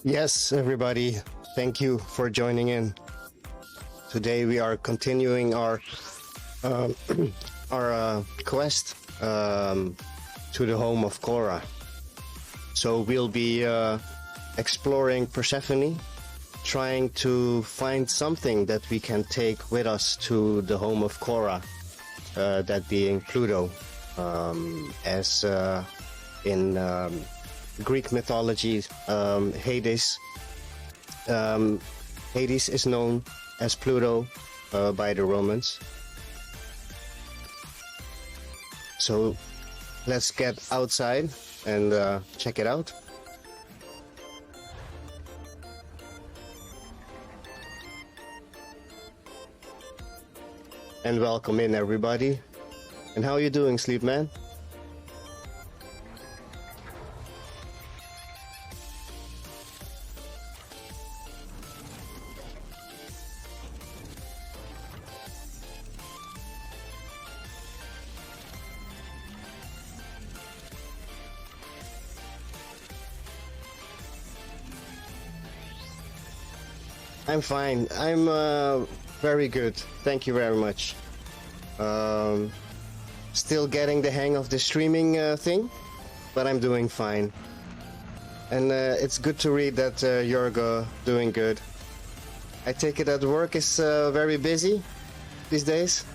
Yes, everybody, thank you for joining in. Today we are continuing our quest to the Home of Cora. So we'll be exploring Persephone, trying to find something that we can take with us to the Home of Cora, that being Pluto, as in Greek mythology, Hades. Hades is known as Pluto by the Romans. So let's get outside and check it out. And welcome in, everybody. And how are you doing, Sleep Man? I'm fine. I'm very good. Thank you very much. Still getting the hang of the streaming thing, but I'm doing fine. And it's good to read that you're doing good. I take it that work is very busy these days.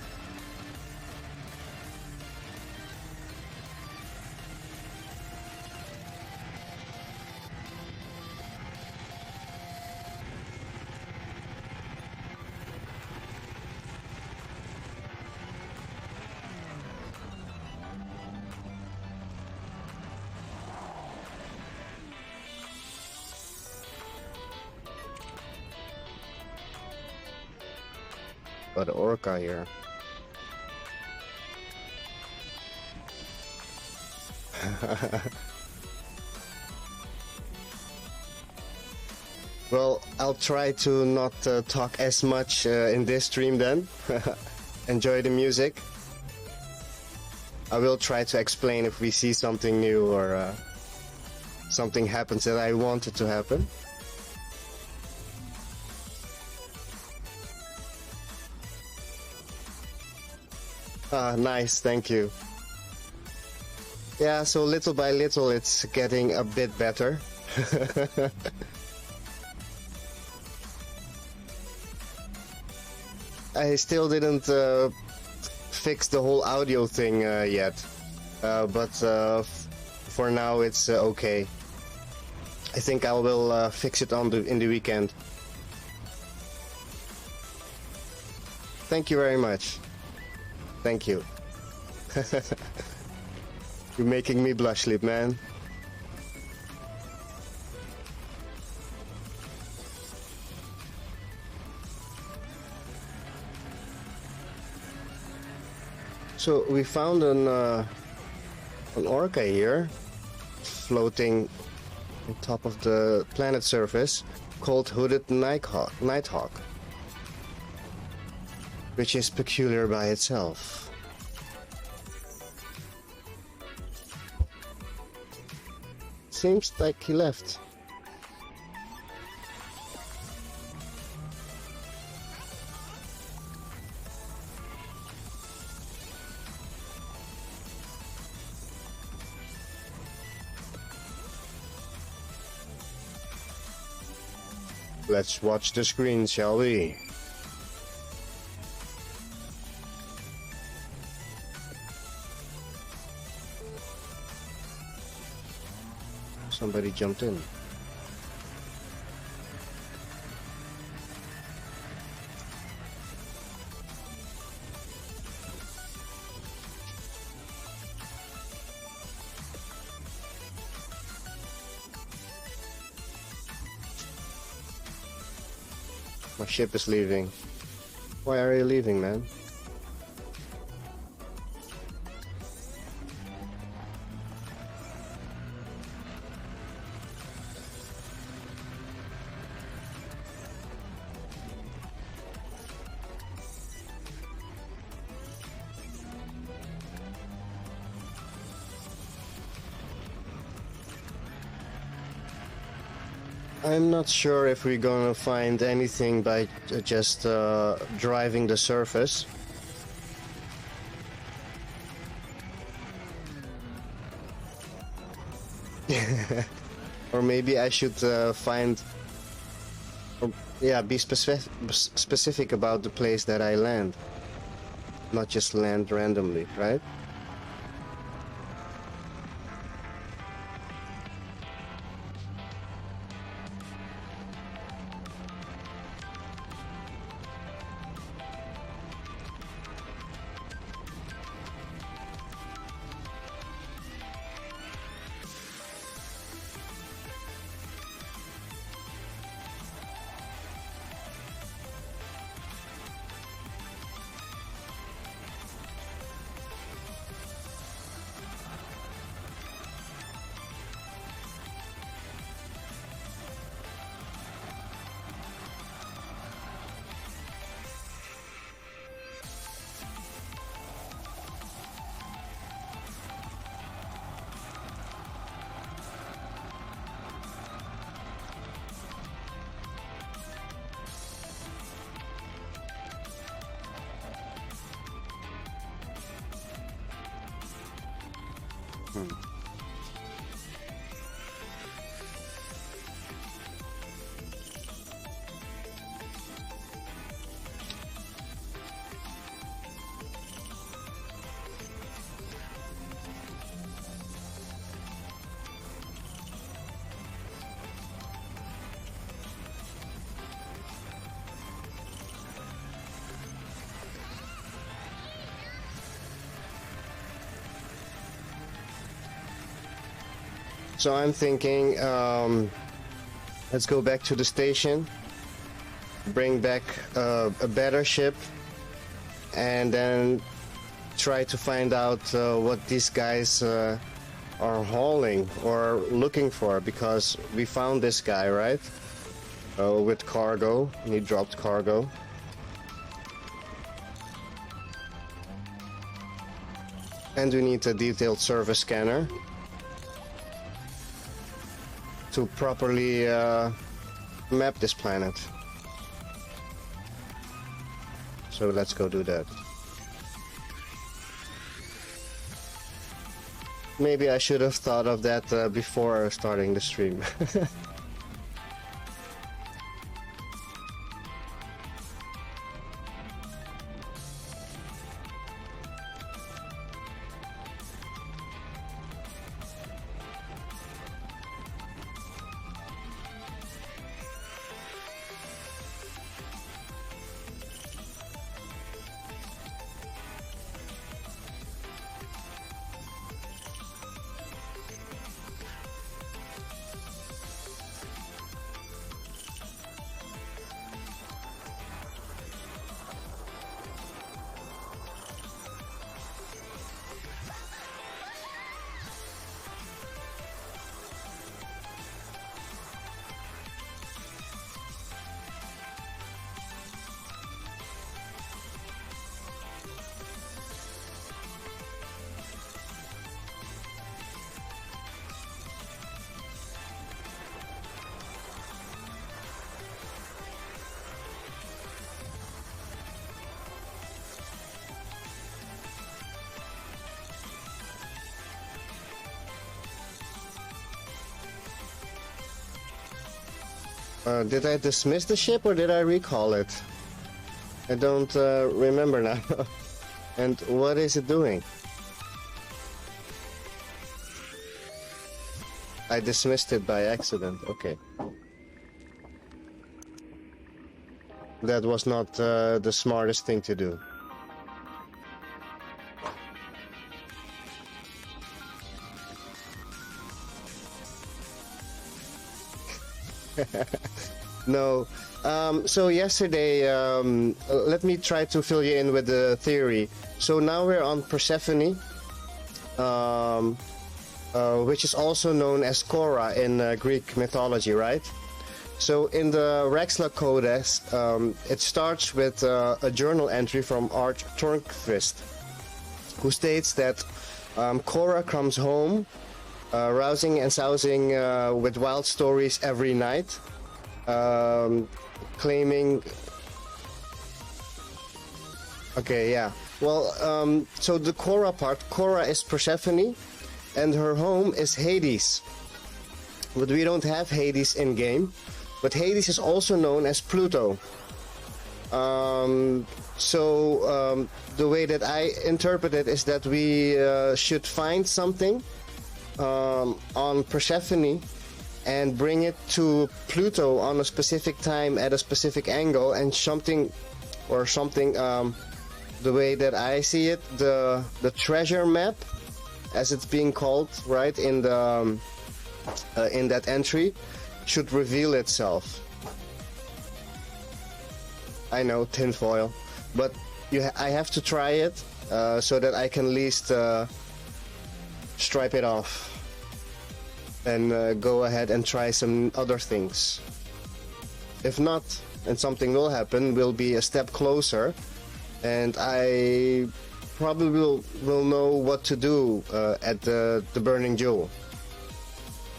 Got an orca here. Well, I'll try to not talk as much in this stream then. Enjoy the music. I will try to explain if we see something new or something happens that I wanted to happen. Nice, thank you. Yeah, so little by little it's getting a bit better. I still didn't fix the whole audio thing yet, but for now it's okay. I think I will fix it in the weekend. Thank you very much. Thank you. You're making me blush, Sleep Man. So we found an orca here, floating on top of the planet surface, called Hooded Nighthawk, which is peculiar by itself. Seems like he left. Let's watch the screen, shall we? Somebody jumped in. My ship is leaving. Why are you leaving, man? I'm not sure if we're gonna find anything by just driving the surface. Or maybe I should find, or, yeah, be specific about the place that I land, not just land randomly, right? So I'm thinking, let's go back to the station, bring back a better ship, and then try to find out what these guys are hauling or looking for, because we found this guy, right? With cargo, and he dropped cargo. And we need a detailed surface scanner to properly map this planet. So let's go do that. Maybe I should have thought of that before starting the stream. Did I dismiss the ship or did I recall it? I don't remember now. And what is it doing? I dismissed it by accident. Okay. That was not the smartest thing to do. No. So yesterday, let me try to fill you in with the theory. So now we're on Persephone, which is also known as Cora in Greek mythology, right? So in the RAXXLA Codex, it starts with a journal entry from Arch Tornquist, who states that Cora comes home rousing and sousing with wild stories every night, claiming. Okay, yeah. Well, so the Cora part, Cora is Persephone, and her home is Hades. But we don't have Hades in game. But Hades is also known as Pluto. The way that I interpret it is that we should find something on Persephone and bring it to Pluto on a specific time at a specific angle, and something, the way that I see it, the treasure map, as it's being called, right, in the in that entry, should reveal itself. I know, tinfoil, but I have to try it so that I can at least stripe it off and go ahead and try some other things. If not, and something will happen, we'll be a step closer, and I probably will know what to do at the Burning Jewel.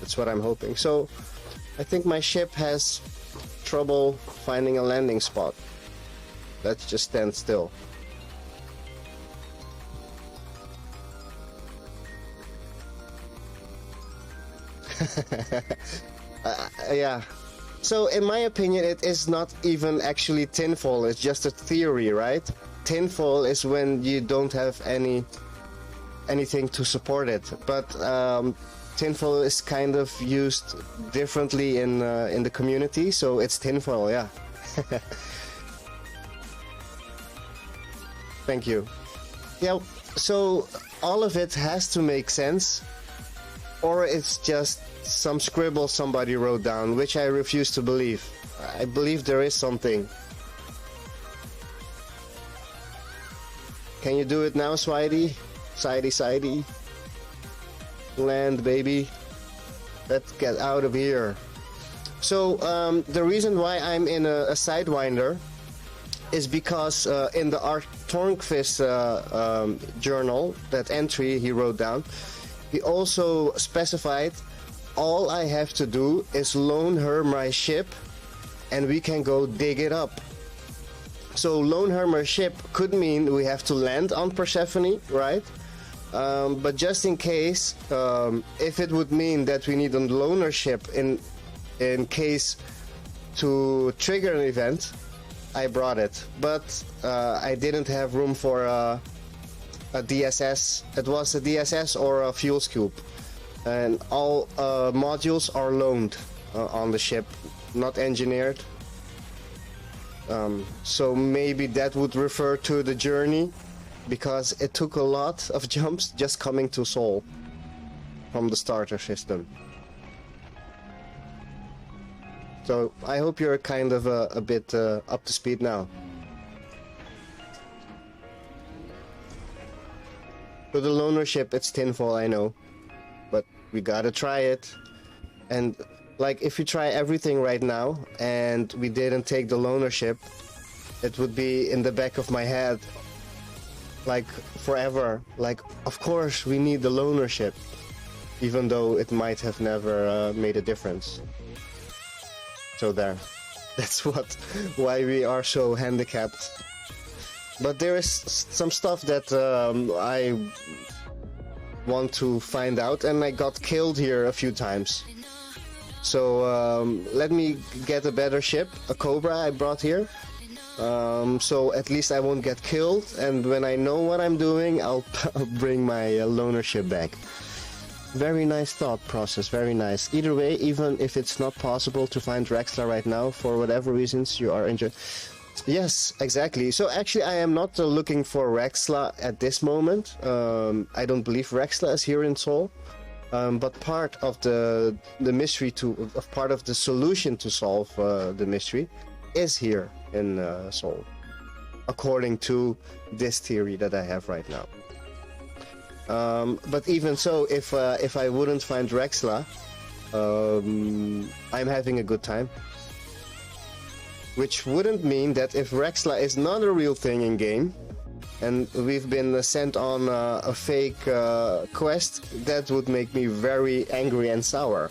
That's what I'm hoping. So I think my ship has trouble finding a landing spot. Let's just stand still. Yeah. So in my opinion, it is not even actually tinfoil, it's just a theory, right? Tinfoil is when you don't have anything to support it, but tinfoil is kind of used differently in the community, so it's tinfoil, yeah. Thank you. Yeah, so all of it has to make sense, or it's just some scribble somebody wrote down, which I refuse to believe. I believe there is something. Can you do it now, Swidey? Sidey. Land, baby. Let's get out of here. So, the reason why I'm in a Sidewinder is because in the Art Tornquist journal, that entry he wrote down, he also specified all I have to do is loan her my ship and we can go dig it up. So loan her my ship could mean we have to land on Persephone, right? But just in case, if it would mean that we need a loaner ship in case to trigger an event, I brought it. But I didn't have room for a DSS. It was a DSS or a fuel scoop. And all modules are loaned on the ship, not engineered. So maybe that would refer to the journey, because it took a lot of jumps just coming to Sol from the starter system. So I hope you're kind of a bit up to speed now. For the loaner ship, it's tinfoil, I know, but we gotta try it. And like, if we try everything right now and we didn't take the loaner ship, it would be in the back of my head like forever. Like, of course we need the loaner ship, even though it might have never made a difference. So there, that's why we are so handicapped. But there is some stuff that I want to find out, and I got killed here a few times. So let me get a better ship, a Cobra I brought here. So at least I won't get killed, and when I know what I'm doing, I'll bring my loaner ship back. Very nice thought process, very nice. Either way, even if it's not possible to find RAXXLA right now, for whatever reasons you are injured. Yes, exactly. So actually I am not looking for RAXXLA at this moment. I don't believe RAXXLA is here in Sol. But part of the mystery part of the solution to solve the mystery is here in Sol, according to this theory that I have right now. But even so, if I wouldn't find RAXXLA, I'm having a good time. Which wouldn't mean that if RAXXLA is not a real thing in game, and we've been sent on a fake quest, that would make me very angry and sour.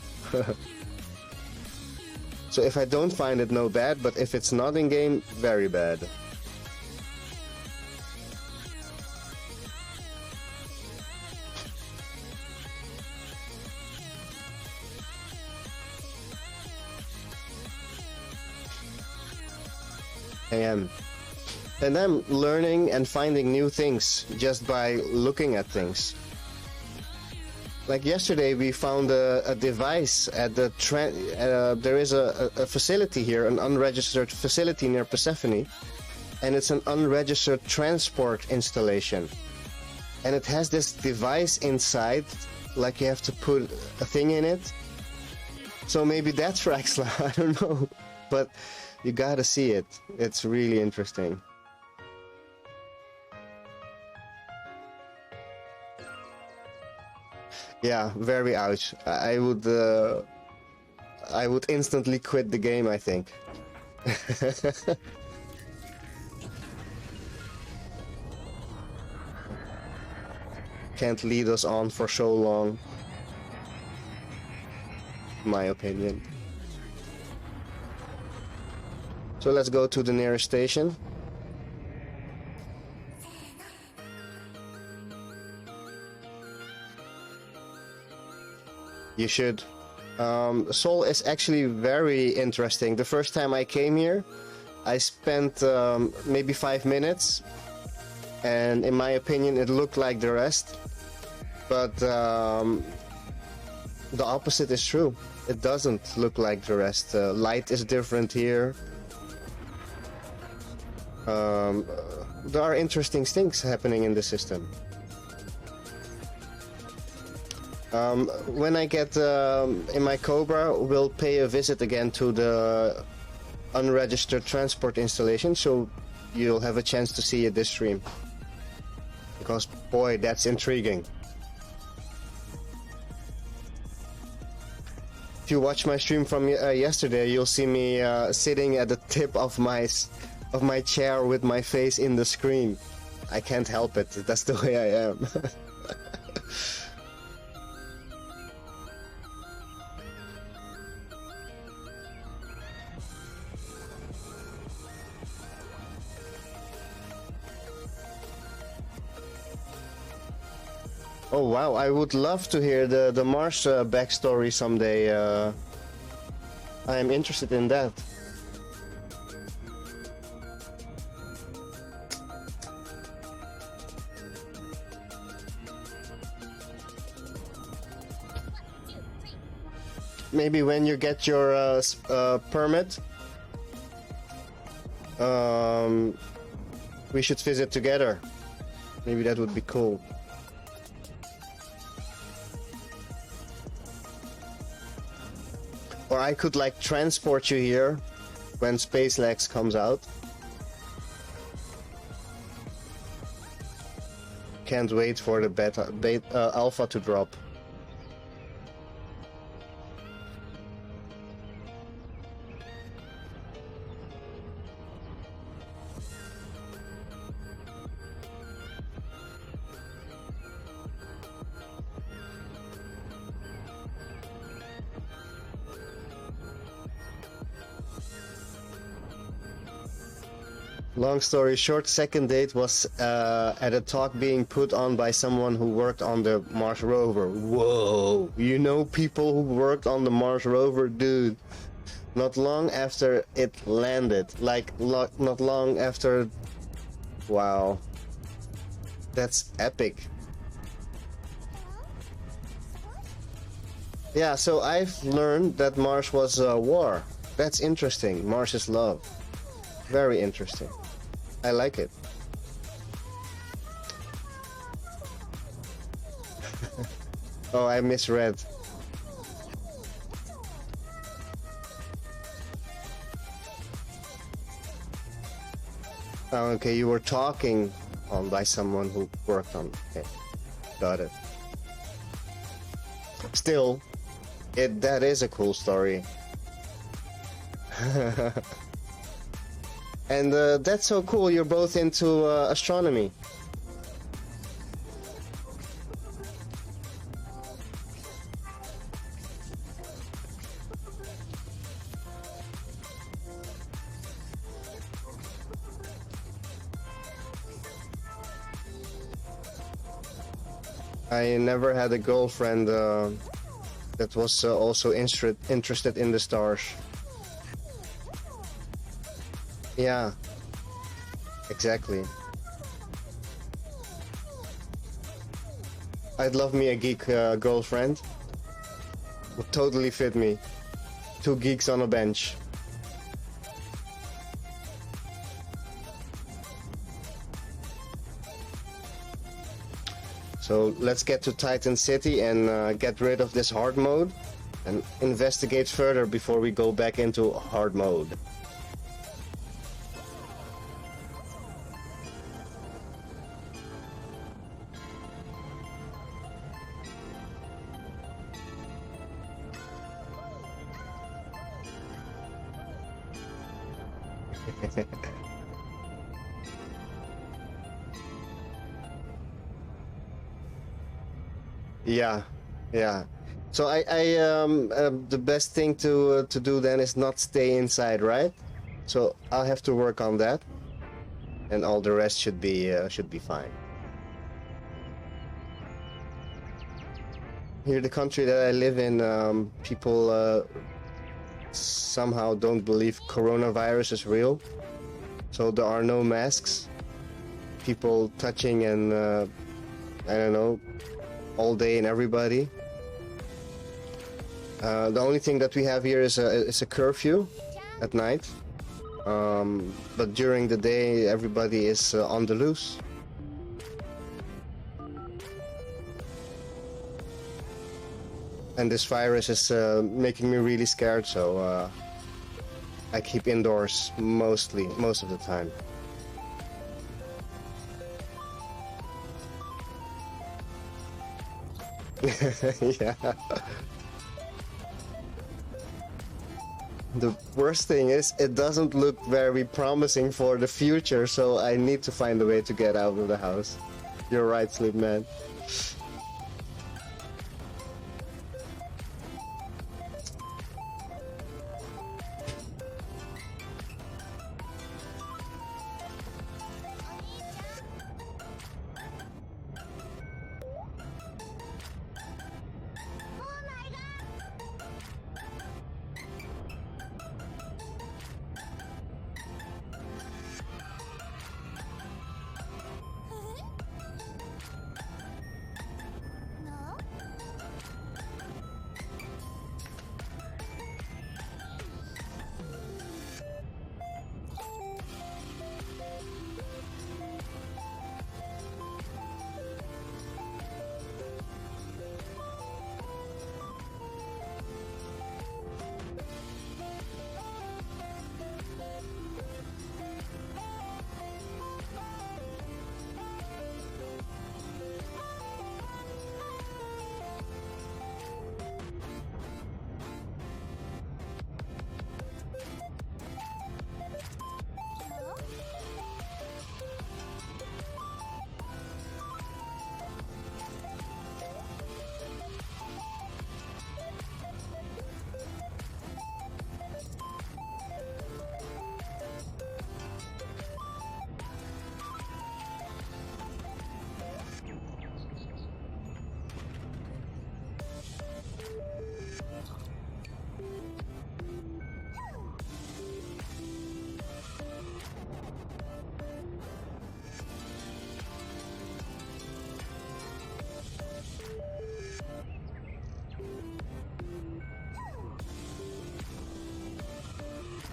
So if I don't find it, no bad, but if it's not in game, very bad. I am. And I'm learning and finding new things just by looking at things. Like yesterday we found a device at the there is a facility here, an unregistered facility near Persephone, and it's an unregistered transport installation. And it has this device inside, like you have to put a thing in it. So maybe that's RAXXLA, I don't know. But you gotta see it. It's really interesting. Yeah, very ouch. I would instantly quit the game, I think. Can't lead us on for so long, in my opinion. So let's go to the nearest station. You should. Seoul is actually very interesting. The first time I came here, I spent maybe 5 minutes, and in my opinion it looked like the rest. But the opposite is true. It doesn't look like the rest. Light is different here. There are interesting things happening in the system. When I get in my Cobra, we'll pay a visit again to the unregistered transport installation, so you'll have a chance to see it this stream. Because boy, that's intriguing. If you watch my stream from yesterday, you'll see me sitting at the tip of my chair with my face in the screen. I can't help it. That's the way I am. Oh wow, I would love to hear the Mars backstory someday. I am interested in that. Maybe when you get your permit, we should visit together. Maybe that would be cool. Or I could like transport you here when SpaceX comes out. Can't wait for the alpha to drop. Long story short, second date was at a talk being put on by someone who worked on the Mars rover. Whoa! You know people who worked on the Mars rover, dude. Not long after it landed, like not long after. Wow, that's epic. Yeah, so I've learned that Mars was a war. That's interesting. Mars is love. Very interesting. I like it. Oh, I misread. Oh, okay, you were talking on by someone who worked on. Okay, got it. Still, that is a cool story. And that's so cool, you're both into astronomy. I never had a girlfriend that was also interested in the stars. Yeah, exactly. I'd love me a geek girlfriend. Would totally fit me. Two geeks on a bench. So let's get to Titan City and get rid of this hard mode and investigate further before we go back into hard mode. Yeah, yeah. So the best thing to do then is not stay inside, right? So I'll have to work on that, and all the rest should be fine. Here, the country that I live in, people somehow don't believe coronavirus is real. So there are no masks. People touching and I don't know, all day and everybody. The only thing that we have here is a curfew at night. But during the day, everybody is on the loose. And this virus is making me really scared, so I keep indoors most of the time. Yeah. The worst thing is it doesn't look very promising for the future, so I need to find a way to get out of the house. You're right, Sleep Man.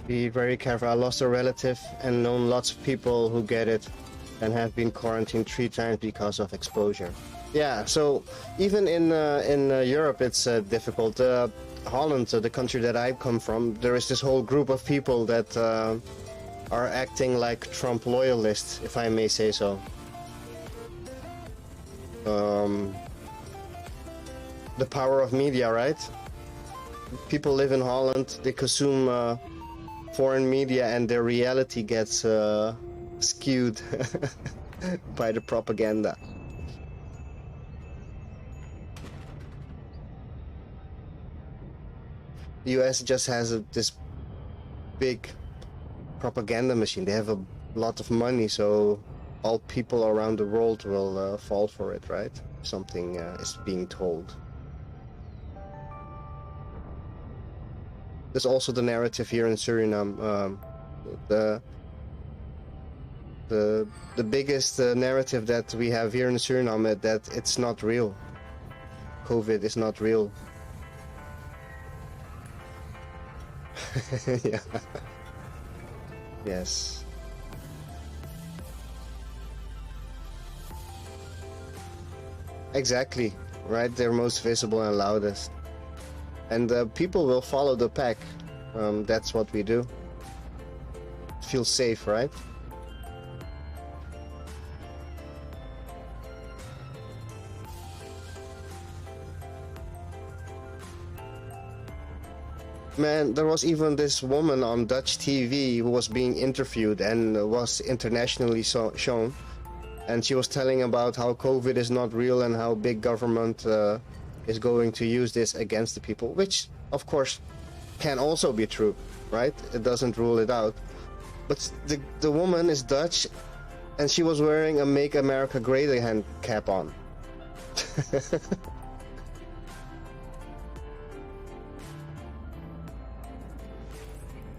Be very careful. I lost a relative and known lots of people who get it and have been quarantined 3 times because of exposure. Yeah, so even in Europe it's difficult. Holland, the country that I come from, there is this whole group of people that are acting like Trump loyalists, if I may say so. The power of media, right? People live in Holland, they consume foreign media, and their reality gets skewed by the propaganda. The US just has this big propaganda machine. They have a lot of money, so all people around the world will fall for it, right? something is being told. There's also the narrative here in Suriname. The biggest narrative that we have here in Suriname, that it's not real. COVID is not real. Yeah. Yes. Exactly. Right? They're most visible and loudest. And people will follow the pack. That's what we do. Feel safe, right? Man, there was even this woman on Dutch TV who was being interviewed and was internationally shown. And she was telling about how COVID is not real and how big government is going to use this against the people, which, of course, can also be true, right? It doesn't rule it out. But the woman is Dutch, and she was wearing a Make America Great Again cap on.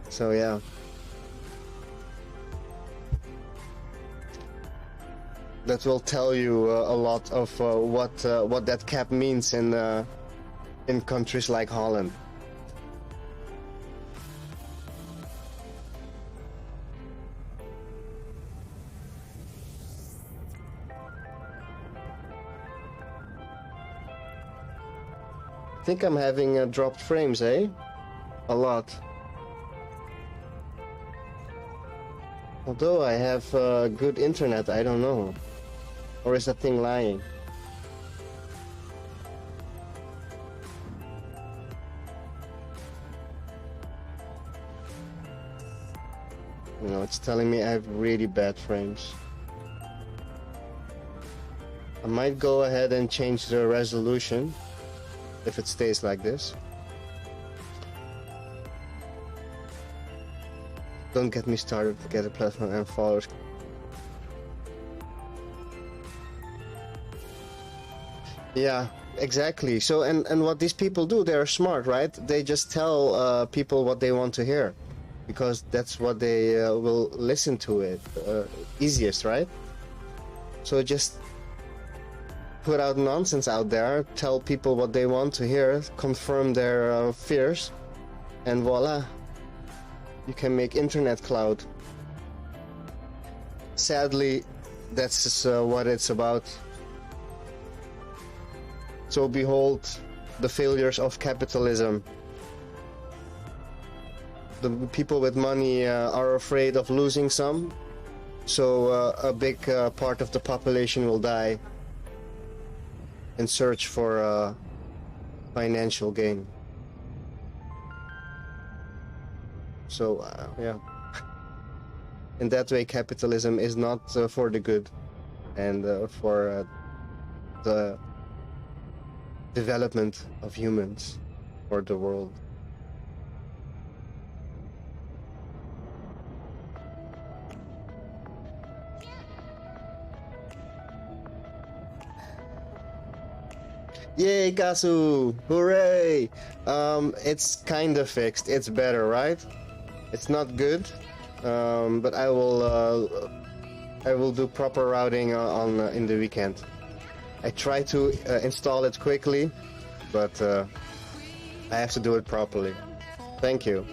So yeah, that will tell you a lot of what that cap means in countries like Holland. I think I'm having dropped frames, eh? A lot. Although I have good internet, I don't know. Or is that thing lying? You know, it's telling me I have really bad frames. I might go ahead and change the resolution if it stays like this. Don't get me started to get a platform and followers. Yeah, exactly. So, and what these people do, they're smart, right? They just tell people what they want to hear, because that's what they will listen to it easiest, right? So just put out nonsense out there, tell people what they want to hear, confirm their fears, and voila. You can make internet cloud. Sadly, that's what it's about. So behold the failures of capitalism. The people with money are afraid of losing some, so a big part of the population will die in search for financial gain. So, yeah. In that way, capitalism is not for the good and for the development of humans or the world. Yay, Kasu! Hooray! It's kind of fixed. It's better, right? It's not good, but I will do proper routing on in the weekend. I try to install it quickly, but I have to do it properly. Thank you.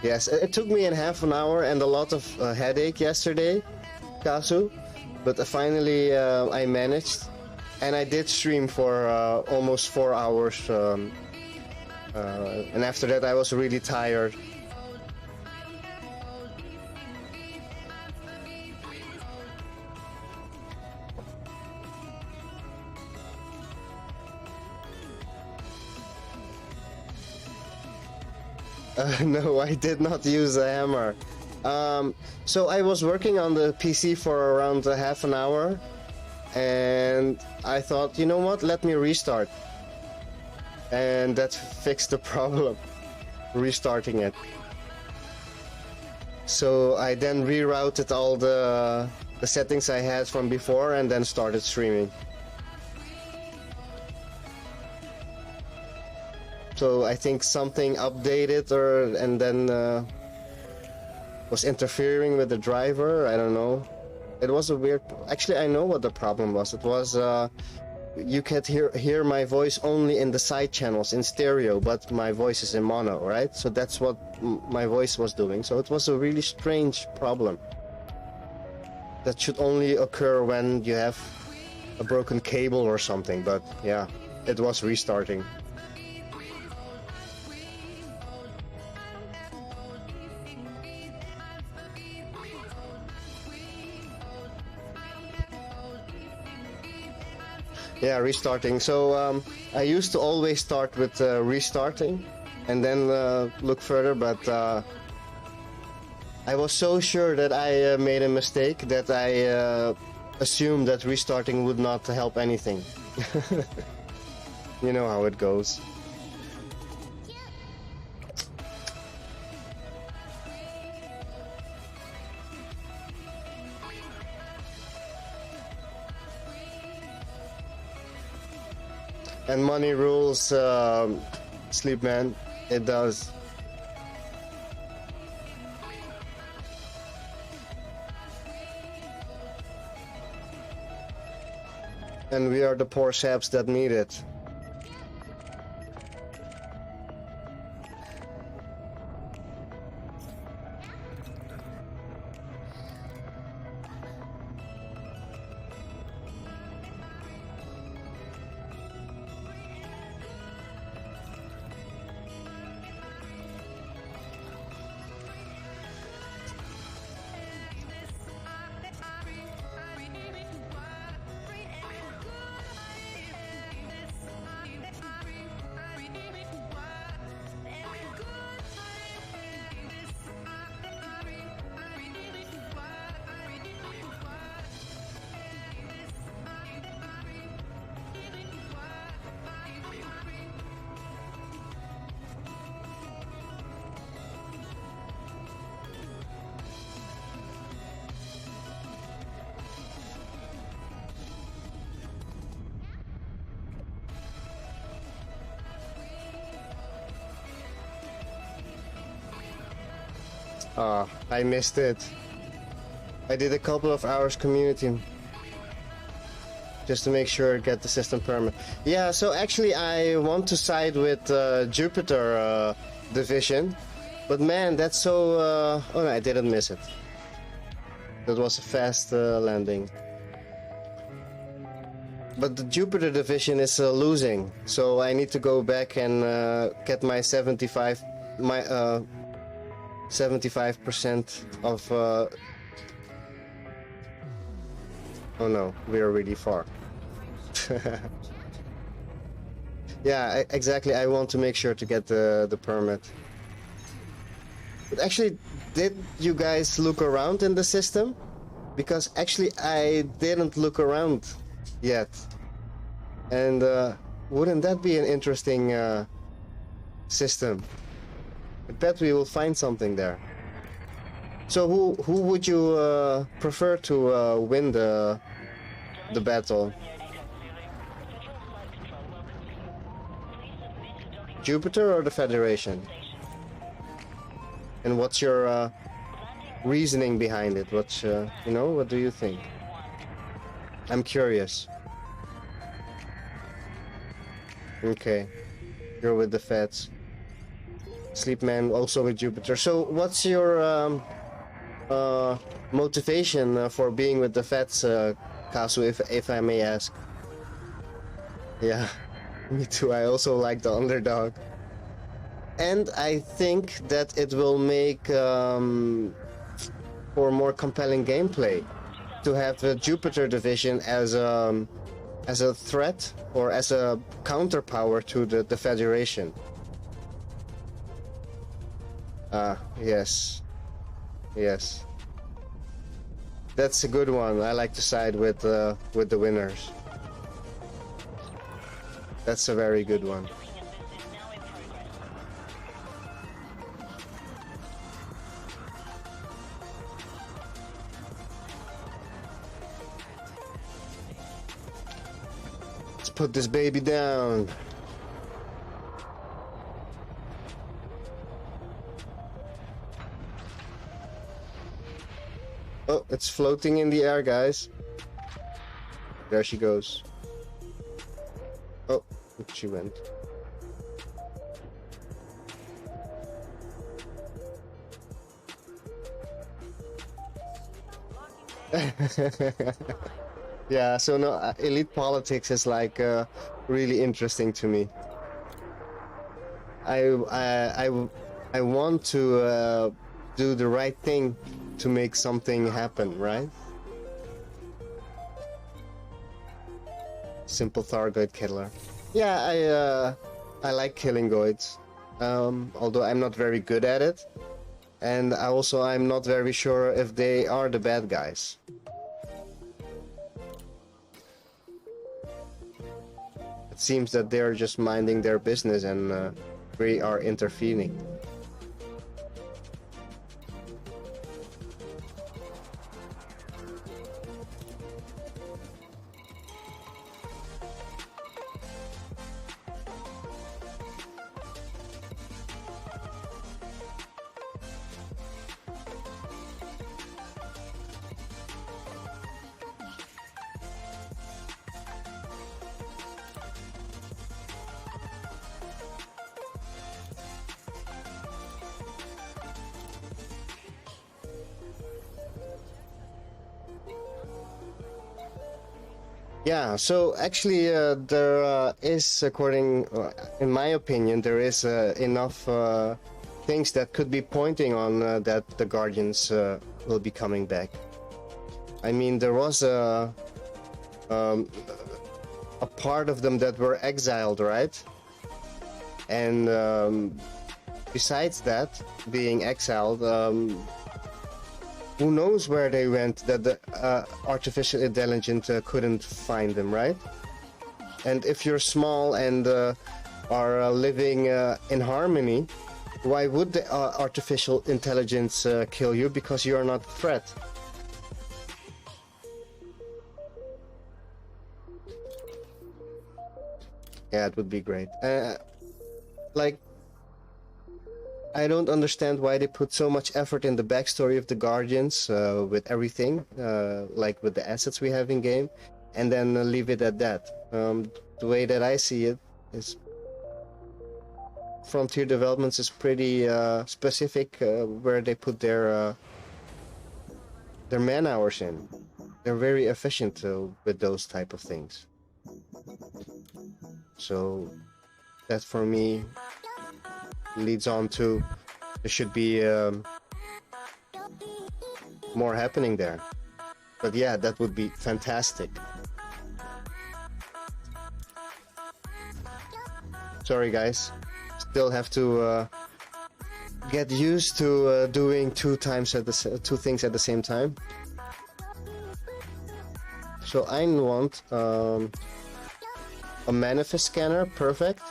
Yes, it took me half an hour and a lot of headache yesterday, Kasu, but finally I managed, and I did stream for almost 4 hours, and after that I was really tired. No, I did not use a hammer. So I was working on the PC for around half an hour, and I thought, you know what, let me restart. And that fixed the problem, restarting it. So I then rerouted all the settings I had from before and then started streaming. So I think something updated and then was interfering with the driver. I don't know. It was a weird. Actually, I know what the problem was. It was you could hear my voice only in the side channels in stereo, but my voice is in mono, right? So that's what my voice was doing. So it was a really strange problem. That should only occur when you have a broken cable or something. But yeah, it was restarting. Yeah, restarting. So I used to always start with restarting and then look further, but I was so sure that I made a mistake that I assumed that restarting would not help anything. You know how it goes. And money rules, sleep man, it does. And we are the poor saps that need it. I missed it. I did a couple of hours community just to make sure get the system permit. Yeah, so actually I want to side with Jupiter division, but man, that's so. Oh no, I didn't miss it. That was a fast landing. But the Jupiter division is losing, so I need to go back and get my 75 75% of oh no, we are really far. Yeah, exactly. I want to make sure to get the permit. But actually, did you guys look around in the system? Because actually I didn't look around yet. And wouldn't that be an interesting system? I bet we will find something there. So who would you prefer to win the battle? Jupiter or the Federation? And what's your reasoning behind it? What's you know, what do you think? I'm curious. Okay, you're with the Feds. Sleepman also with Jupiter. So what's your motivation for being with the Feds, Kasu, if I may ask? Yeah, me too. I also like the underdog. And I think that it will make for more compelling gameplay to have the Jupiter division as a threat or as a counterpower to the Federation. Yes. Yes. That's a good one. I like to side with the winners. That's a very good one. Let's put this baby down. Oh, it's floating in the air, guys. There she goes. Oh, she went. Yeah, so no, elite politics is like really interesting to me. I want to do the right thing to make something happen, right? Simple Thargoid killer. Yeah, I like killing goids, although I'm not very good at it, and I'm not very sure if they are the bad guys. It seems that they're just minding their business and we are intervening. Yeah, so actually there is, in my opinion, there is enough things that could be pointing on that the Guardians will be coming back. I mean, there was a part of them that were exiled, right? And besides that, being exiled, who knows where they went that the artificial intelligence couldn't find them, right? And if you're small and are living in harmony, why would the artificial intelligence kill you? Because you are not a threat. Yeah, it would be great. Like, I don't understand why they put so much effort in the backstory of the Guardians with everything, like with the assets we have in game, and then leave it at that. The way that I see it is Frontier Developments is pretty specific where they put their man hours in. They're very efficient with those type of things. So that for me leads on to there should be more happening there. But yeah, that would be fantastic. Sorry guys, still have to get used to doing two things at the same time. So I want a manifest scanner, perfect.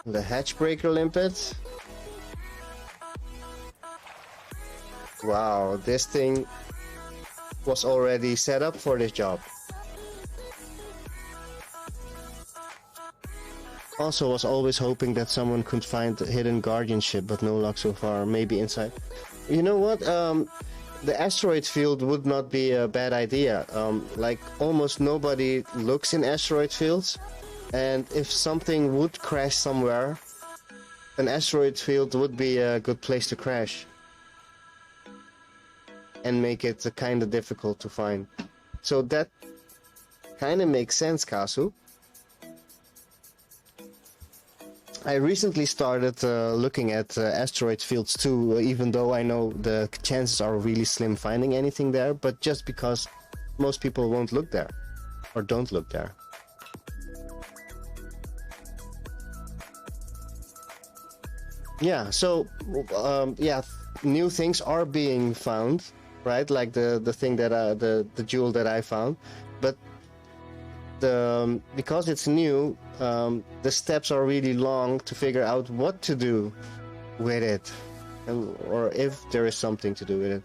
The hatchbreaker limpet. Wow, this thing was already set up for this job. Also was always hoping that someone could find the hidden guardianship, but no luck so far. Maybe inside. You know what? The asteroid field would not be a bad idea. Like almost nobody looks in asteroid fields. And if something would crash somewhere, an asteroid field would be a good place to crash. And make it kind of difficult to find. So that kind of makes sense, Kasu. I recently started looking at asteroid fields too, even though I know the chances are really slim finding anything there, but just because most people won't look there, or don't look there. Yeah, so yeah, new things are being found, right? Like the thing that the jewel that I found, but because it's new, the steps are really long to figure out what to do with it, or if there is something to do with it.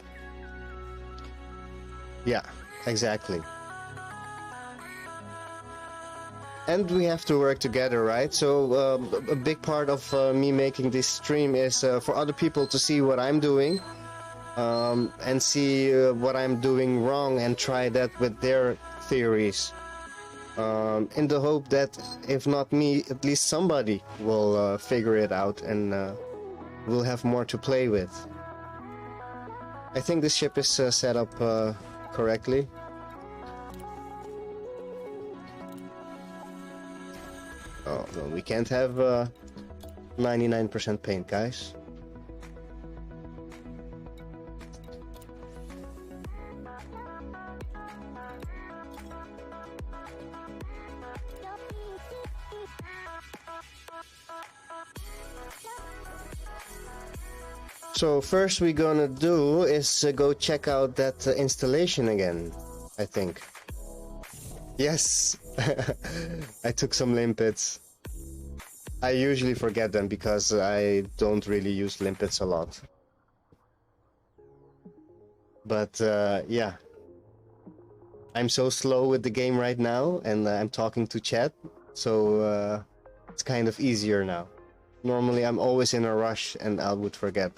Yeah, exactly. And we have to work together, right? So a big part of me making this stream is for other people to see what I'm doing, and see what I'm doing wrong and try that with their theories. In the hope that if not me, at least somebody will figure it out and we'll have more to play with. I think this ship is set up correctly. Oh, no, we can't have 99% paint, guys. So first we're gonna do is go check out that installation again, I think. Yes, I took some limpets. I usually forget them because I don't really use limpets a lot. But yeah, I'm so slow with the game right now and I'm talking to chat, so it's kind of easier now. Normally I'm always in a rush and I would forget.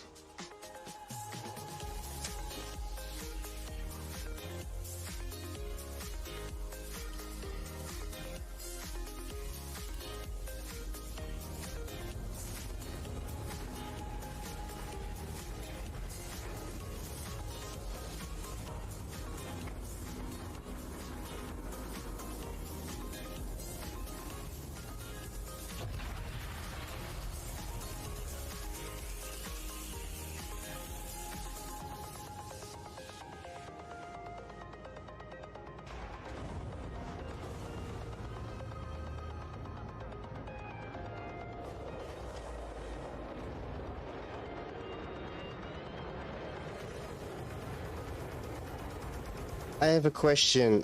I have a question.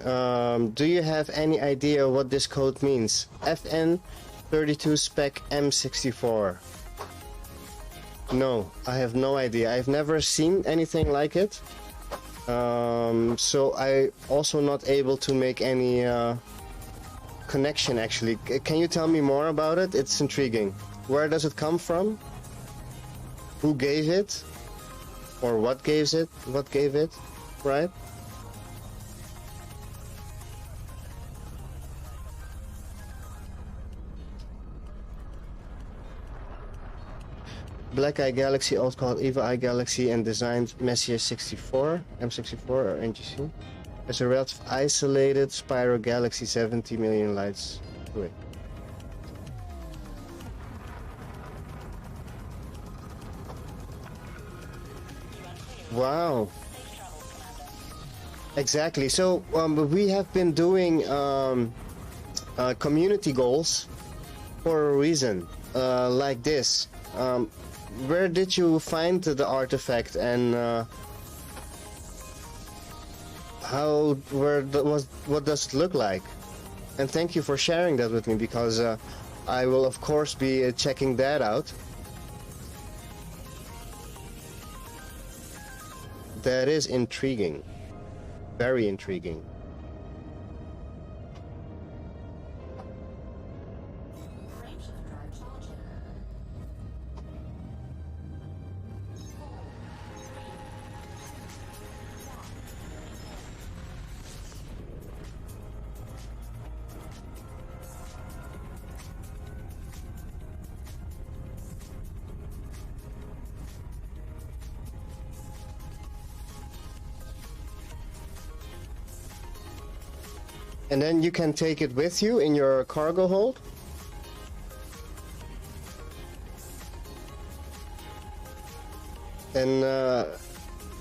Do you have any idea what this code means? FN32 spec M64. No, I have no idea. I've never seen anything like it. So I also not able to make any connection actually. Can you tell me more about it? It's intriguing. Where does it come from? Who gave it? Or what gave it? What gave it? Right? Black Eye Galaxy, also called Eva Eye Galaxy, and designed Messier 64, M64 or NGC, as a relative isolated spiral galaxy 70 million lights away. Wow. Exactly. So we have been doing community goals for a reason, like this. Where did you find the artifact and what does it look like? And thank you for sharing that with me, because I will of course be checking that out. That is intriguing, very intriguing. And then you can take it with you in your cargo hold. And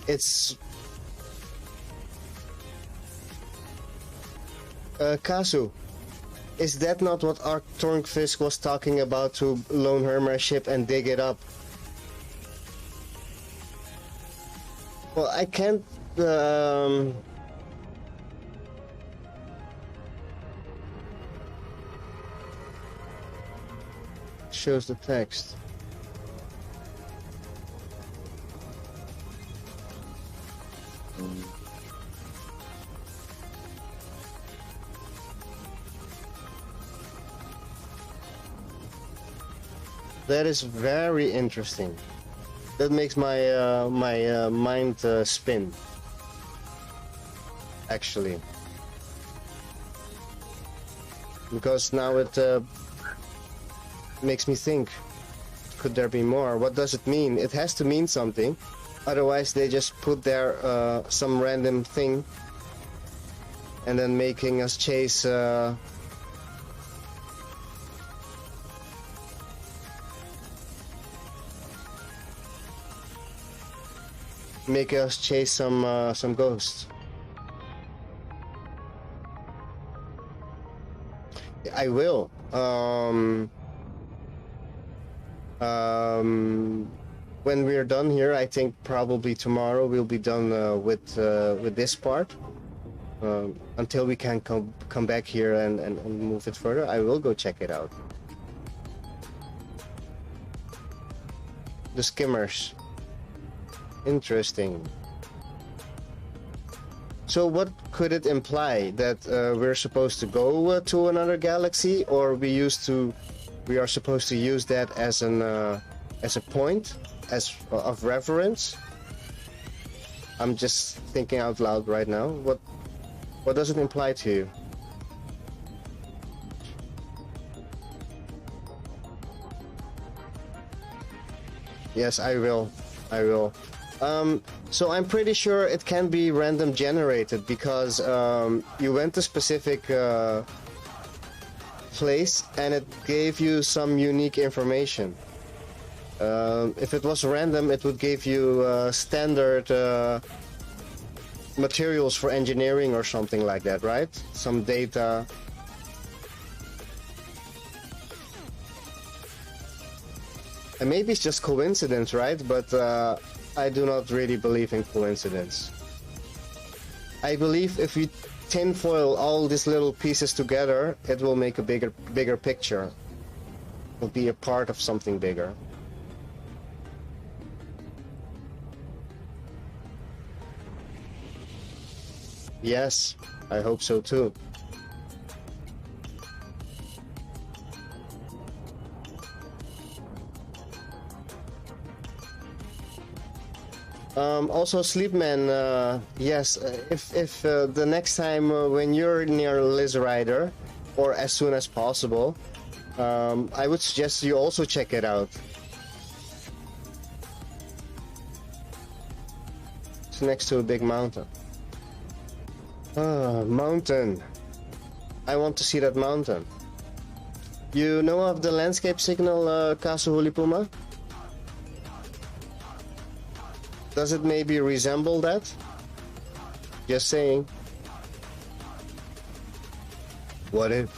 it's Kazu. Is that not what Arctornfisk was talking about, to loan her my ship and dig it up? Well, I can't shows the text. That is very interesting. That makes my mind spin. Actually, because now it makes me think: could there be more? What does it mean? It has to mean something. Otherwise, they just put there some random thing, and then making us chase. Make us chase some ghosts. I will. When we're done here, I think probably tomorrow we'll be done with this part. Until we can come back here and move it further, I will go check it out. The skimmers. Interesting. So what could it imply? That we're supposed to go to another galaxy, or we are supposed to use that as a point of reference? I'm just thinking out loud right now. What does it imply to you? Yes, I will. So I'm pretty sure it can be random generated, because you went to specific place and it gave you some unique information. If it was random, it would give you standard materials for engineering or something like that, right? Some data. And maybe it's just coincidence, right? But I do not really believe in coincidence. I believe if we tinfoil all these little pieces together, it will make a bigger picture. It will be a part of something bigger. Yes, I hope so too. Also, Sleepman, yes, if the next time when you're near Liz Rider, or as soon as possible, I would suggest you also check it out. It's next to a big mountain. Ah, mountain. I want to see that mountain. You know of the landscape signal, Kasuhuli Puma? Does it maybe resemble that? Just saying. What if?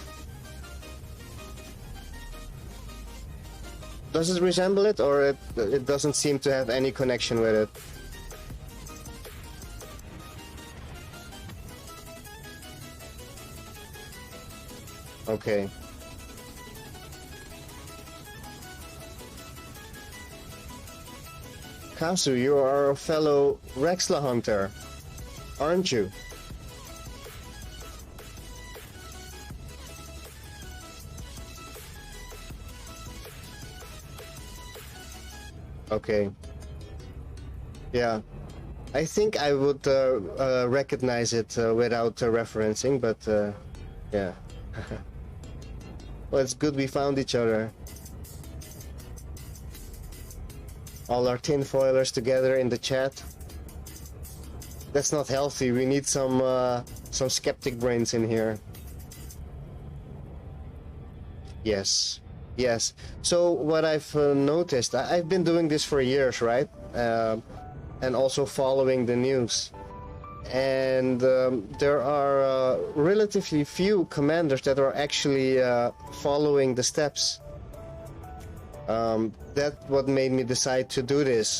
Does it resemble it, or it doesn't seem to have any connection with it? Okay. Kasu, you are a fellow RAXXLA hunter, aren't you? Okay. Yeah. I think I would recognize it without referencing, but yeah. Well, it's good we found each other. All our tinfoilers together in the chat. That's not healthy. We need some skeptic brains in here. Yes, yes. So what I've noticed, I've been doing this for years, right? And also following the news. And there are relatively few commanders that are actually following the steps. That's what made me decide to do this,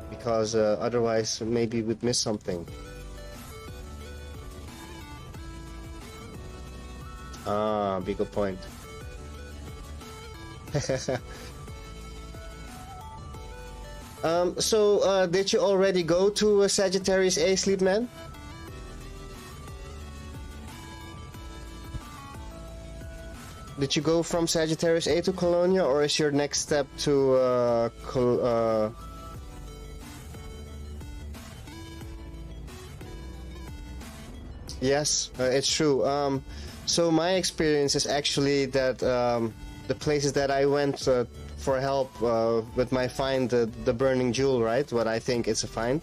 because otherwise maybe we'd miss something. Ah, big point. So did you already go to Sagittarius A, Sleepman? Did you go from Sagittarius A to Colonia, or is your next step to Yes, it's true. So my experience is actually that the places that I went for help with my find, the burning jewel, right? What I think is a find.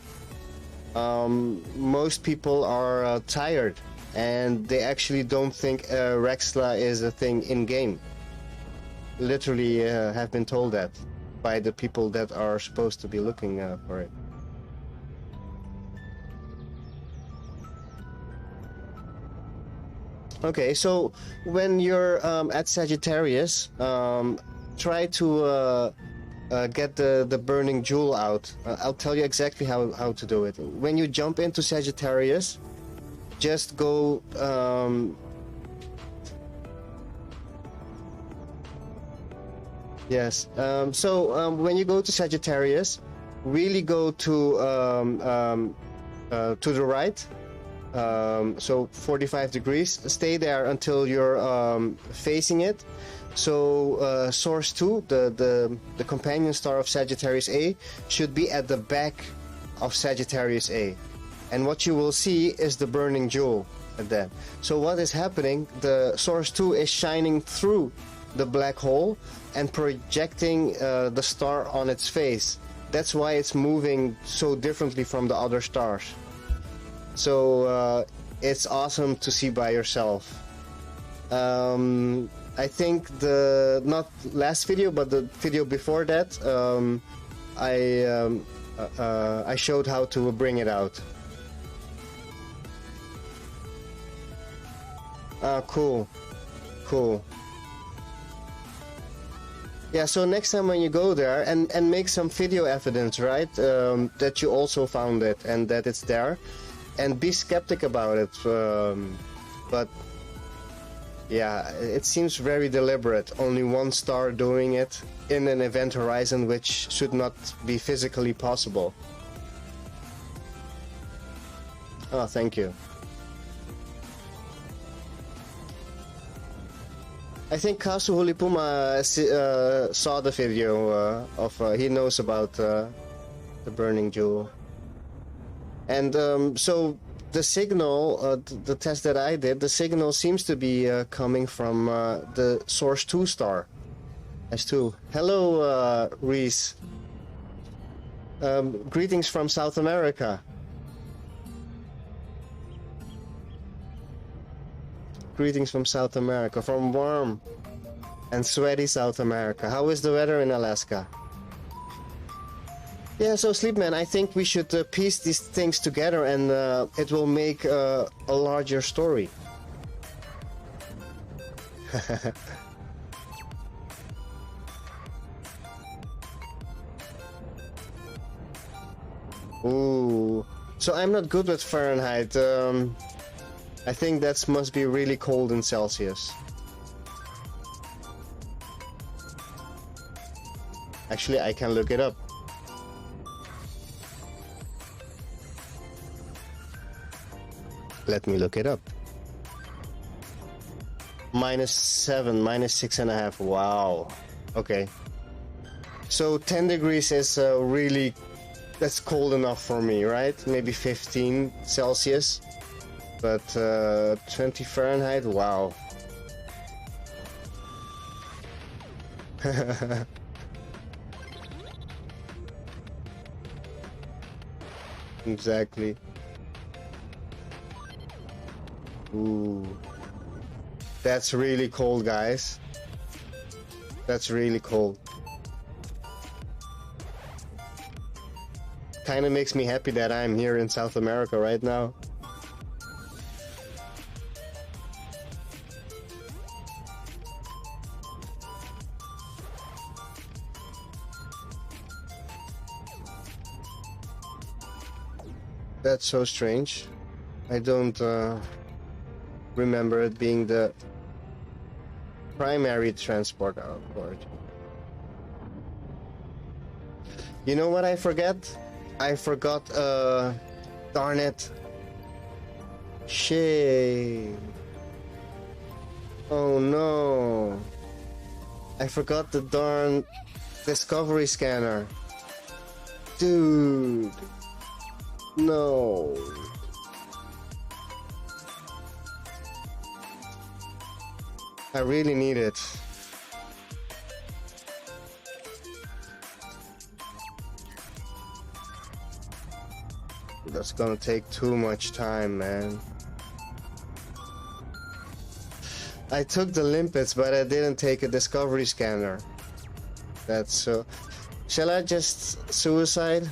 Most people are tired, and they actually don't think RAXXLA is a thing in game. Literally have been told that by the people that are supposed to be looking for it. Okay, so when you're at Sagittarius, try to get the burning jewel out. I'll tell you exactly how to do it. When you jump into Sagittarius, just go yes. When you go to Sagittarius, really go to the right. So 45 degrees. Stay there until you're facing it. So source 2, the companion star of Sagittarius A, should be at the back of Sagittarius A, and what you will see is the burning jewel at that. So what is happening? The source 2 is shining through the black hole and projecting the star on its face. That's why it's moving so differently from the other stars. So it's awesome to see by yourself. I think not last video, but the video before that, I showed how to bring it out. Cool. Yeah, so next time when you go there, and make some video evidence, right? That you also found it and that it's there. And be skeptic about it, but yeah, it seems very deliberate. Only one star doing it in an event horizon which should not be physically possible. Oh, thank you. I think Kasu Puma saw the video he knows about the burning jewel. And so the signal, the test that I did, the signal seems to be coming from the source 2 star, S2. Hello, Reese. Greetings from South America. Greetings from South America, from warm and sweaty South America. How is the weather in Alaska? Yeah, so Sleepman, I think we should piece these things together, and it will make a larger story. Ooh, so I'm not good with Fahrenheit. I think that must be really cold in Celsius. Actually, I can look it up. Let me look it up. -7, -6.5. Wow. Okay. So 10 degrees is really, that's cold enough for me, right? Maybe 15 Celsius. But 20 Fahrenheit, wow. Exactly. Ooh, that's really cold, guys. That's really cold. Kind of makes me happy that I'm here in South America right now. That's so strange. I don't remember it being the primary transport outboard. You know what I forget? I forgot, darn it. Shame. Oh no. I forgot the darn discovery scanner. Dude. No. I really need it. That's gonna take too much time, man. I took the limpets, but I didn't take a discovery scanner. That's so... Shall I just suicide?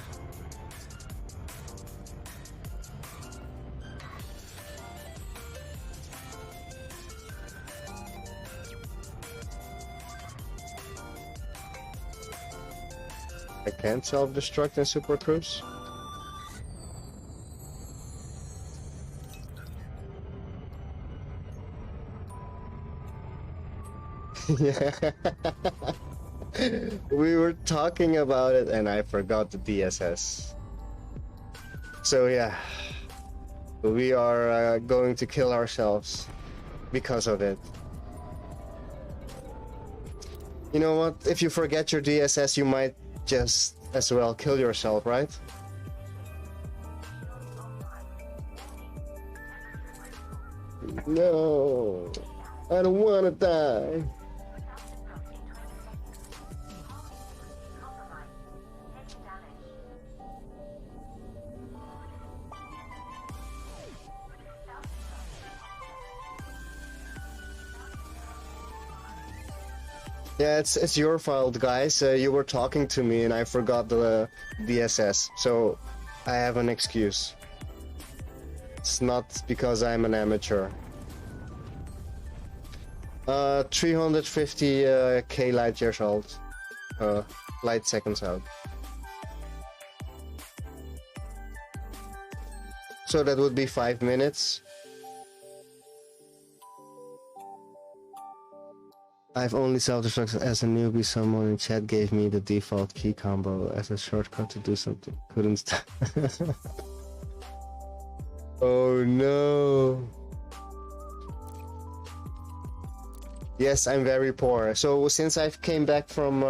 I can't self-destruct in Super Cruise? Yeah. We were talking about it and I forgot the DSS. So yeah, we are going to kill ourselves because of it. You know what? If you forget your DSS, you might just as well kill yourself, right? No, I don't want to die. Yeah, it's your fault, guys. You were talking to me and I forgot the DSS, so I have an excuse. It's not because I'm an amateur. 350 K light years old. Light seconds out. So that would be 5 minutes. I've only self-destructed as a newbie. Someone in chat gave me the default key combo as a shortcut to do something. Couldn't stop. Oh no. Yes, I'm very poor. So since I came back from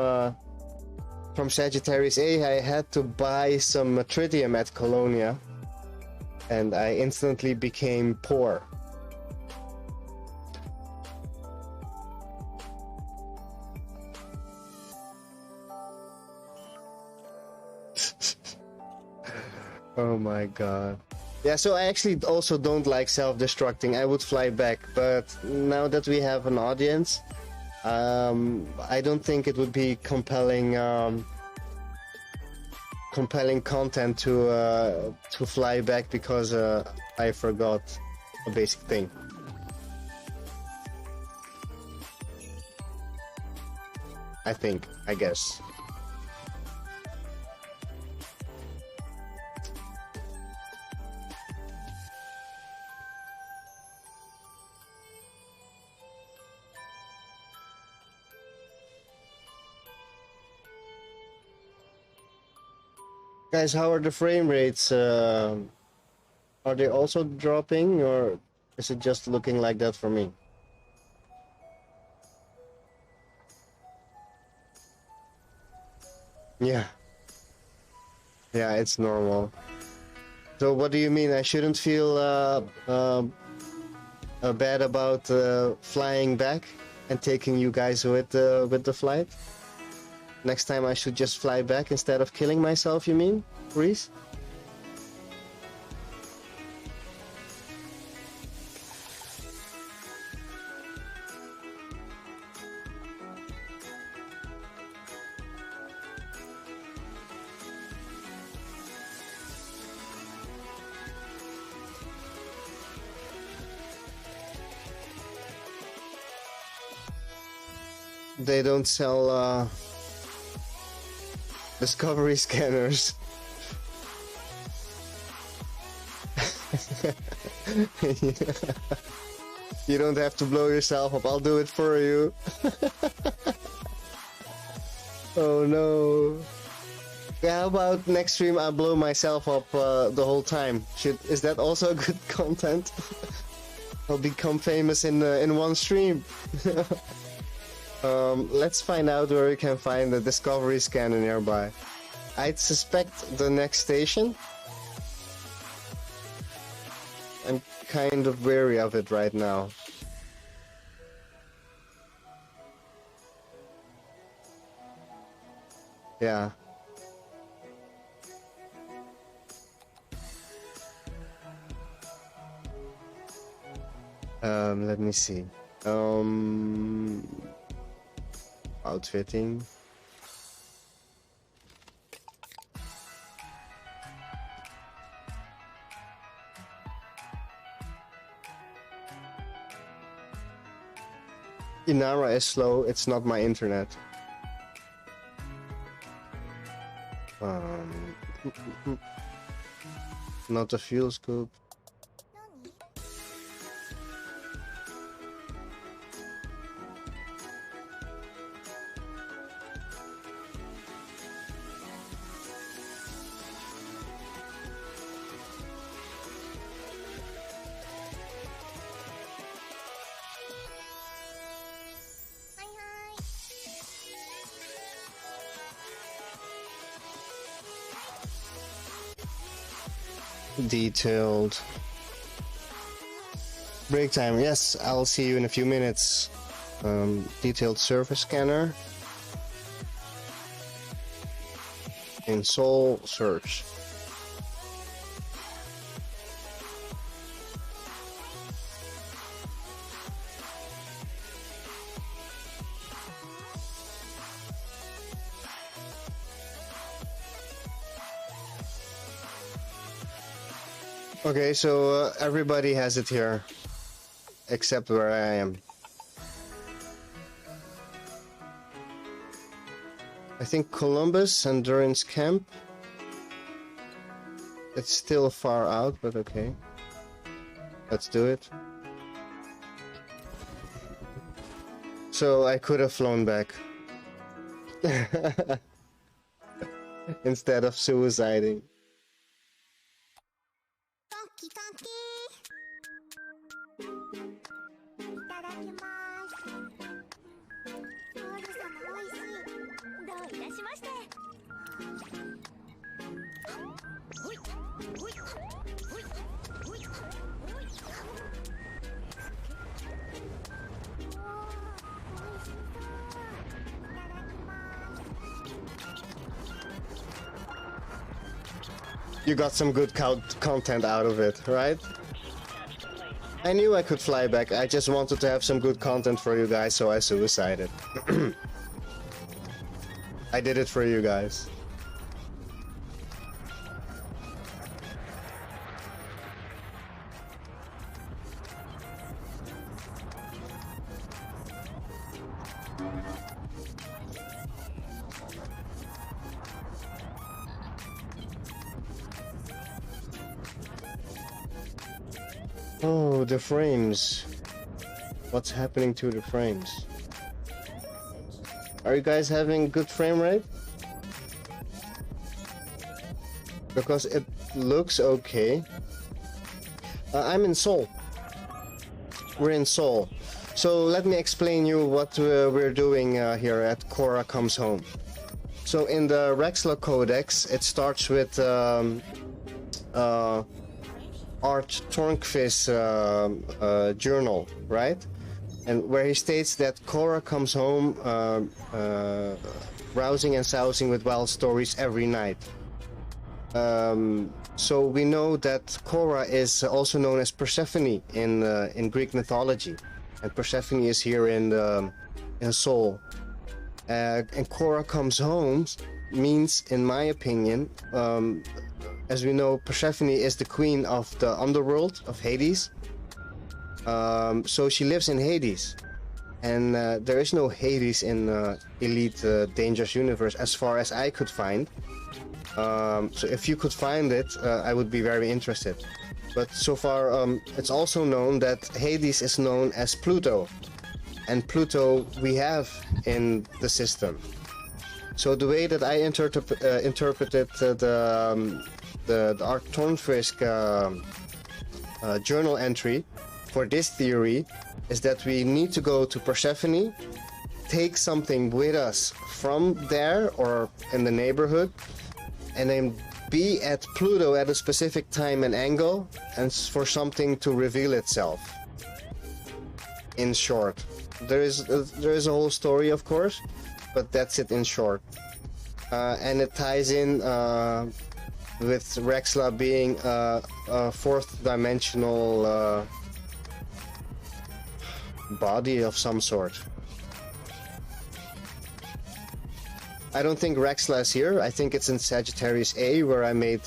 Sagittarius A, I had to buy some tritium at Colonia, and I instantly became poor. Oh my god. Yeah, so I actually also don't like self-destructing. I would fly back, but now that we have an audience, I don't think it would be compelling content to fly back because I forgot a basic thing. I guess. Guys, how are the frame rates? Are they also dropping, or is it just looking like that for me? Yeah. Yeah, it's normal. So what do you mean? I shouldn't feel bad about flying back and taking you guys with the flight? Next time I should just fly back instead of killing myself, you mean, Reese? They don't sell discovery scanners. You don't have to blow yourself up, I'll do it for you. Oh no. Yeah, how about next stream I blow myself up the whole time? Is that also good content? I'll become famous in one stream. Let's find out where we can find the discovery scanner nearby. I'd suspect the next station. I'm kind of wary of it right now. Yeah. Let me see. Outfitting. Inara is slow, it's not my internet. Not a fuel scoop. Detailed. Break time. Yes, I'll see you in a few minutes. Detailed surface scanner. In Soul search. Okay, so everybody has it here, except where I am. I think Columbus, Endurance Camp. It's still far out, but okay. Let's do it. So I could have flown back. Instead of suiciding. You got some good content out of it, right? I knew I could fly back, I just wanted to have some good content for you guys, so I suicided. I did it for you guys. Oh, the frames. What's happening to the frames? Are you guys having good frame rate? Because it looks okay. I'm in Seoul. We're in Seoul. So let me explain you what we're doing here at Cora Comes Home. So in the RAXXLA Codex, it starts with Art Tornqvist's journal, right? And where he states that Cora comes home rousing and sousing with wild stories every night. So we know that Cora is also known as Persephone in Greek mythology, and Persephone is here in Seoul. And Cora comes home means, in my opinion, as we know, Persephone is the queen of the underworld of Hades. So she lives in Hades, and there is no Hades in Elite Dangerous Universe as far as I could find. So if you could find it, I would be very interested. But so far, it's also known that Hades is known as Pluto, and Pluto we have in the system. So the way that I interpreted the Art Tornqvist journal entry for this theory is that we need to go to Persephone, take something with us from there or in the neighborhood, and then be at Pluto at a specific time and angle, and for something to reveal itself. In short, there is a whole story, of course, but that's it in short. And it ties in with RAXXLA being a fourth dimensional body of some sort. I don't think RAXXLA is here. I think it's in Sagittarius A, where I made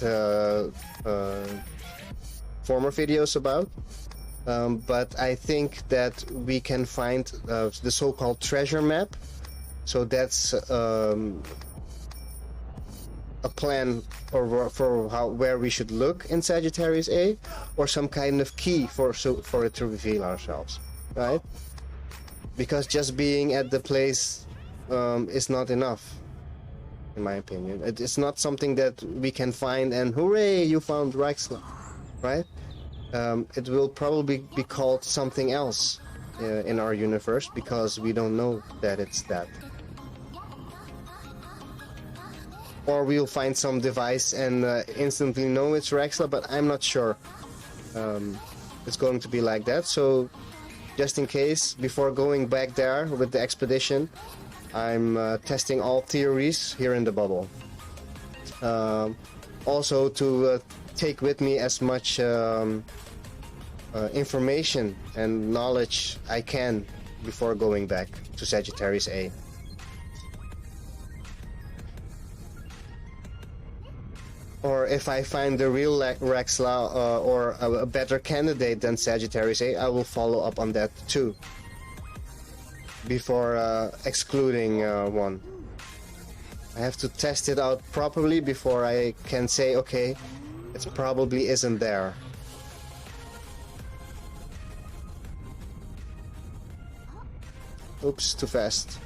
former videos about. But I think that we can find the so-called treasure map. So that's a plan for where we should look in Sagittarius A, or some kind of key for it to reveal ourselves, right? Because just being at the place is not enough, in my opinion. It's not something that we can find and hooray, you found RAXXLA, right? It will probably be called something else in our universe, because we don't know that it's that. Or we'll find some device and instantly know it's RAXXLA, but I'm not sure it's going to be like that. So just in case, before going back there with the expedition, I'm testing all theories here in the bubble. Also to take with me as much information and knowledge I can before going back to Sagittarius A. Or if I find the real RAXXLA or a better candidate than Sagittarius A, I will follow up on that too, before excluding one. I have to test it out properly before I can say, okay, it probably isn't there. Oops, too fast.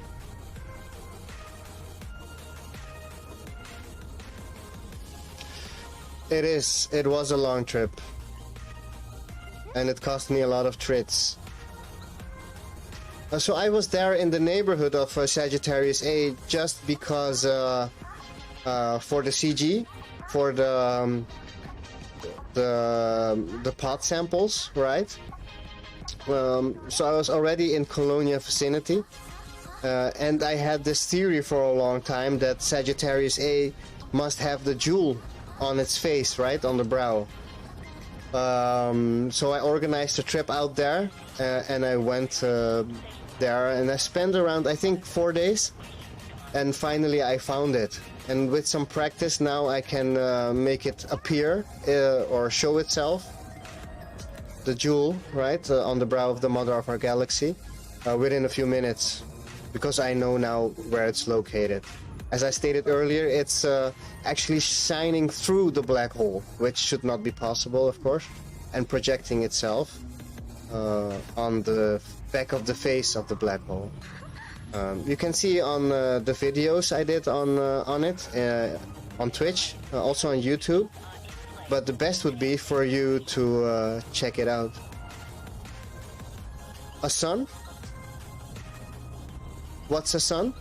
It was a long trip, and it cost me a lot of trits. So I was there in the neighborhood of Sagittarius A just because for the CG, for the pod samples, right? So I was already in Colonia vicinity, and I had this theory for a long time that Sagittarius A must have the jewel on its face, right, on the brow. So I organized a trip out there, and I went there, and I spent around, I think, 4 days, and finally I found it. And with some practice now I can make it appear or show itself, the jewel, right, on the brow of the mother of our galaxy, within a few minutes, because I know now where it's located. As I stated earlier, it's actually shining through the black hole, which should not be possible, of course, and projecting itself on the back of the face of the black hole. You can see on the videos I did on it, on Twitch, also on YouTube, but the best would be for you to check it out. A sun? What's a sun?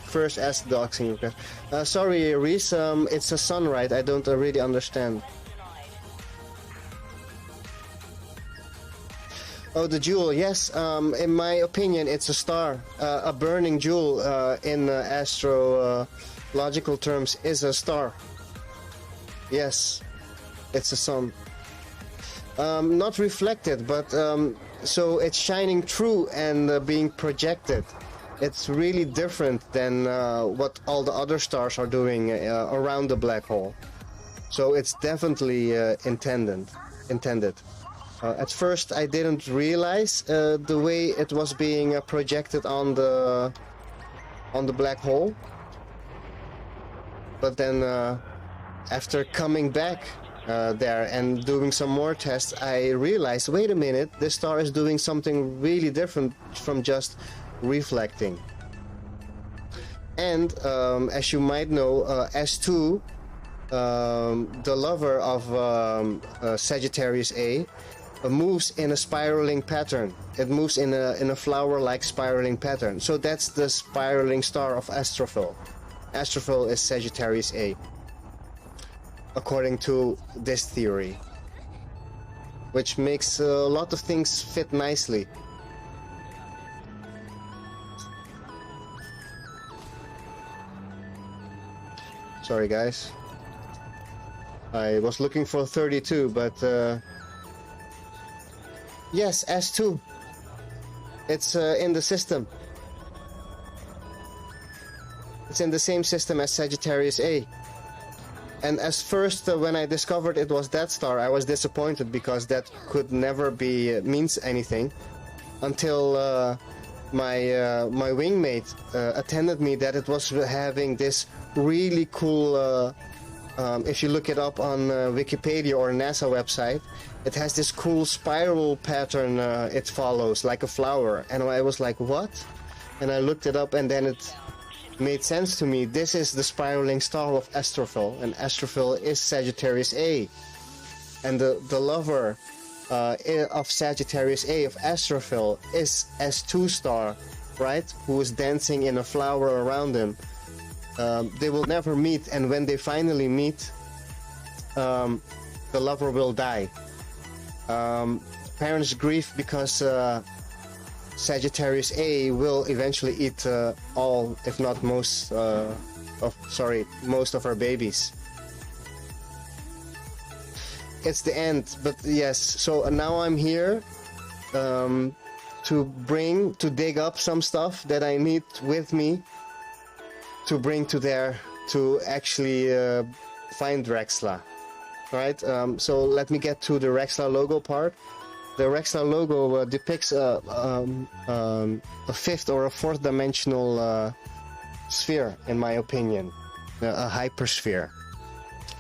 First ask doxing request. Sorry, Reese, it's a sun, right? I don't really understand. Oh, the jewel, yes. In my opinion, it's a star. A burning jewel in astrological terms is a star. Yes, it's a sun. Not reflected, but so it's shining through and being projected. It's really different than what all the other stars are doing around the black hole. So it's definitely intended. At first I didn't realize the way it was being projected on the black hole. But then after coming back there and doing some more tests, I realized, wait a minute, this star is doing something really different from just reflecting. And as you might know, S2, the lover of Sagittarius A, moves in a spiraling pattern. It moves in a flower-like spiraling pattern. So that's the spiraling star of Astrophil. Astrophil is Sagittarius A, according to this theory, which makes a lot of things fit nicely. Sorry guys, I was looking for 32, but yes, S2, it's in the system. It's in the same system as Sagittarius A. And as first, when I discovered it was that star, I was disappointed because that could never be means anything, until my wingmate attended me that it was having this really cool. If you look it up on Wikipedia or NASA website, it has this cool spiral pattern it follows, like a flower. And I was like, what? And I looked it up, and then it made sense to me. This is the spiraling star of Astrophil, and Astrophil is Sagittarius A. And the lover of Sagittarius A, of Astrophil, is S2 star, right? Who is dancing in a flower around him. They will never meet, and when they finally meet, the lover will die. Parents grieve because Sagittarius A will eventually eat all, if not most, most of our babies. It's the end, but yes. So now I'm here to dig up some stuff that I need with me to bring to there to actually find RAXXLA. Right. So let me get to the RAXXLA logo part. The RAXXLA logo depicts a fifth or a fourth dimensional sphere, in my opinion, a hypersphere.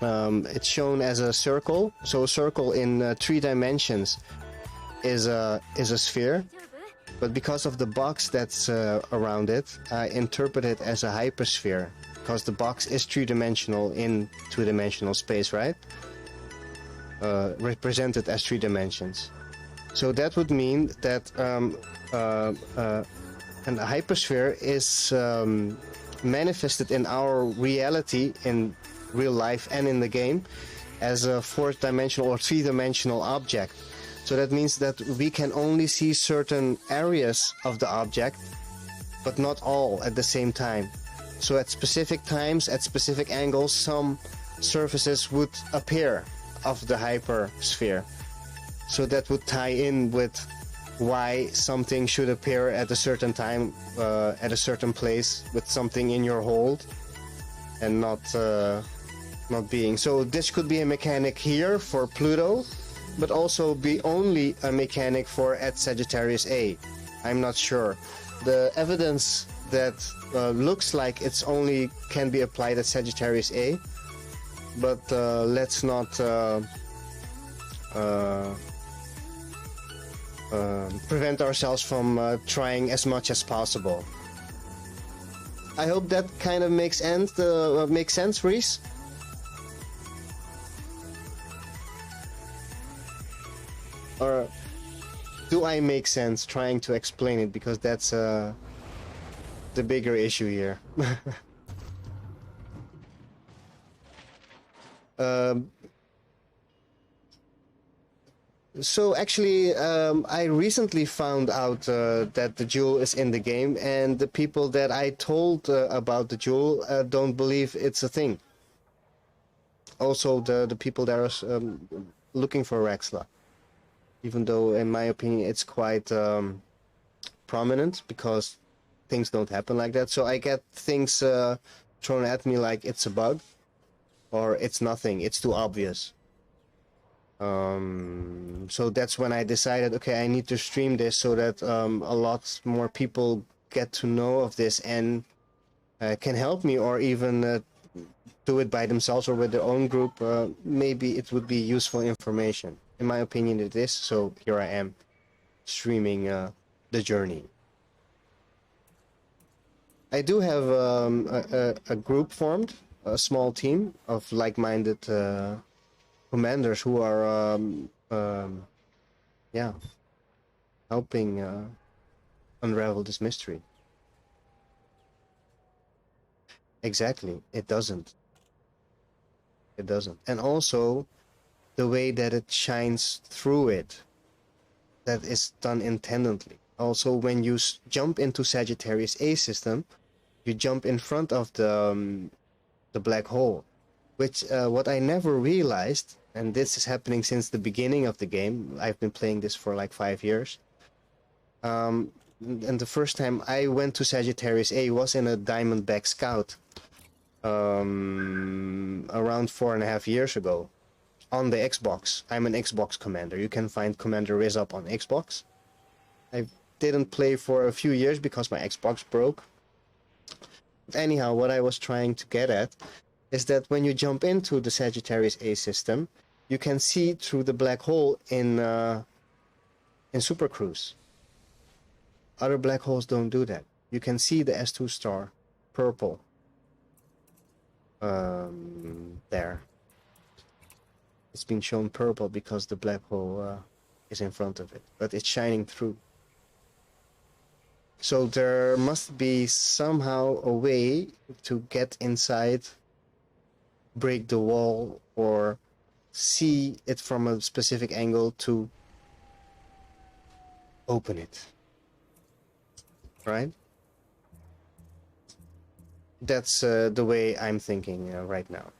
It's shown as a circle. So a circle in 3 dimensions is a sphere, but because of the box that's around it, I interpret it as a hypersphere, because the box is 3-dimensional in 2-dimensional space, right? Represented as 3 dimensions. So that would mean that and a hypersphere is manifested in our reality, in real life and in the game, as a 4th-dimensional or 3-dimensional object. So that means that we can only see certain areas of the object, but not all at the same time. So at specific times, at specific angles, some surfaces would appear of the hypersphere. So that would tie in with why something should appear at a certain time, at a certain place, with something in your hold, and not being. So this could be a mechanic here for Pluto, but also be only a mechanic for at Sagittarius A. I'm not sure. The evidence that looks like it's only can be applied at Sagittarius A, but let's not prevent ourselves from trying as much as possible. I hope that kind of makes sense, Reese. Or do I make sense trying to explain it? Because that's the bigger issue here. So actually, I recently found out that the jewel is in the game, and the people that I told about the jewel don't believe it's a thing. Also, the people that are looking for RAXXLA, even though, in my opinion, it's quite prominent, because things don't happen like that. So I get things thrown at me like it's a bug, or it's nothing, it's too obvious. So that's when I decided, okay, I need to stream this so that a lot more people get to know of this and can help me, or even do it by themselves or with their own group. Maybe it would be useful information. In my opinion, it is. So here I am, streaming the journey. I do have a group formed, a small team of like-minded commanders who are yeah, helping unravel this mystery. Exactly, it doesn't. It doesn't. And also the way that it shines through it, that is done intendedly. Also, when you jump into Sagittarius A system, you jump in front of the black hole, which what I never realized, and this is happening since the beginning of the game. I've been playing this for like 5 years. And the first time I went to Sagittarius A was in a Diamondback Scout around 4.5 years ago on the Xbox. I'm an Xbox commander. You can find Commander Riz up on Xbox. I didn't play for a few years because my Xbox broke. Anyhow, what I was trying to get at is that when you jump into the Sagittarius A system, you can see through the black hole in Super Cruise. Other black holes don't do that. You can see the S2 star, purple, there. It's been shown purple because the black hole is in front of it, but it's shining through. So there must be somehow a way to get inside, break the wall, or see it from a specific angle to open it. Right? That's the way I'm thinking right now.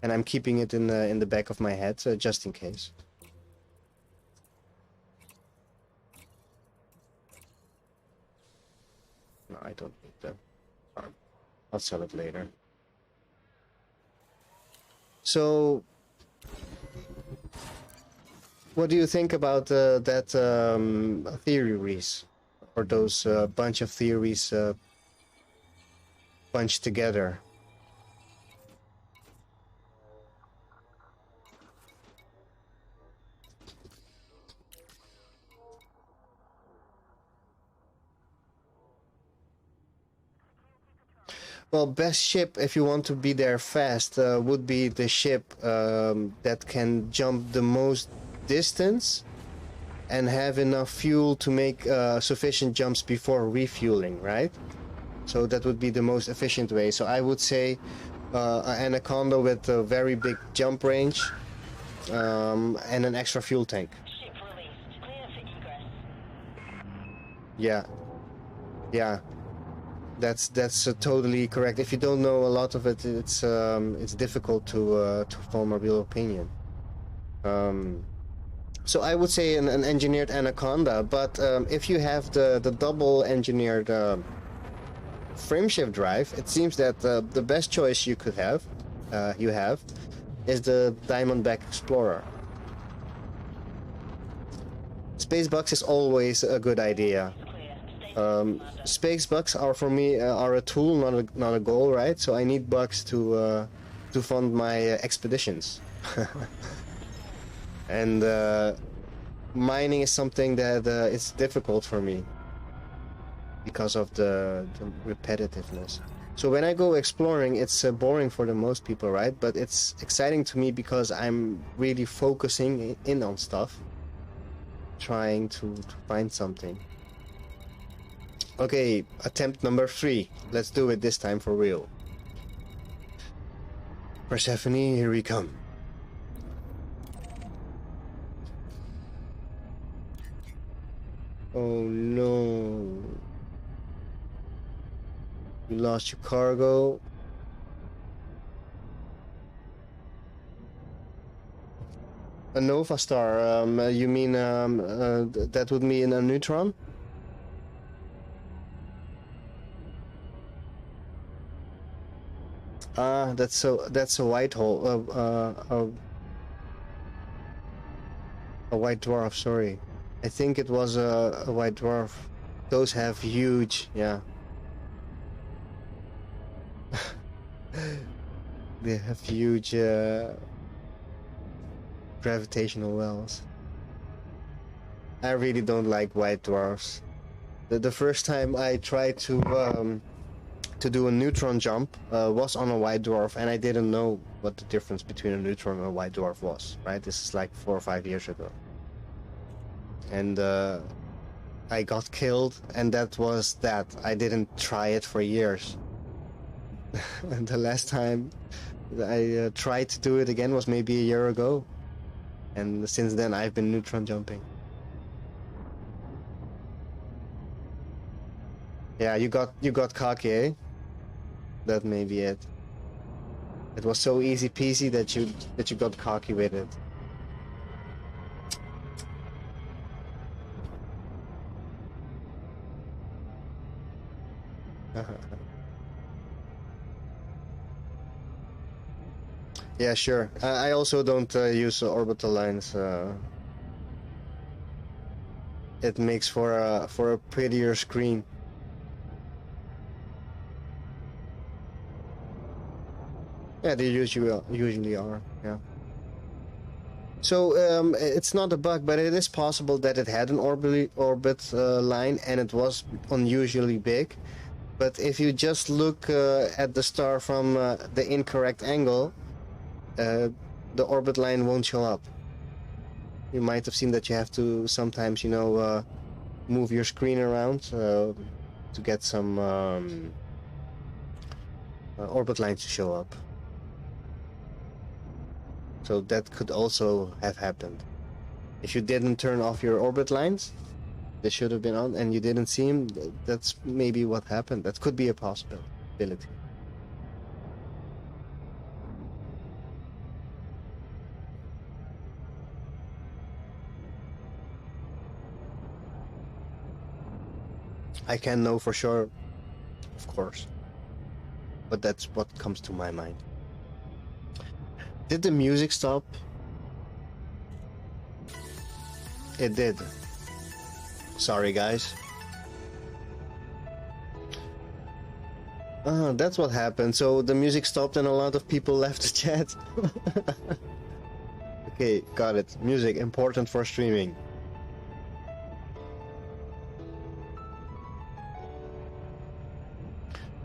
And I'm keeping it in the back of my head, just in case. No, I don't need that. I'll sell it later. So, what do you think about that theory, Reese? Or those bunch of theories bunched together? Well, best ship, if you want to be there fast, would be the ship that can jump the most distance and have enough fuel to make sufficient jumps before refueling, right? So that would be the most efficient way. So I would say an Anaconda with a very big jump range and an extra fuel tank. Ship released. Clear for egress. Yeah. Yeah. That's totally correct. If you don't know a lot of it, it's difficult to form a real opinion. So I would say an engineered Anaconda, but if you have the double engineered frameshift drive, it seems that the best choice you could have, is the Diamondback Explorer. Space bucks is always a good idea. Space bucks are for me are a tool, not a goal, right? So I need bucks to fund my expeditions. And mining is something that it's difficult for me because of the repetitiveness. So when I go exploring, it's boring for the most people, right? But it's exciting to me because I'm really focusing in on stuff, trying to find something. Okay, attempt number 3. Let's do it this time for real. Persephone, here we come. Oh no. You lost your cargo. A Nova Star, you mean that would mean a neutron? Ah, that's a white hole. A white dwarf. Sorry, I think it was a white dwarf. Those have huge, yeah. They have huge gravitational wells. I really don't like white dwarfs. The first time I tried to do a neutron jump was on a white dwarf, and I didn't know what the difference between a neutron and a white dwarf was. Right, this is like 4 or 5 years ago, and I got killed, and that was that. I didn't try it for years. And the last time I tried to do it again was maybe a year ago, and since then I've been neutron jumping. Yeah, you got cocky, eh? That may be it. It was so easy peasy that you got cocky with it. Yeah, sure. I also don't use orbital lines. It makes for a prettier screen. Yeah, they usually are. Yeah. So it's not a bug, but it is possible that it had an orbit line and it was unusually big. But if you just look at the star from the incorrect angle, the orbit line won't show up. You might have seen that you have to sometimes, move your screen around to get some orbit lines to show up. So that could also have happened. If you didn't turn off your orbit lines, they should have been on, and you didn't see them, that's maybe what happened. That could be a possibility. I can't know for sure, of course, but that's what comes to my mind. Did the music stop? It did. Sorry, guys. That's what happened. So the music stopped and a lot of people left the chat. Okay, got it. Music, important for streaming.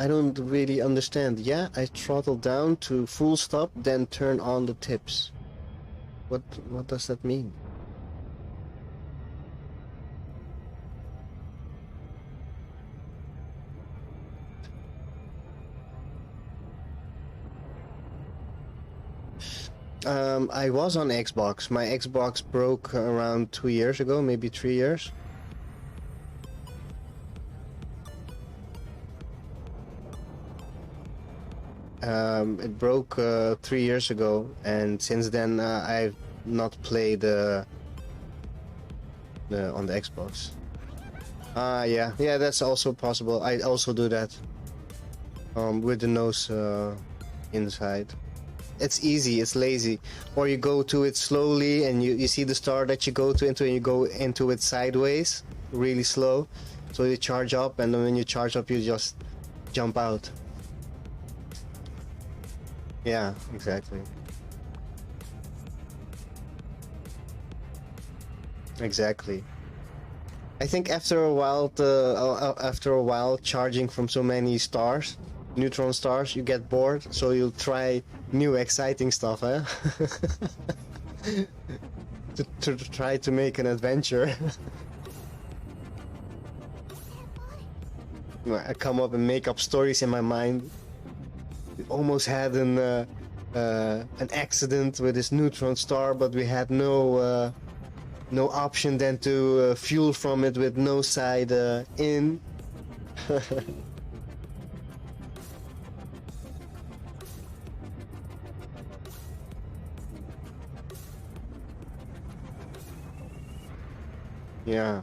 I don't really understand. Yeah, I throttle down to full stop, then turn on the tips. What does that mean? I was on Xbox. My Xbox broke around 2 years ago, maybe 3 years. It broke 3 years ago, and since then I've not played on the Xbox. Yeah, that's also possible. I also do that with the nose inside. It's easy, it's lazy. Or you go to it slowly, and you see the star that you go into, and you go into it sideways, really slow. So you charge up, and then when you charge up, you just jump out. Yeah, exactly. Exactly. I think after a while, charging from so many stars, neutron stars, you get bored. So you'll try new, exciting stuff, eh? to try to make an adventure. I come up and make up stories in my mind. We almost had an accident with this neutron star, but we had no option than to fuel from it with no side in. Yeah.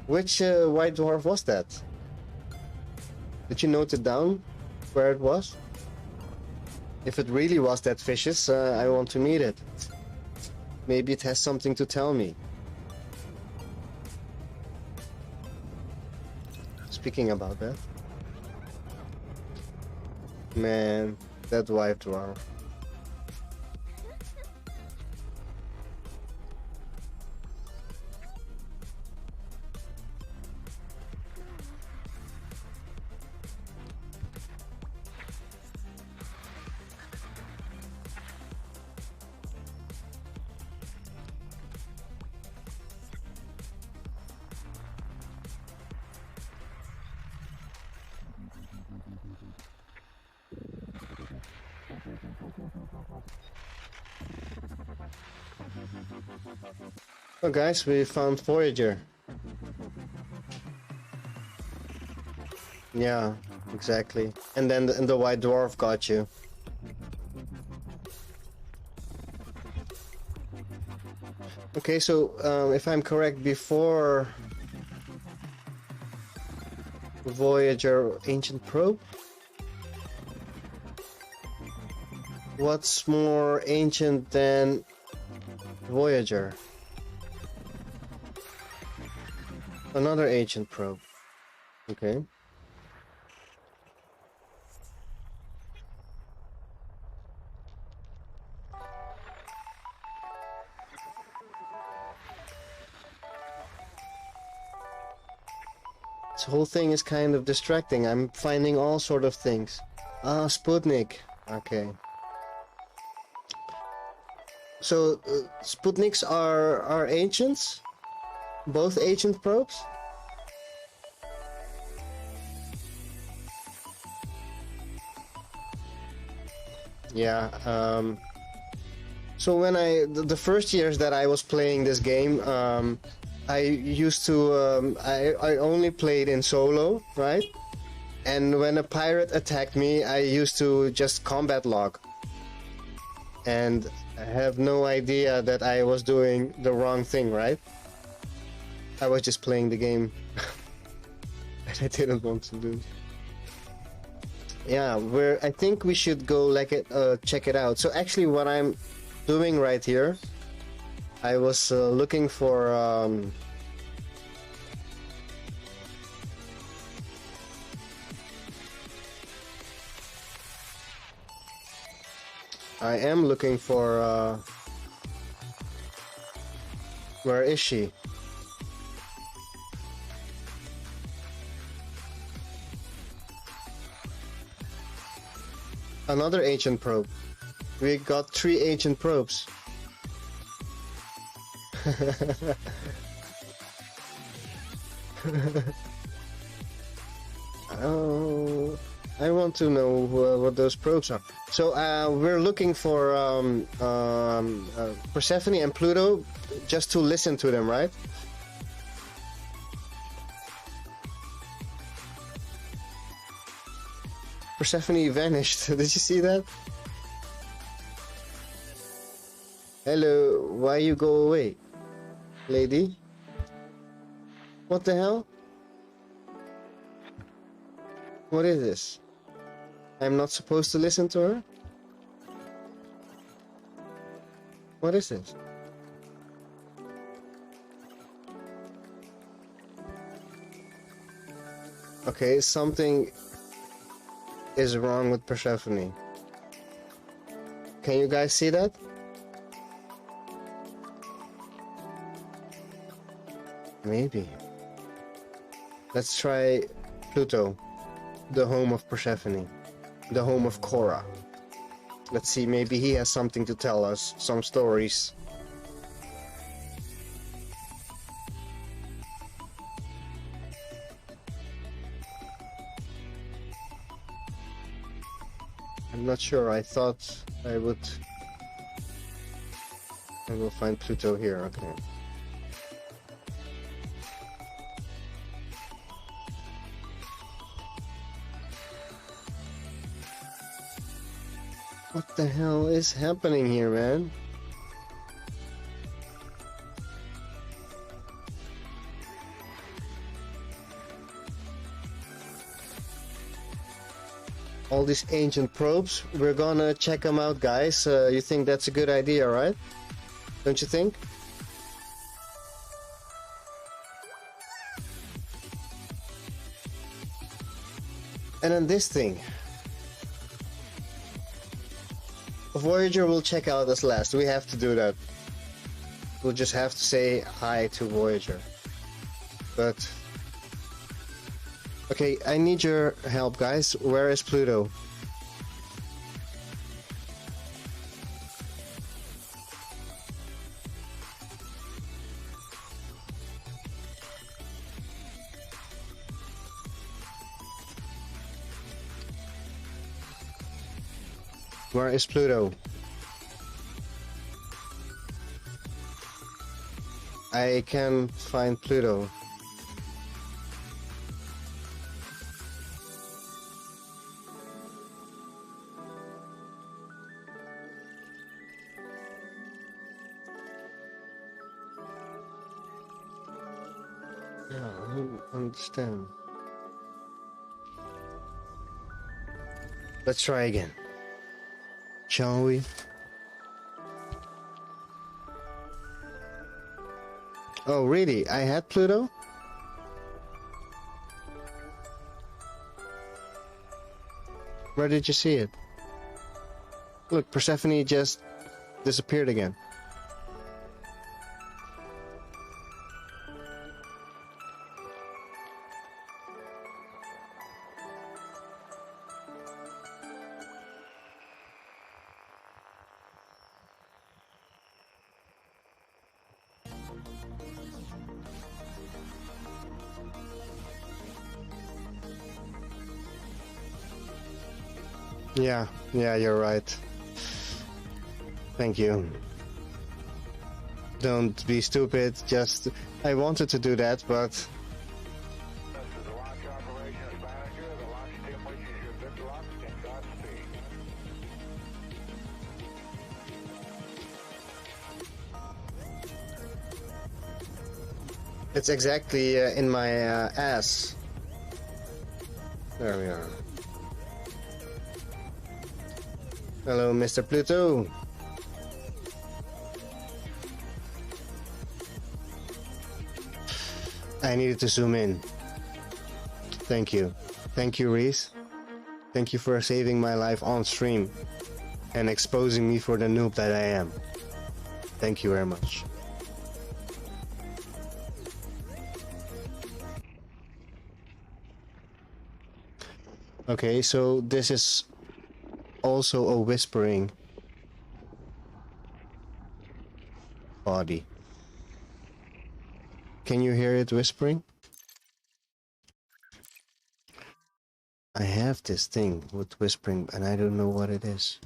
Which white dwarf was that? Did you note it down where it was? If it really was that vicious, I want to meet it. Maybe it has something to tell me. Speaking about that. Man, that white dwarf. Oh guys, we found Voyager. Yeah, exactly. And then the white dwarf got you. Okay, so if I'm correct, before Voyager Ancient Probe, what's more ancient than Voyager? Another ancient probe. Okay. This whole thing is kind of distracting. I'm finding all sort of things. Ah, Sputnik. Okay. So Sputniks are ancients? Both ancient probes? Yeah. So when the first years that I was playing this game, I used to I only played in solo, right? And when a pirate attacked me, I used to just combat log. And I have no idea that I was doing the wrong thing, right? I was just playing the game that I didn't want to do. Yeah, I think we should go check it out. So actually what I'm doing right here, I was looking for I am looking for where is she? Another ancient probe. We got 3 ancient probes. Oh, I want to know what those probes are. So we're looking for Persephone and Pluto just to listen to them, right? Persephone vanished. Did you see that? Hello, why you go away, lady? What the hell? What is this? I'm not supposed to listen to her? What is this? Okay, something is wrong with Persephone. Can you guys see that? Maybe. Let's try Pluto, the home of Persephone, the home of Cora. Let's see, maybe he has something to tell us, some stories. I'm not sure, I thought I will find Pluto here, okay. What the hell is happening here, man? All these ancient probes, we're gonna check them out, guys. You think that's a good idea, right? Don't you think? And then this thing. Voyager will check out us last. We have to do that. We'll just have to say hi to Voyager. But okay, I need your help, guys. Where is Pluto? Where is Pluto? I can find Pluto. Yeah, I don't understand. Let's try again, shall we? Oh, really? I had Pluto? Where did you see it? Look, Persephone just disappeared again. Yeah, you're right. Thank you. Don't be stupid, just... I wanted to do that, but... This is the launch operations manager. The launch team wishes you good luck and Godspeed. It's exactly in my ass. There we are. Hello, Mr. Pluto. I needed to zoom in. Thank you. Thank you, Reese. Thank you for saving my life on stream and exposing me for the noob that I am. Thank you very much. Okay, so this is also a whispering body. Can you hear it whispering? I have this thing with whispering and I don't know what it is.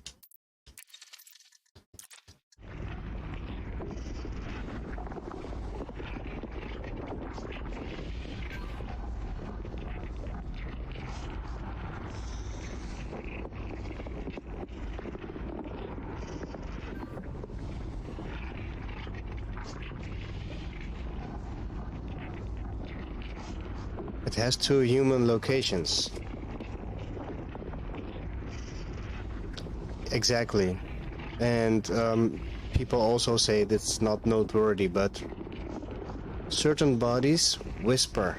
It has 2 human locations. Exactly. And people also say that's not noteworthy, but certain bodies whisper.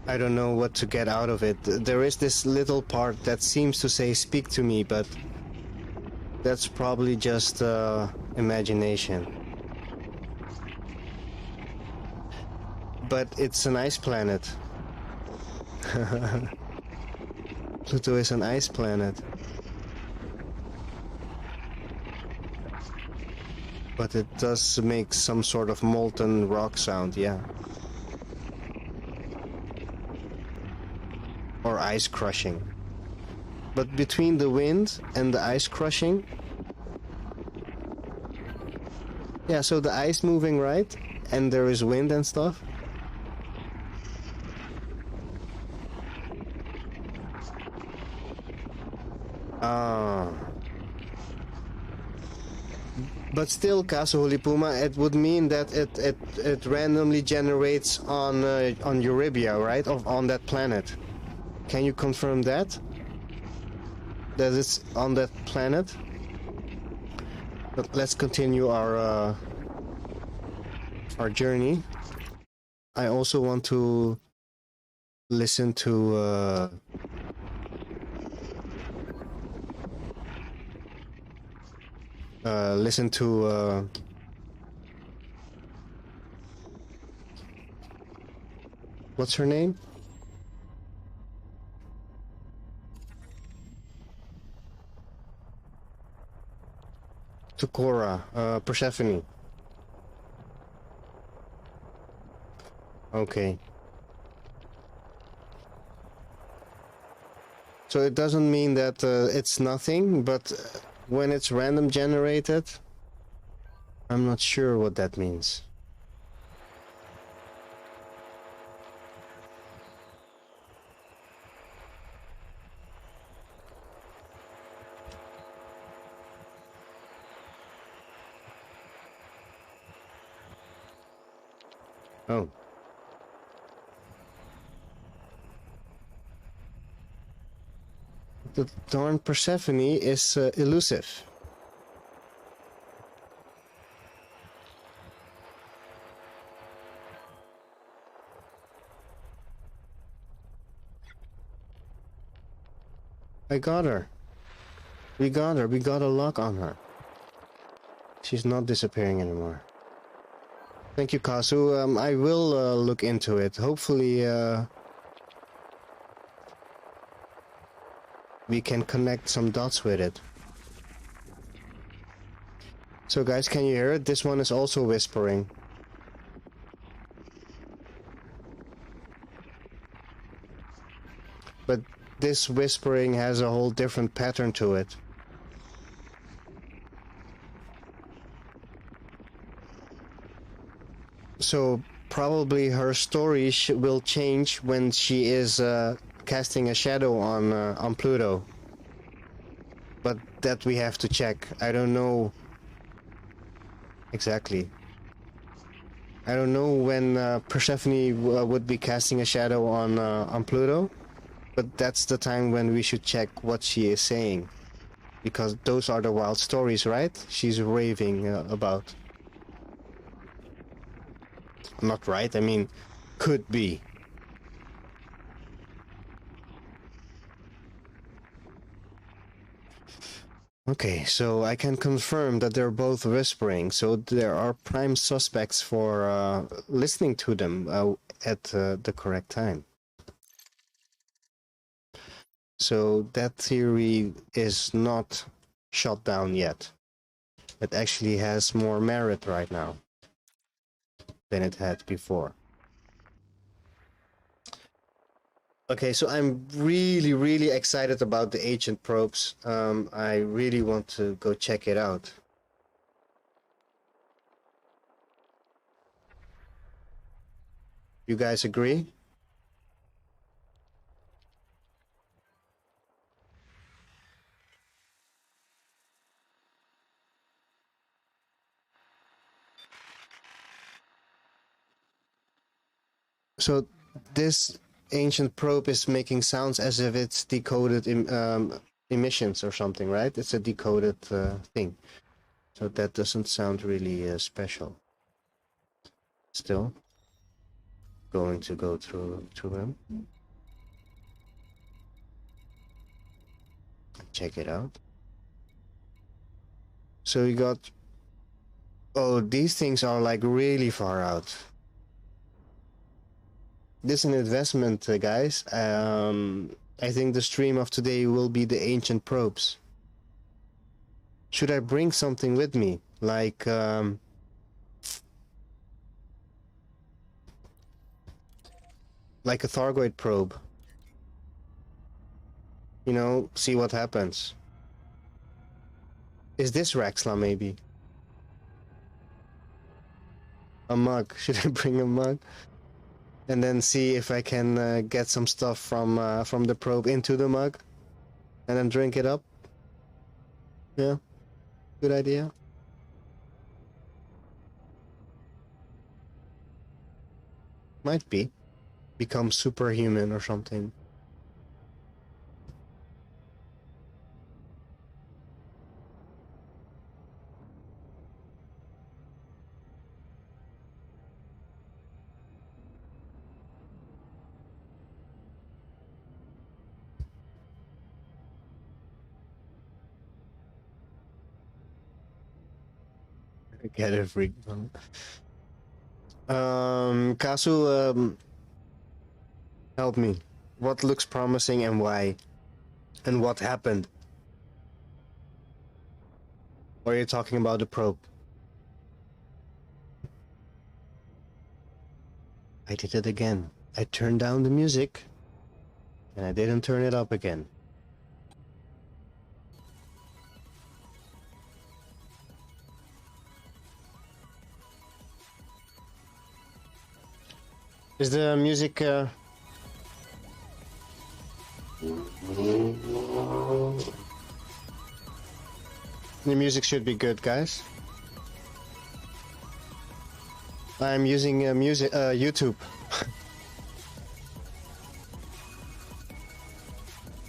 I don't know what to get out of it. There is this little part that seems to say speak to me, but that's probably just imagination. But it's an ice planet. Pluto is an ice planet. But it does make some sort of molten rock sound, yeah. Or ice crushing. But between the wind and the ice crushing... Yeah, so the ice moving, right? And there is wind and stuff. But still, Kasuhuli Puma, it would mean that it randomly generates on Eurybia, right? On that planet. Can you confirm that? That it's on that planet? But let's continue our journey. I also want to listen to what's her name? to Cora, Persephone. Okay. So it doesn't mean that it's nothing, but when it's random generated, I'm not sure what that means. Oh. The darn Persephone is elusive. I got her. We got her. We got a lock on her. She's not disappearing anymore. Thank you, Kazu. I will look into it. Hopefully, we can connect some dots with it. So, guys, can you hear it? This one is also whispering. But this whispering has a whole different pattern to it. So probably her story will change when she is casting a shadow on Pluto. But that we have to check. I don't know exactly. I don't know when Persephone would be casting a shadow on Pluto, but that's the time when we should check what she is saying, because those are the wild stories, right? She's raving about. Not right, I mean, could be. Okay, so I can confirm that they're both whispering, so there are prime suspects for listening to them at the correct time. So that theory is not shot down yet. It actually has more merit right now than it had before. Okay, so I'm really excited about the ancient probes. I really want to go check it out. You guys agree? So this ancient probe is making sounds as if it's decoded emissions or something, right? It's a decoded thing. So that doesn't sound really special. Still, going to go through them. Check it out. So you got... Oh, these things are like really far out. This is an investment, guys. I think the stream of today will be the ancient probes. Should I bring something with me? Like... like a Thargoid probe. You know, see what happens. Is this RAXXLA maybe? A mug. Should I bring a mug? And then see if I can get some stuff from the probe into the mug, and then drink it up. Yeah, good idea. Might be. Become superhuman or something. Get a freak. Kasu, help me. What looks promising and why? And what happened? Or are you talking about the probe? I did it again. I turned down the music and I didn't turn it up again. Is the music the music should be good, guys. I'm using music YouTube.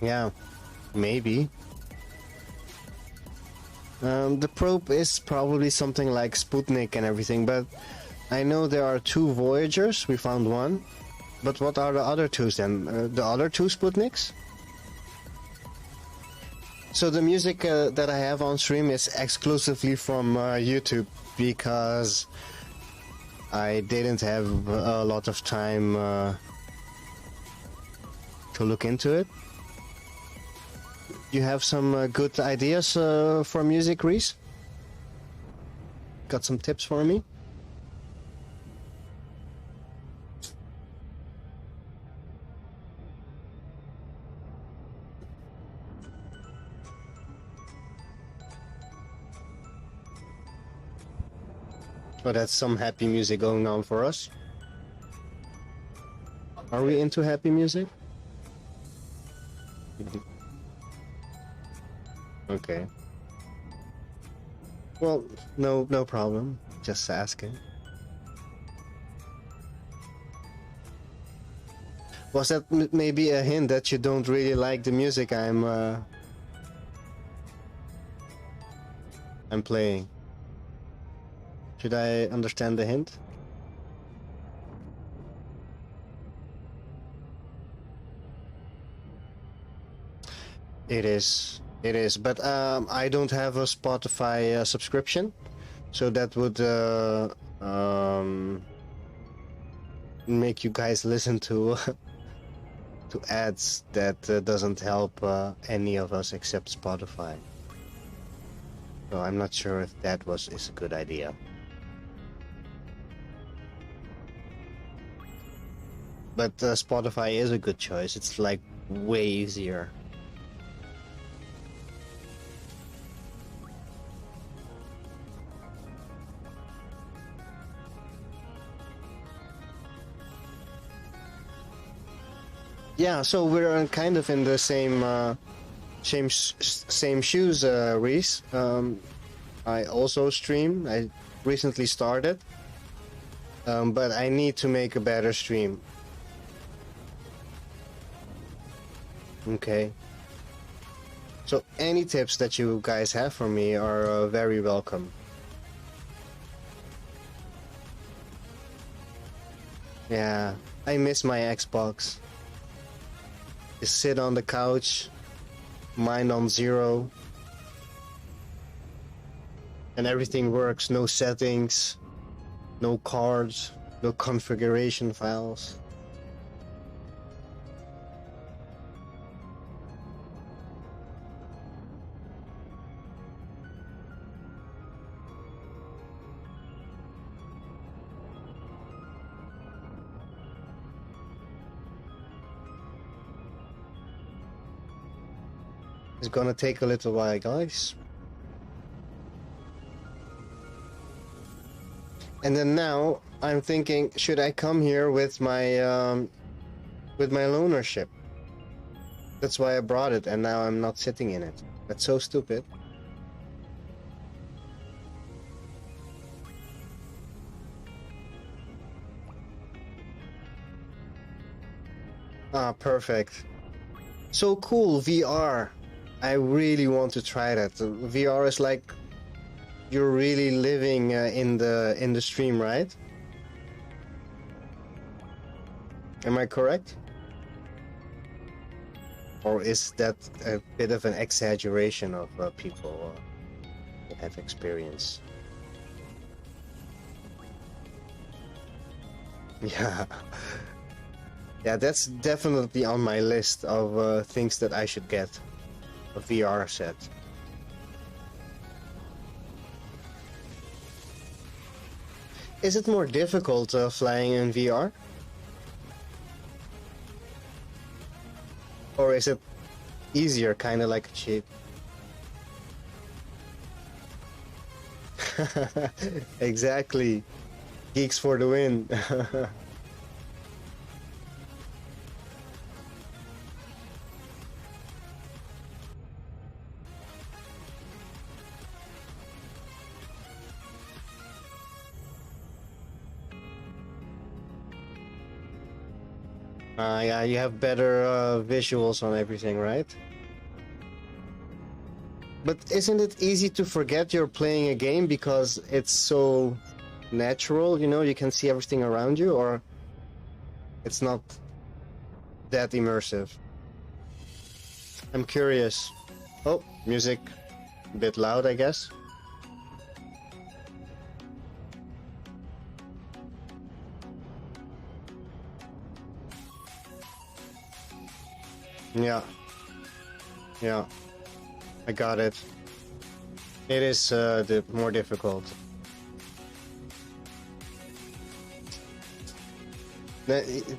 Yeah, maybe. The probe is probably something like Sputnik and everything, but I know there are 2 Voyagers. We found one. But what are the other 2 then? The other 2 Sputniks? So the music that I have on stream is exclusively from YouTube because I didn't have a lot of time to look into it. You have some good ideas for music, Reese? Got some tips for me? Oh, that's some happy music going on for us. Are we into happy music? Okay. Well, no problem. Just asking. Was that maybe a hint that you don't really like the music I'm playing? Should I understand the hint? It is, but I don't have a Spotify subscription, so that would make you guys listen to to ads that doesn't help any of us except Spotify. So I'm not sure if that is a good idea. But Spotify is a good choice. It's like way easier. Yeah, so we're kind of in the same shoes, Reese. I also stream. I recently started, but I need to make a better stream. Okay. So any tips that you guys have for me are very welcome. Yeah, I miss my Xbox. Just sit on the couch, mind on 0, and everything works. No settings, no cards, no configuration files. It's gonna take a little while, guys. And then now I'm thinking, should I come here with my loaner ship? That's why I brought it, and now I'm not sitting in it. That's so stupid. Ah, perfect. So cool, VR. I really want to try that. VR is like you're really living in the stream, right? Am I correct? Or is that a bit of an exaggeration of people that have experience? Yeah. Yeah, that's definitely on my list of things that I should get. A VR set. Is it more difficult flying in VR? Or is it easier, kind of like a cheat? Exactly. Geeks for the win. Yeah, you have better visuals on everything, right? But isn't it easy to forget you're playing a game because it's so natural, you know, you can see everything around you, or it's not that immersive? I'm curious. Oh, music. A bit loud, I guess. Yeah. Yeah. I got it. It is more difficult.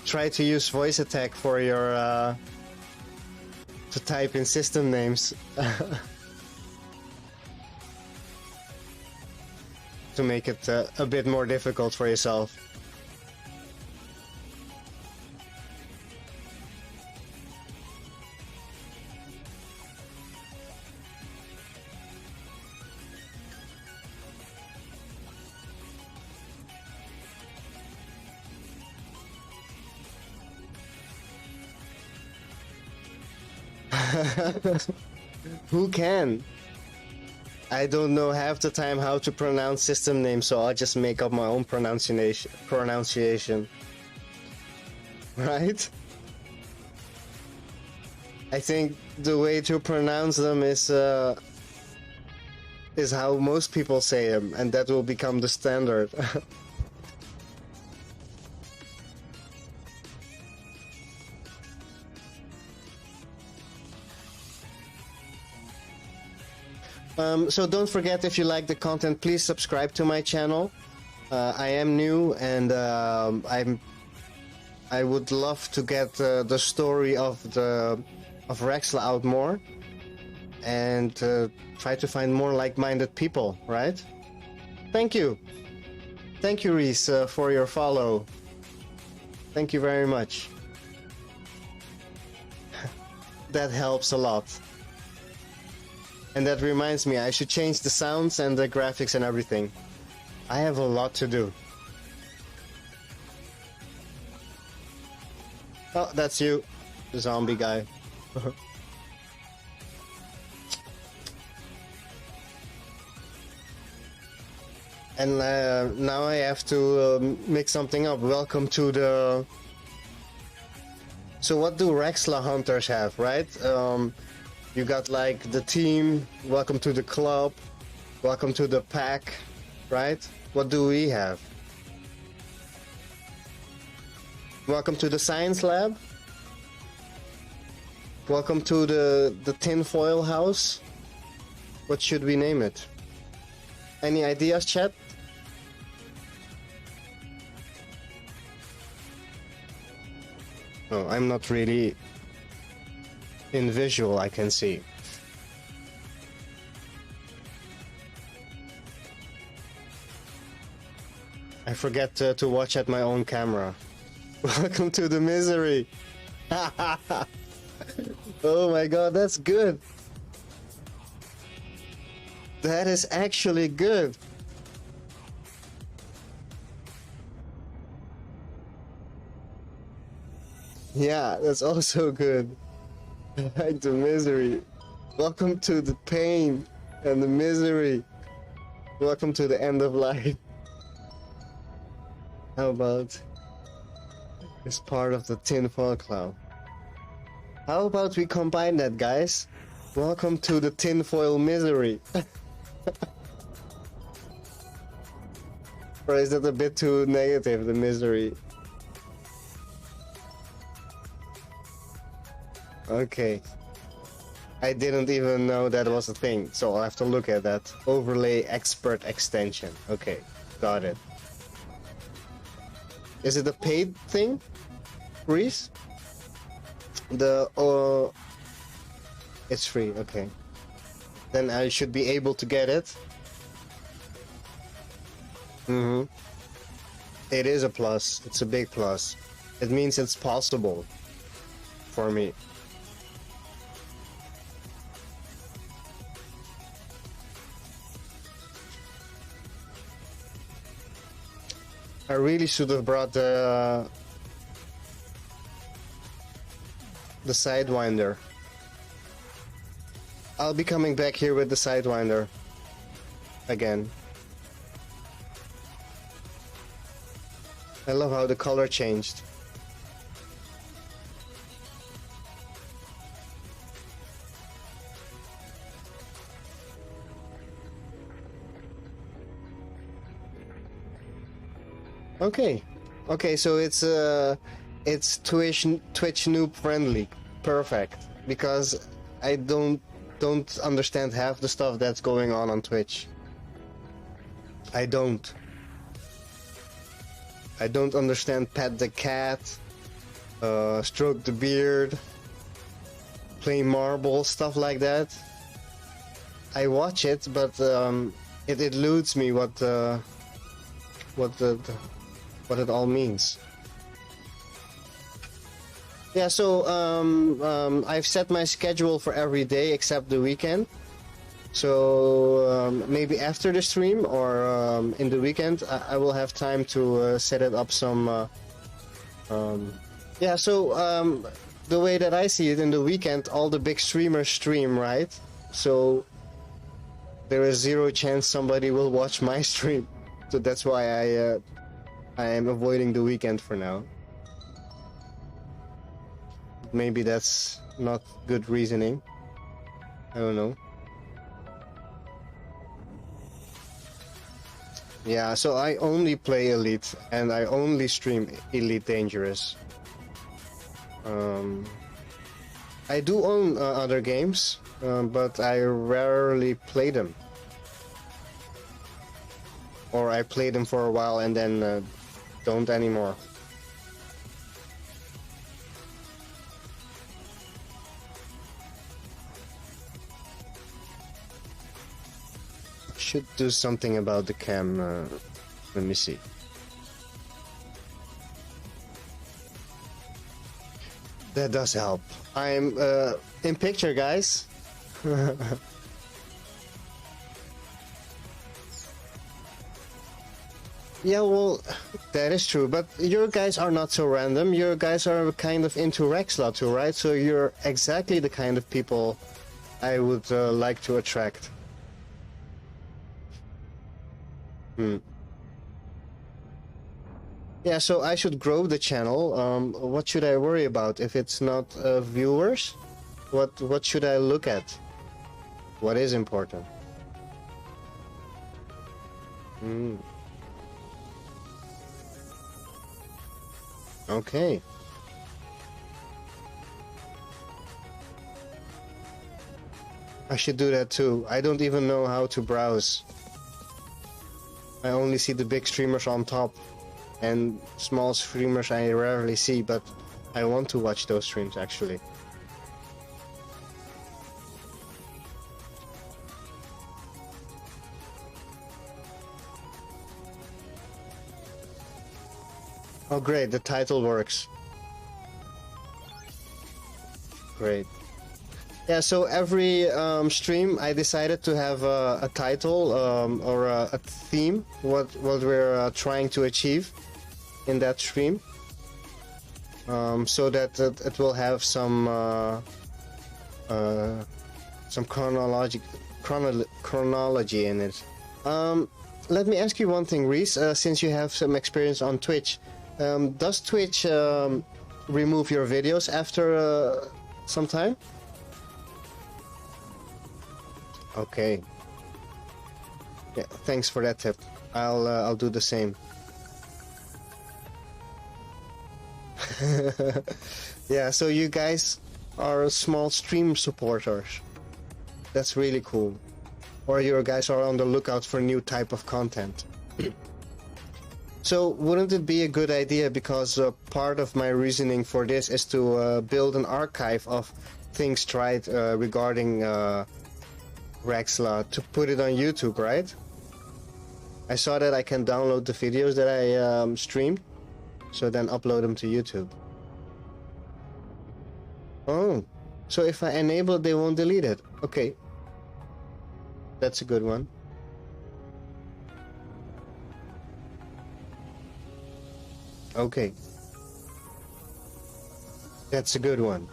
Try to use voice attack for your to type in system names to make it a bit more difficult for yourself. Who can? I don't know half the time how to pronounce system names, so I'll just make up my own pronunciation. Right? I think the way to pronounce them is how most people say them, and that will become the standard. So don't forget, if you like the content, please subscribe to my channel. I am new, and I would love to get the story of RAXXLA out more, and try to find more like-minded people, right? Thank you, Reese, for your follow. Thank you very much. That helps a lot. And that reminds me, I should change the sounds and the graphics and everything. I have a lot to do. Oh, that's you, the zombie guy. And now I have to mix something up. Welcome to the... So what do RAXXLA hunters have, right? You got like the team, welcome to the club, welcome to the pack, right? What do we have? Welcome to the science lab. Welcome to the tinfoil house. What should we name it? Any ideas, chat? Oh, I'm not really in visual, I can see. I forget to watch at my own camera. Welcome to the misery. Oh my god, that's good. That is actually good. Yeah, that's also good. Like the misery. Welcome to the pain and the misery. Welcome to the end of life. How about this part of the tinfoil cloud? How about we combine that, guys? Welcome to the tinfoil misery. Or is that a bit too negative, the misery? Okay. I didn't even know that was a thing, so I'll have to look at that. Overlay expert extension. Okay, got it. Is it a paid thing, Reese? It's free. Okay. Then I should be able to get it. It is a plus. It's a big plus. It means it's possible for me. I really should have brought the Sidewinder. I'll be coming back here with the Sidewinder again. I love how the color changed. Okay, so it's Twitch noob friendly. Perfect. Because I don't understand half the stuff that's going on Twitch. I don't understand pet the cat, stroke the beard, play marbles, stuff like that. I watch it, but it eludes me what it all means. Yeah, so I've set my schedule for every day except the weekend. So maybe after the stream or in the weekend, I will have time to set it up some. Yeah, so the way that I see it, in the weekend, all the big streamers stream, right? So there is zero chance somebody will watch my stream. So that's why I am avoiding the weekend for now. Maybe that's not good reasoning. I don't know. Yeah, so I only play Elite and I only stream Elite Dangerous. I do own other games, but I rarely play them. Or I play them for a while and then don't anymore. Should do something about the cam. Let me see. That does help. I'm in picture, guys. Yeah, well, that is true, but your guys are not so random. Your guys are kind of into RAXXLA too, right? So you're exactly the kind of people I would like to attract. Yeah, so I should grow the channel. What should I worry about if it's not viewers? What should I look at? What is important? Okay. I should do that too. I don't even know how to browse. I only see the big streamers on top, and small streamers I rarely see, but I want to watch those streams actually. Oh great, the title works. Great. Yeah, so every stream I decided to have a title or a theme, what we're trying to achieve in that stream, so that it will have some chronology in it. Let me ask you one thing, Reese, since you have some experience on Twitch. Does Twitch remove your videos after some time? Okay. Yeah, thanks for that tip. I'll do the same. Yeah, so you guys are small stream supporters. That's really cool. Or you guys are on the lookout for new type of content. So wouldn't it be a good idea, because part of my reasoning for this is to build an archive of things tried regarding RAXXLA, to put it on YouTube, right? I saw that I can download the videos that I streamed, so then upload them to YouTube. Oh, so if I enable it, they won't delete it. Okay. That's a good one. Okay. That's a good one.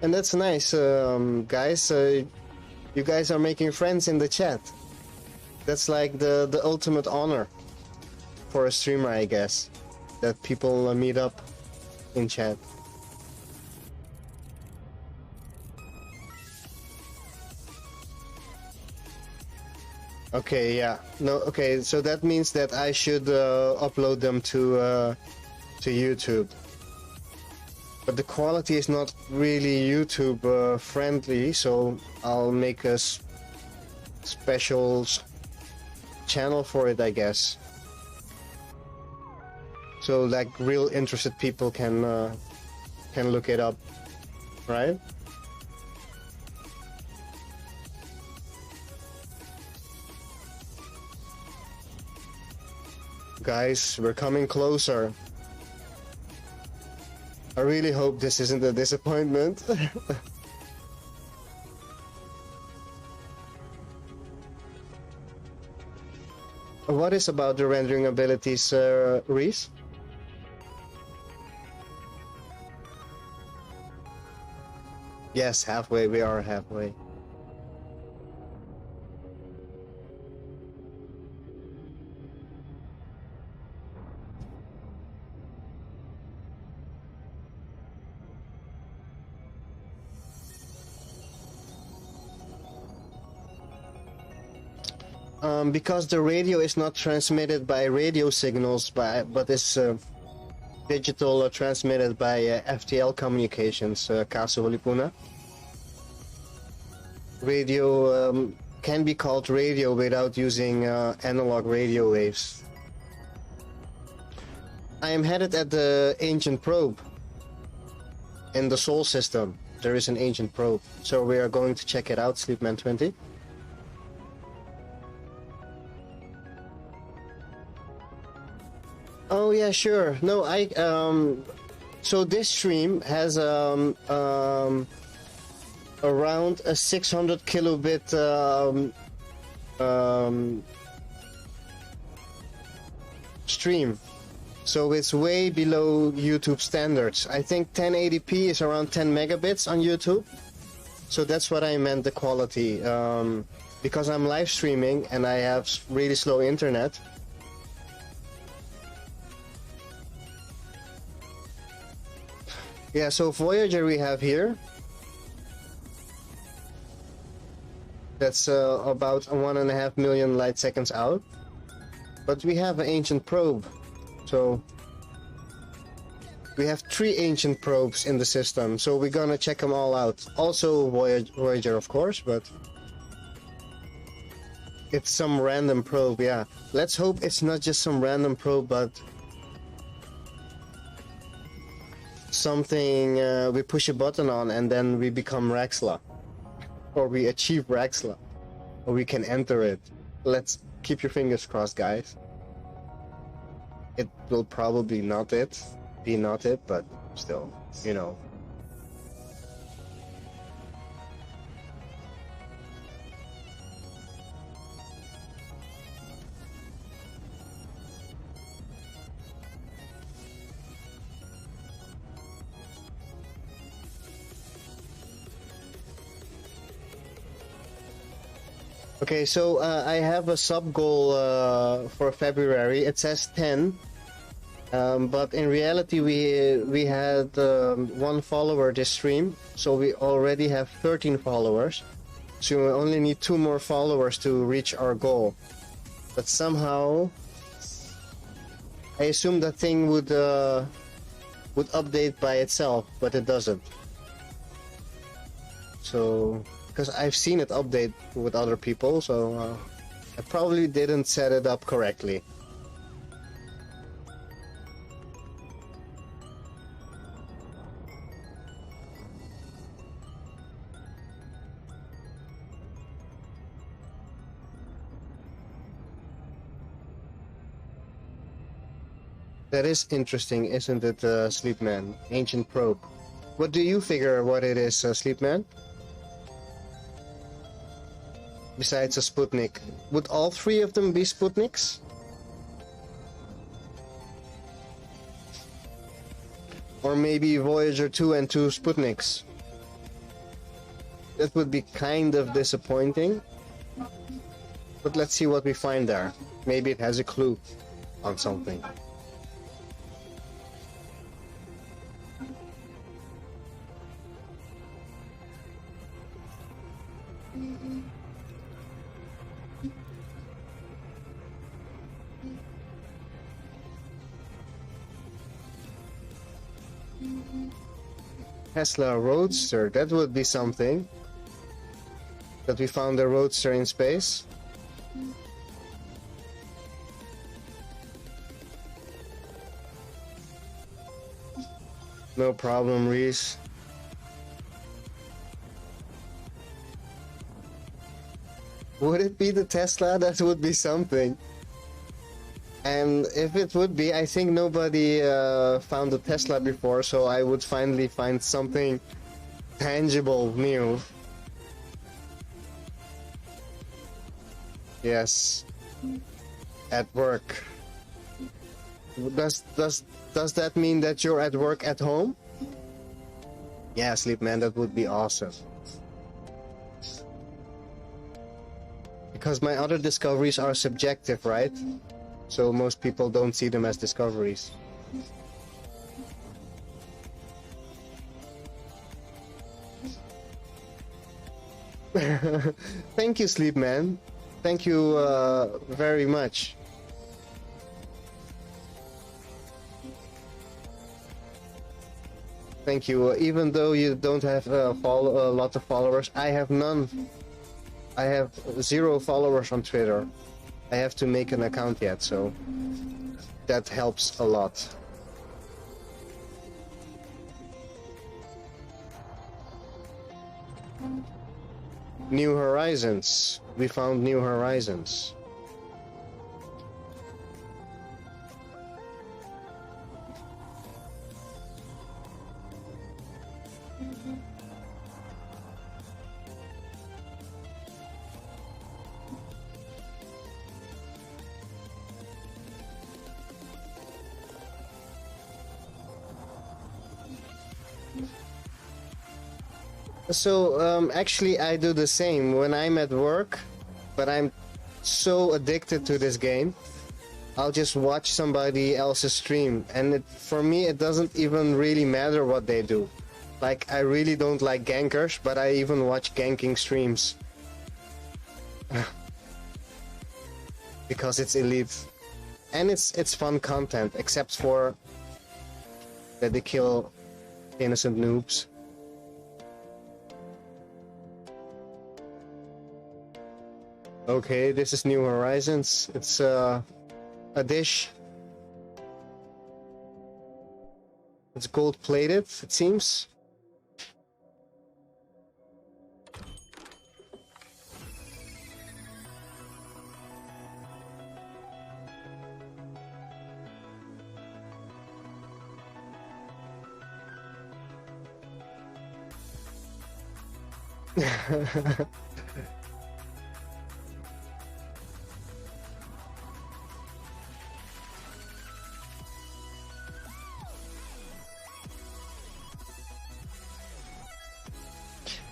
And that's nice, guys. You guys are making friends in the chat. That's like the ultimate honor for a streamer, I guess. That people meet up in chat. Okay, yeah. No, okay, so that means that I should upload them to YouTube. But the quality is not really YouTube friendly, so I'll make a special channel for it, I guess. So like real interested people can look it up, right? Guys, we're coming closer. I really hope this isn't a disappointment. What is about the rendering abilities, Reese? Yes, halfway. We are halfway. Because the radio is not transmitted by radio signals, but is digital transmitted by FTL communications, Kaso Holipuna. Radio can be called radio without using analog radio waves. I am headed at the ancient probe in the Sol system. There is an ancient probe, so we are going to check it out, Sleepman 20. Oh yeah, sure. No, so this stream has around a 600 kilobit stream, so it's way below YouTube standards. I think 1080p is around 10 megabits on YouTube, so that's what I meant, the quality. Because I'm live streaming and I have really slow internet. Yeah, so Voyager we have here. That's about 1.5 million light seconds out. But we have an ancient probe. So we have 3 ancient probes in the system. So we're gonna check them all out. Also Voyager, of course, but it's some random probe, yeah. Let's hope it's not just some random probe, but something we push a button on and then we become RAXXLA, or we achieve RAXXLA, or we can enter it. Let's keep your fingers crossed, guys. It will probably be not it, but still, you know. Okay, so I have a sub goal for February. It says 10, but in reality we had 1 follower this stream, so we already have 13 followers. So we only need 2 more followers to reach our goal. But somehow, I assume that thing would update by itself, but it doesn't. So, because I've seen it update with other people, so I probably didn't set it up correctly. That is interesting, isn't it, Sleepman? Ancient probe. What do you figure what it is, Sleepman? Besides a Sputnik. Would all three of them be Sputniks? Or maybe Voyager 2 and 2 Sputniks? That would be kind of disappointing. But let's see what we find there. Maybe it has a clue on something. Tesla Roadster, that would be something. That we found a Roadster in space. No problem, Reese. Would it be the Tesla? That would be something. And if it would be, I think nobody found a Tesla before, so I would finally find something tangible new. Yes. At work. Does that mean that you're at work at home? Yeah, Sleepman, that would be awesome. Because my other discoveries are subjective, right? So most people don't see them as discoveries. Thank you, Sleepman. Thank you very much. Thank you. Even though you don't have a lot of followers, I have none. I have 0 followers on Twitter. I have to make an account yet, so that helps a lot. New horizons. We found new horizons. So actually I do the same when I'm at work, but I'm so addicted to this game. I'll just watch somebody else's stream, and for me it doesn't even really matter what they do. Like, I really don't like gankers, but I even watch ganking streams. Because it's elite. And it's fun content, except for that they kill innocent noobs. Okay, this is New Horizons. It's a dish. It's gold plated, it seems.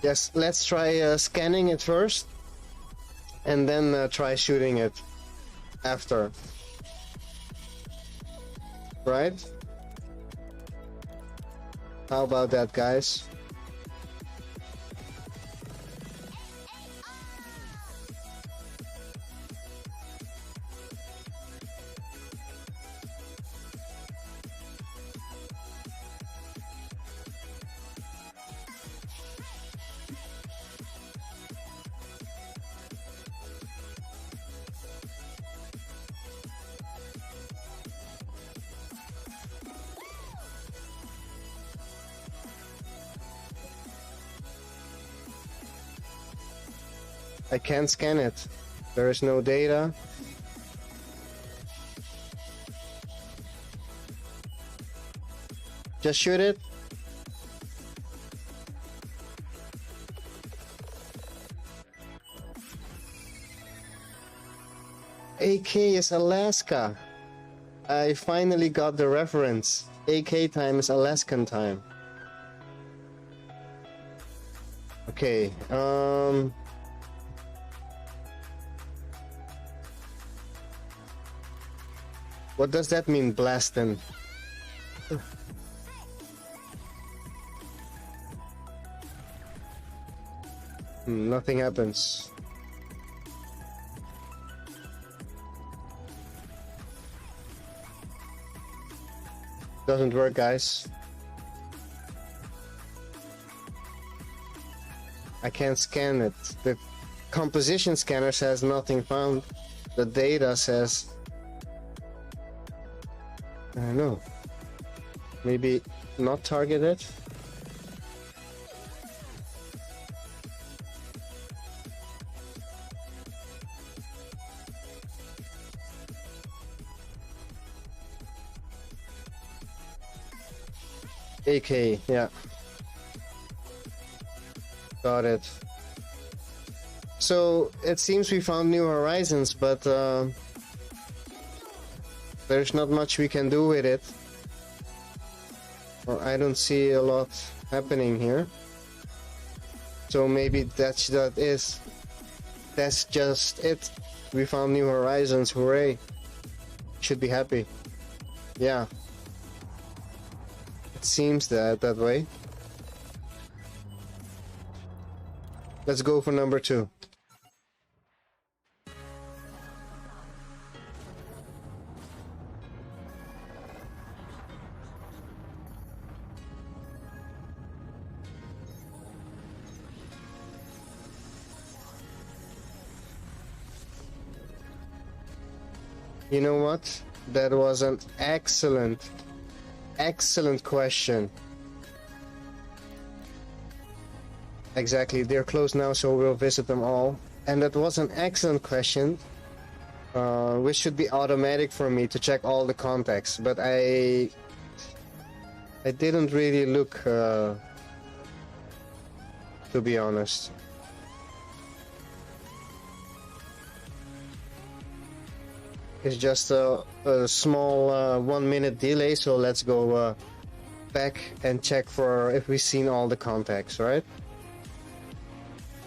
Yes, let's try scanning it first, and then try shooting it after. Right? How about that, guys? I can't scan it. There is no data. Just shoot it. AK is Alaska. I finally got the reference. AK time is Alaskan time. Okay, what does that mean, blastin'? Nothing happens. Doesn't work, guys. I can't scan it. The composition scanner says nothing found. The data says... I don't know. Maybe not targeted? AK, yeah. Got it. So it seems we found new horizons, but there's not much we can do with it. Or I don't see a lot happening here. So maybe that's just it. We found new horizons, hooray. Should be happy. Yeah. It seems that way. Let's go for number 2. You know what? That was an excellent question. Exactly, they're closed now, so we'll visit them all. And that was an excellent question, which should be automatic for me to check all the contacts, but I didn't really look, to be honest. It's just a small 1 minute delay, so let's go back and check for if we've seen all the contacts, right?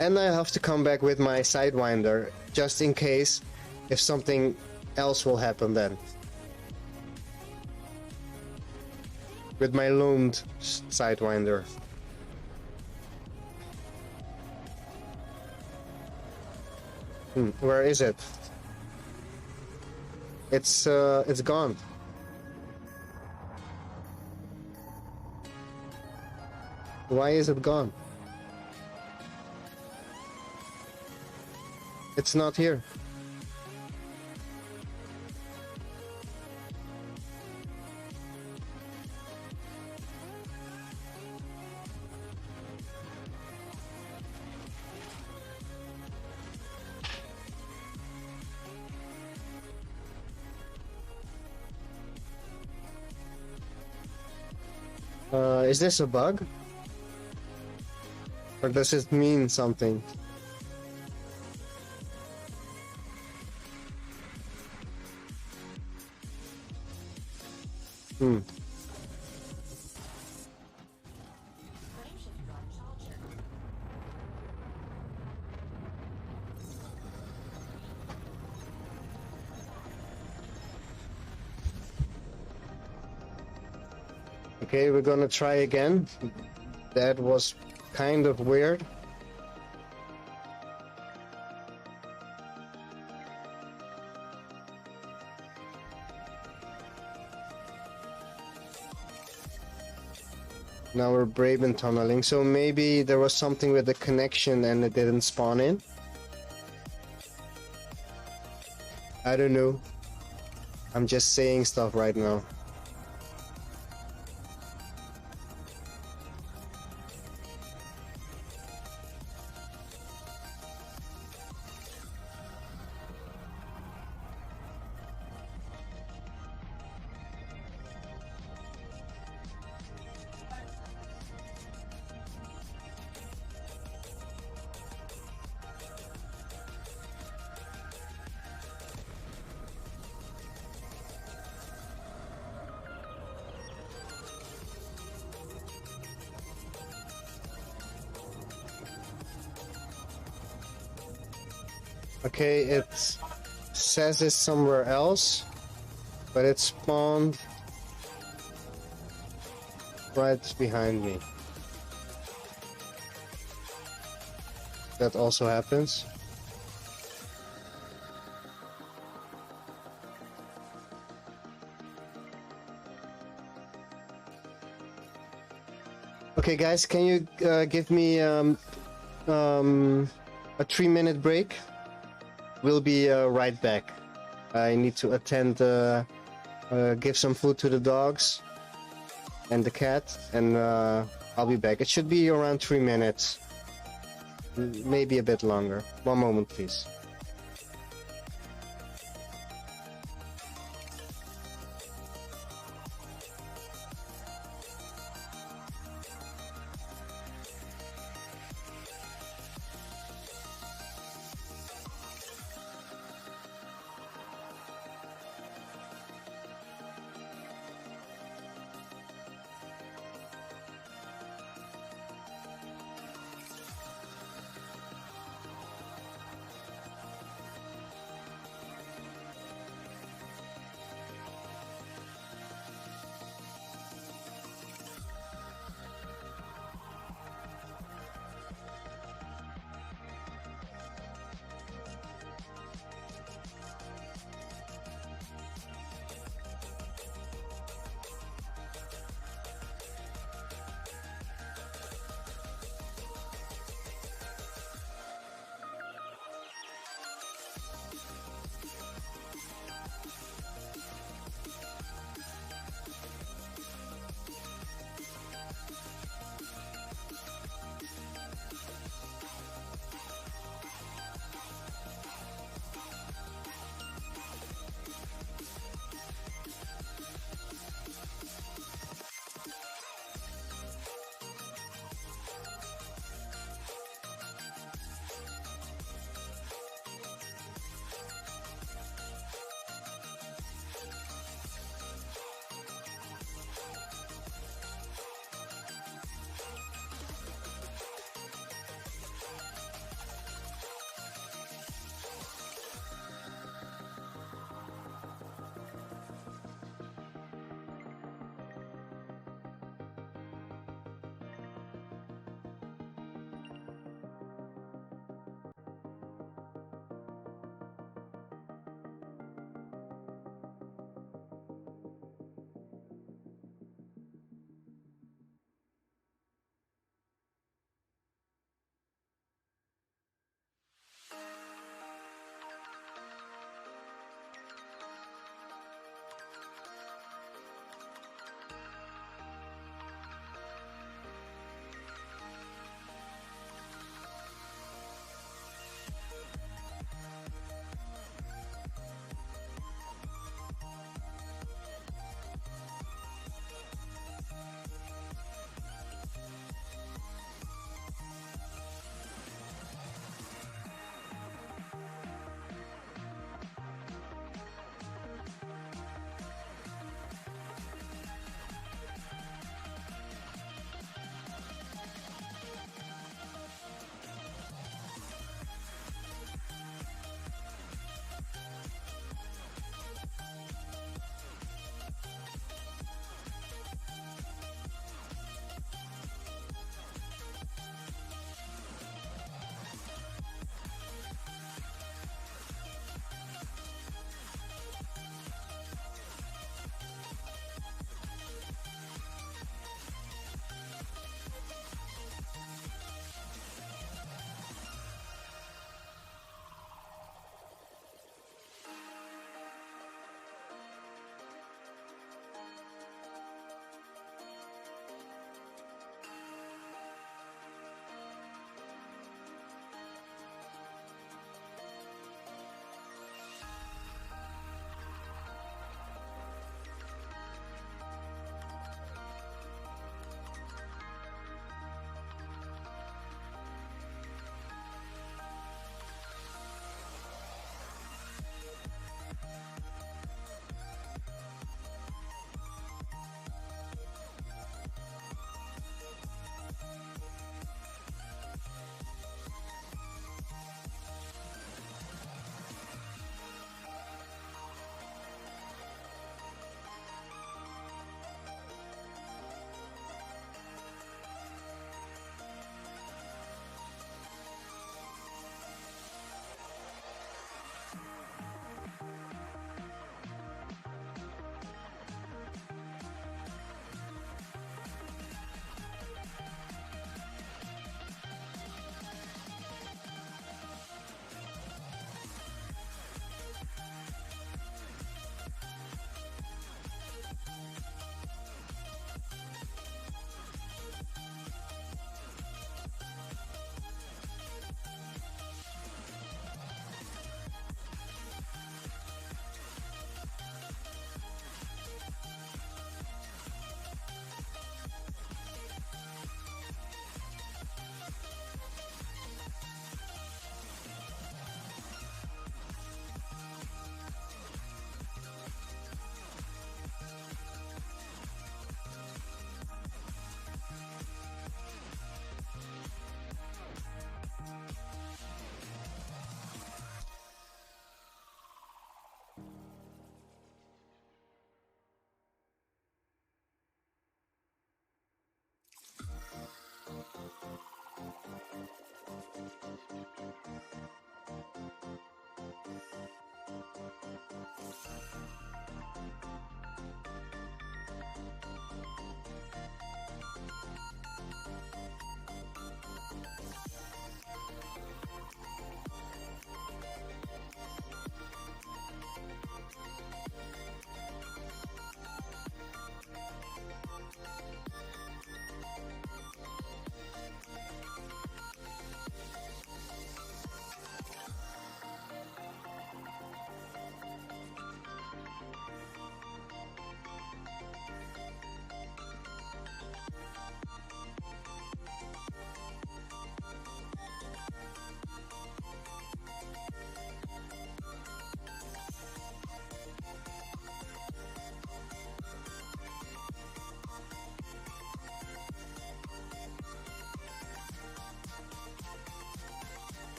And I have to come back with my Sidewinder, just in case if something else will happen then. With my loaned Sidewinder. Where is it? It's gone. Why is it gone? It's not here. Is this a bug? Or does it mean something? Okay, we're gonna try again. That was kind of weird. Now we're Braben tunneling, so maybe there was something with the connection and it didn't spawn in. I don't know. I'm just saying stuff right now. Okay, it says it's somewhere else, but it spawned right behind me. That also happens. Okay, guys, can you give me a 3-minute break? We'll be right back. I need to attend, give some food to the dogs and the cat, and I'll be back. It should be around 3 minutes, maybe a bit longer. One moment, please.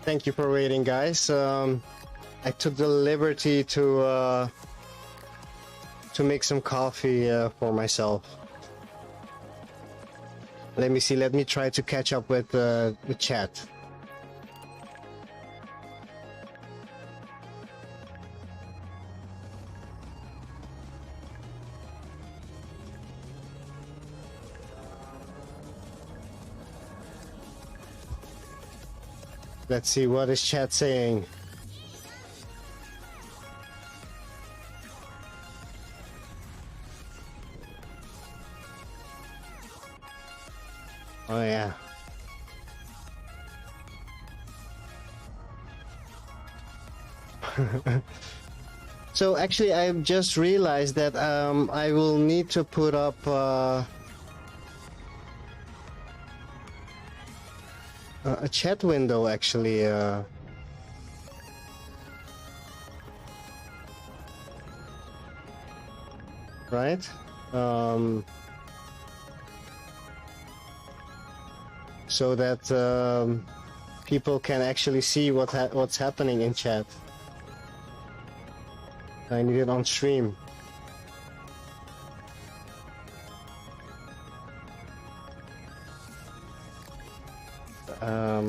Thank you for waiting, guys. I took the liberty to make some coffee for myself. Let me see. Let me try to catch up with the chat. Let's see, what is chat saying? Oh yeah. So actually I've just realized that I will need to put up a chat window actually. Right? So that people can actually see what's happening in chat. I need it on stream.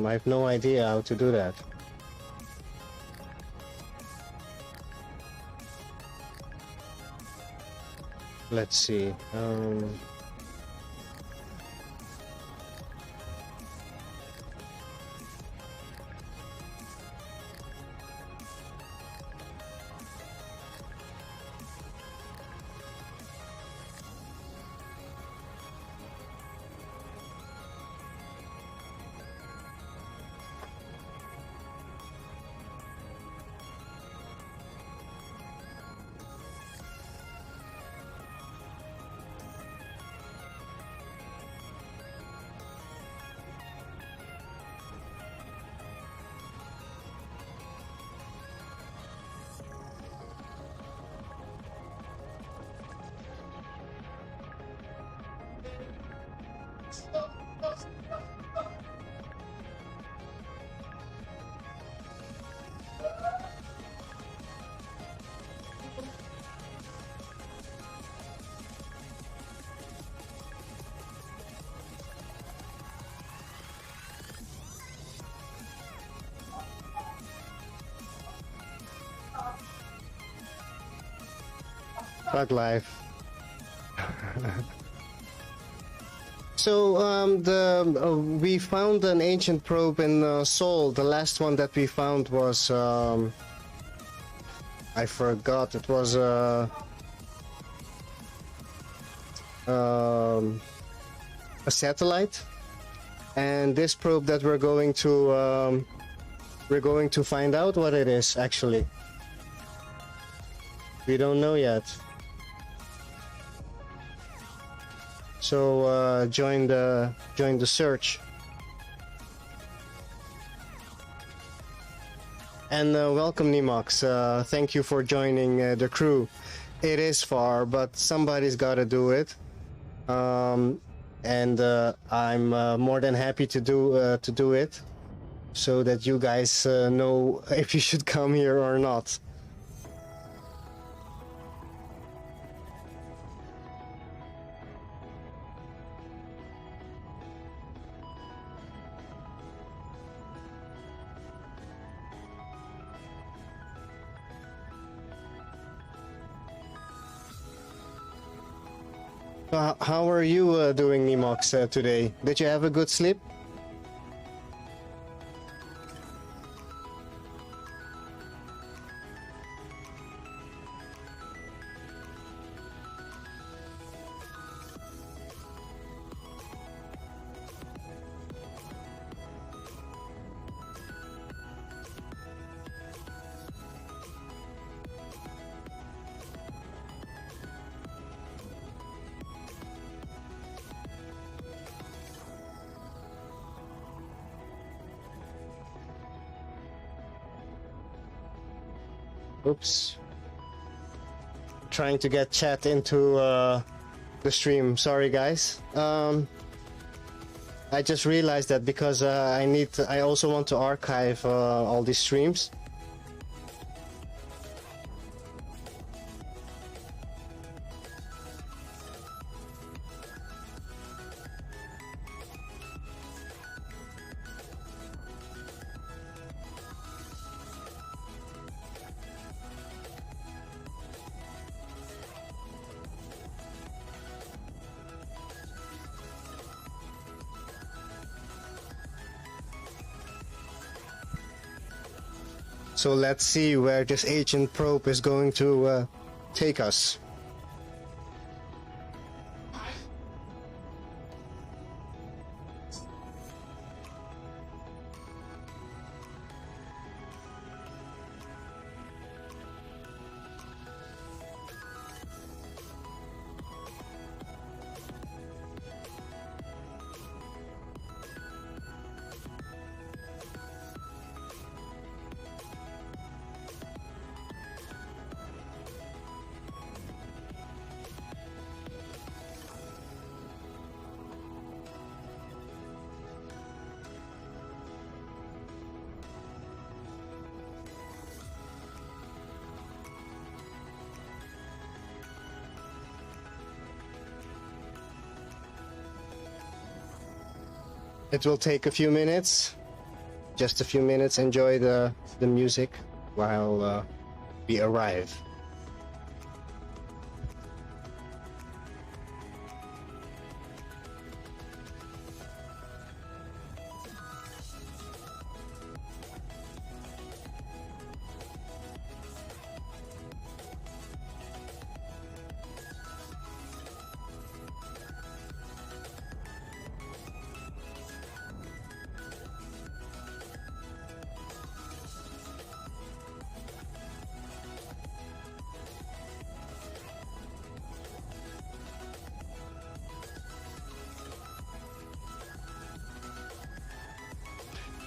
I have no idea how to do that. Let's see. Bug life. So we found an ancient probe in Seoul. The last one that we found was I forgot. It was a satellite, and this probe that we're going to find out what it is actually. We don't know yet. So join the search. And welcome Nemox. Thank you for joining the crew. It is far, but somebody's got to do it. And I'm more than happy to do it, so that you guys know if you should come here or not. How are you doing, Nemox, today? Did you have a good sleep? Oops. Trying to get chat into the stream. Sorry, guys. I just realized that because I also want to archive all these streams. So let's see where this ancient probe is going to take us. It will take a few minutes, just a few minutes. Enjoy the music while we arrive.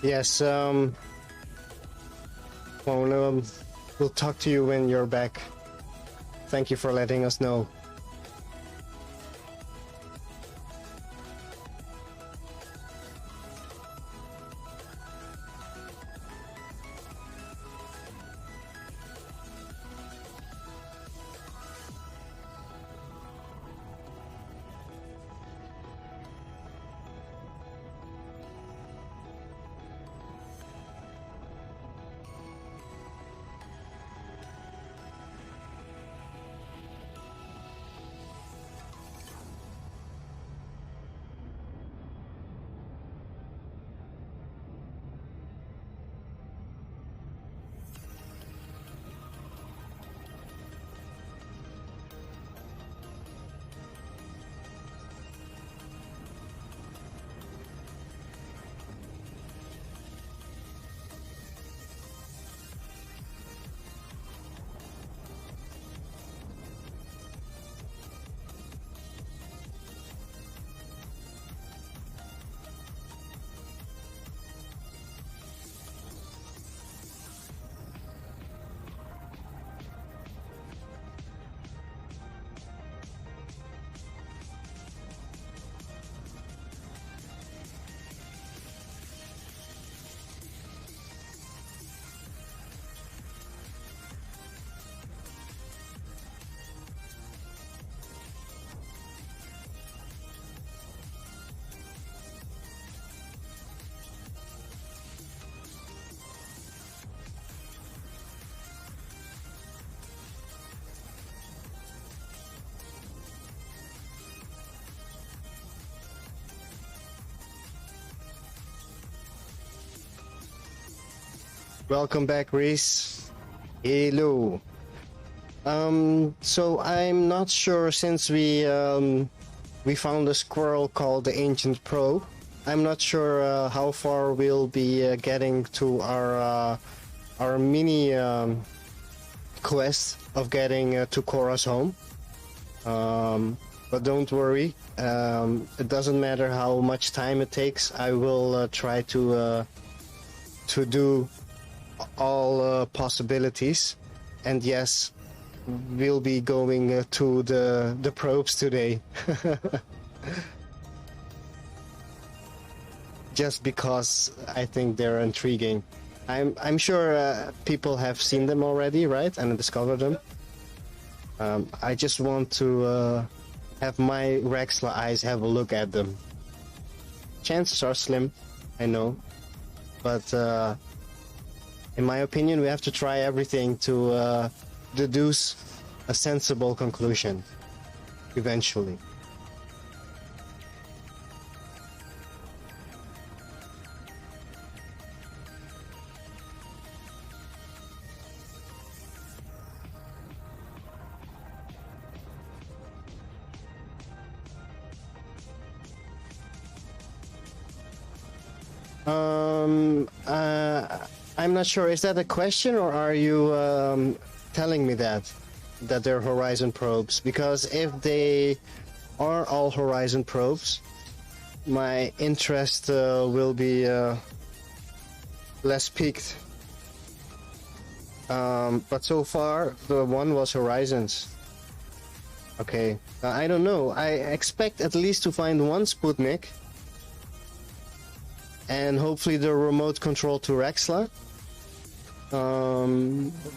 Yes, well, we'll talk to you when you're back. Thank you for letting us know. Welcome back, Reese. Hello. So I'm not sure, since we found a squirrel called the Ancient Probe. I'm not sure how far we'll be getting to our mini quest of getting to Cora's home. But don't worry. It doesn't matter how much time it takes. I will try to do all possibilities, and yes, we'll be going to the probes today. just because I think they're intriguing. I'm sure people have seen them already, right, and discovered them. I just want to have my RAXXLA eyes have a look at them. Chances are slim, I know, but in my opinion, we have to try everything to deduce a sensible conclusion eventually. I'm not sure. Is that a question, or are you telling me that they're horizon probes? Because if they are all horizon probes, my interest will be less piqued. But so far, the one was horizons. Okay, I don't know. I expect at least to find one Sputnik. And hopefully the remote control to RAXXLA.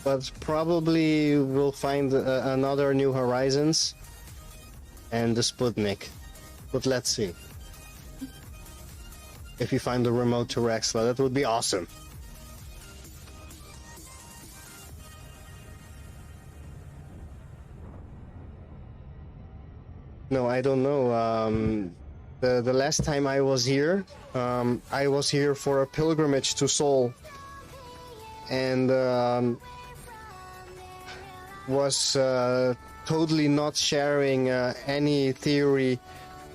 But probably we'll find another New Horizons and the Sputnik. But let's see. If you find the remote to RAXXLA, that would be awesome. No, I don't know. The last time I was here for a pilgrimage to Seoul, and was totally not sharing any theory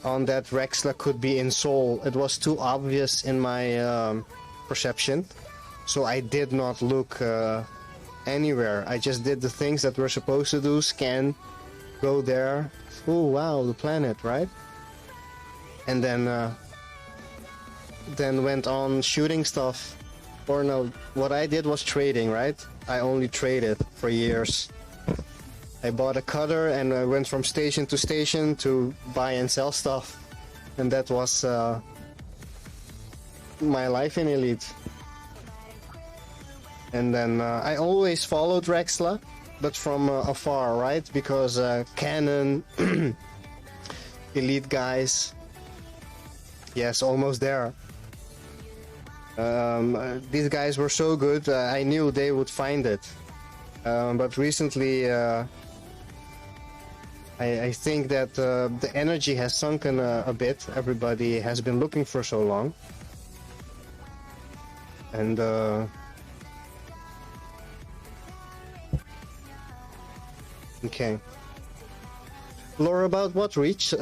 on that RAXXLA could be in Seoul. It was too obvious in my perception, so I did not look anywhere. I just did the things that we're supposed to do: scan, go there. Oh wow, the planet, right? And then went on shooting stuff. Or no, what I did was trading, right? I only traded for years. I bought a cutter and I went from station to station to buy and sell stuff. And that was my life in Elite. And then I always followed RAXXLA, but from afar, right? Because Canon, Elite guys, yes, almost there. These guys were so good, I knew they would find it. But recently, I think that the energy has sunken a bit. Everybody has been looking for so long. And okay. Lore about what, Reese?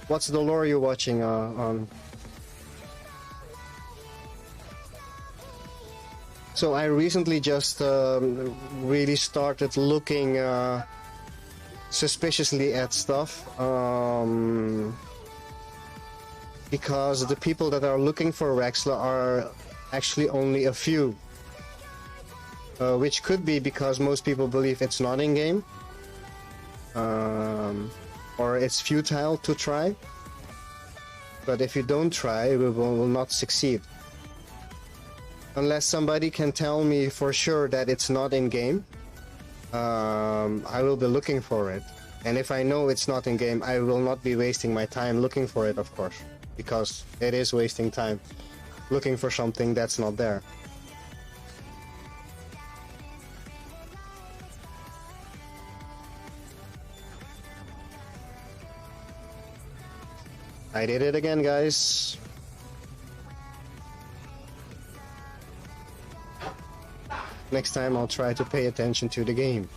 What's the lore you're watching on? So I recently just really started looking suspiciously at stuff because the people that are looking for RAXXLA are actually only a few, which could be because most people believe it's not in-game. Or it's futile to try, but if you don't try, we will not succeed. Unless somebody can tell me for sure that it's not in-game, I will be looking for it. And if I know it's not in-game, I will not be wasting my time looking for it, of course, because it is wasting time looking for something that's not there. I did it again, guys. Next time I'll try to pay attention to the game.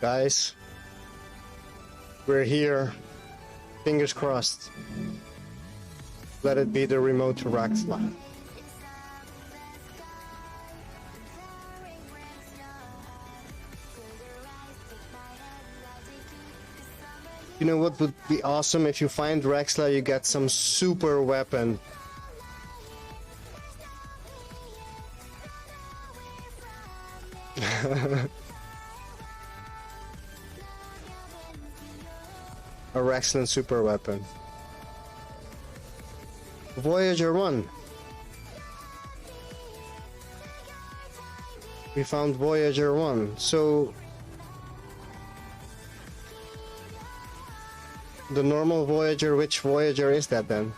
Guys, we're here. Fingers crossed. Let it be the remote to RAXXLA. You know what would be awesome? If you find RAXXLA, you get some super weapon. A RAXXLA super weapon. Voyager 1. We found Voyager 1. So the normal Voyager, which Voyager is that then?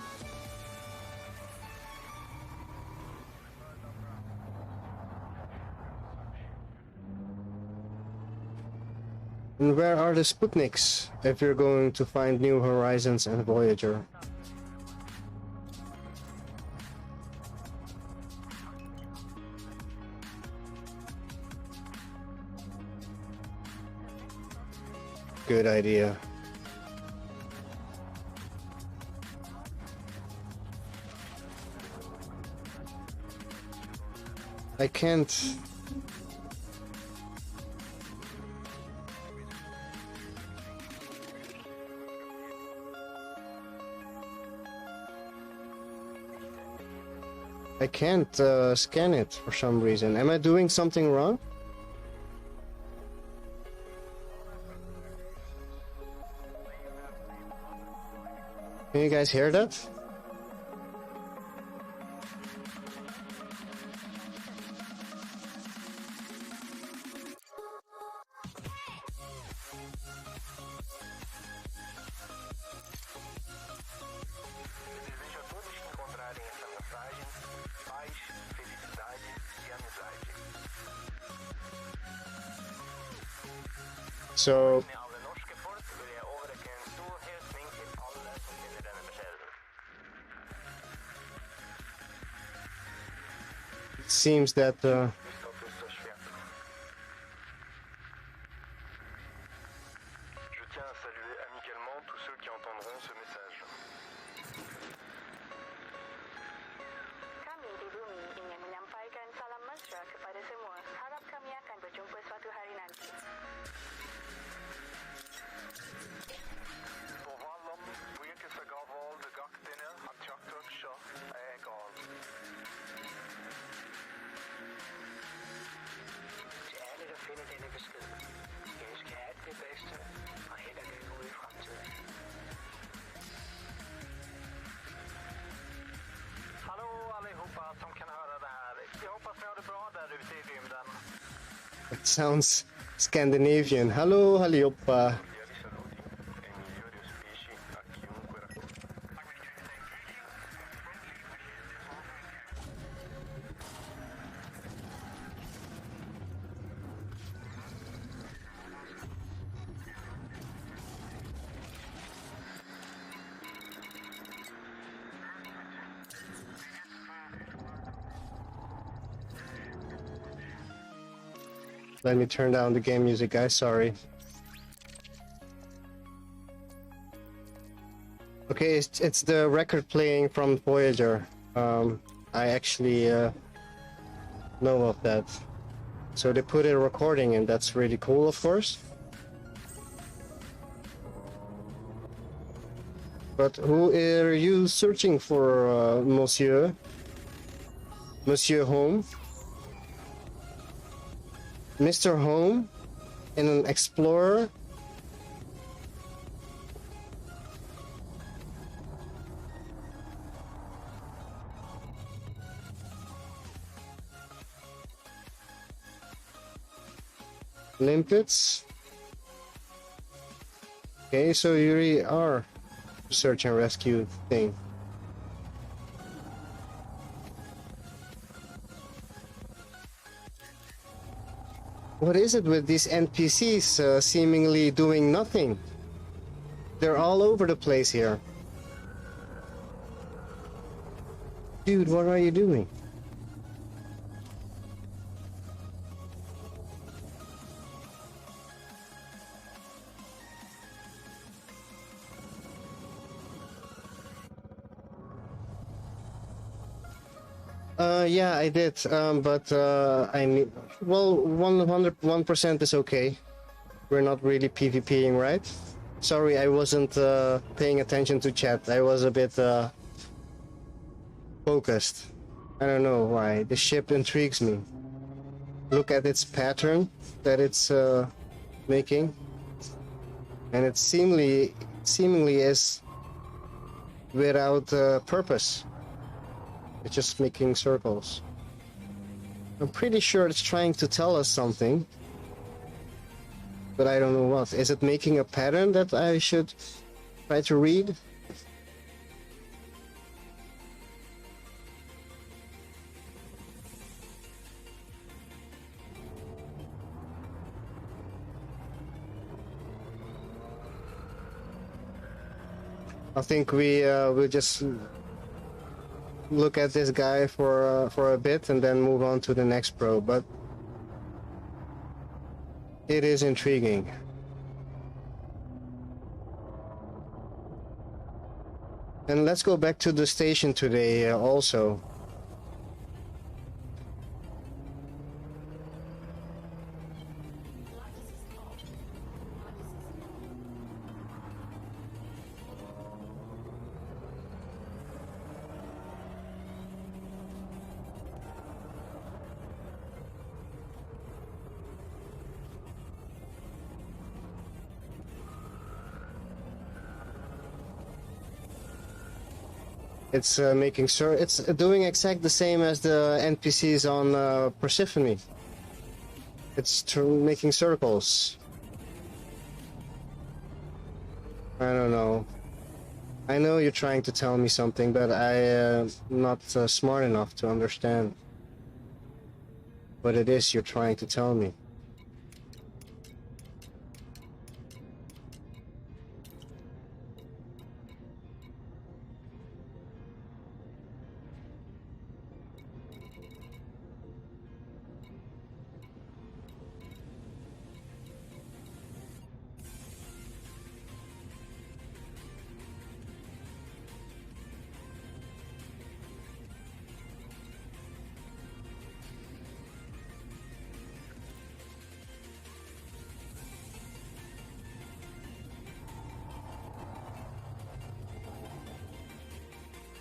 And where are the Sputniks if you're going to find New Horizons and Voyager? Good idea. I can't. I can't scan it for some reason. Am I doing something wrong? Can you guys hear that? Desejo a todos que encontrarem essa mensagem paz, felicidade e amizade. So Med alle norske folk vil jeg overrekke en stor hilsning til alle som finner denne beskjeden. it seems that Status chef. Je tiens à saluer amicalement tous ceux qui entendront ce message. Kami di bumi ingin menyampaikan salam mesra kepada semua. Harap kami akan berjumpa suatu hari nanti. På Vallum, Wike Sagaval, de Gaktine, Hatchaktuksha, Egal. Til alle, der finder denne besked. Jeg ønsker jer alt det bedste, og held og lykke ude i fremtiden. Hallå allihopa som kan höra det här. Jag hoppas ni har det bra där ute i rymden. it sounds Scandinavian. Hello, allihopa. Let me turn down the game music, guys. Sorry. Okay, it's the record playing from Voyager. I actually know of that. So they put a recording, and that's really cool, of course. But who are you searching for, Monsieur? Monsieur Home? Mr. Home? And an explorer? Limpets? Okay, so you really are search and rescue thing. What is it with these NPCs seemingly doing nothing? They're all over the place here. Dude, what are you doing? Yeah, I did. But I need. Well, 101% is okay. We're not really PvPing, right? Sorry, I wasn't paying attention to chat. I was a bit focused. I don't know why. The ship intrigues me. Look at its pattern that it's making, and it seemingly is without purpose. It's just making circles. I'm pretty sure it's trying to tell us something, but I don't know what. Is it making a pattern that I should try to read? I think we will just look at this guy for a bit and then move on to the next probe, but it is intriguing. And let's go back to the station today also. It's making sure it's doing exact the same as the NPCs on Persephone. It's making circles. I don't know. I know you're trying to tell me something, but I'm not smart enough to understand what it is you're trying to tell me.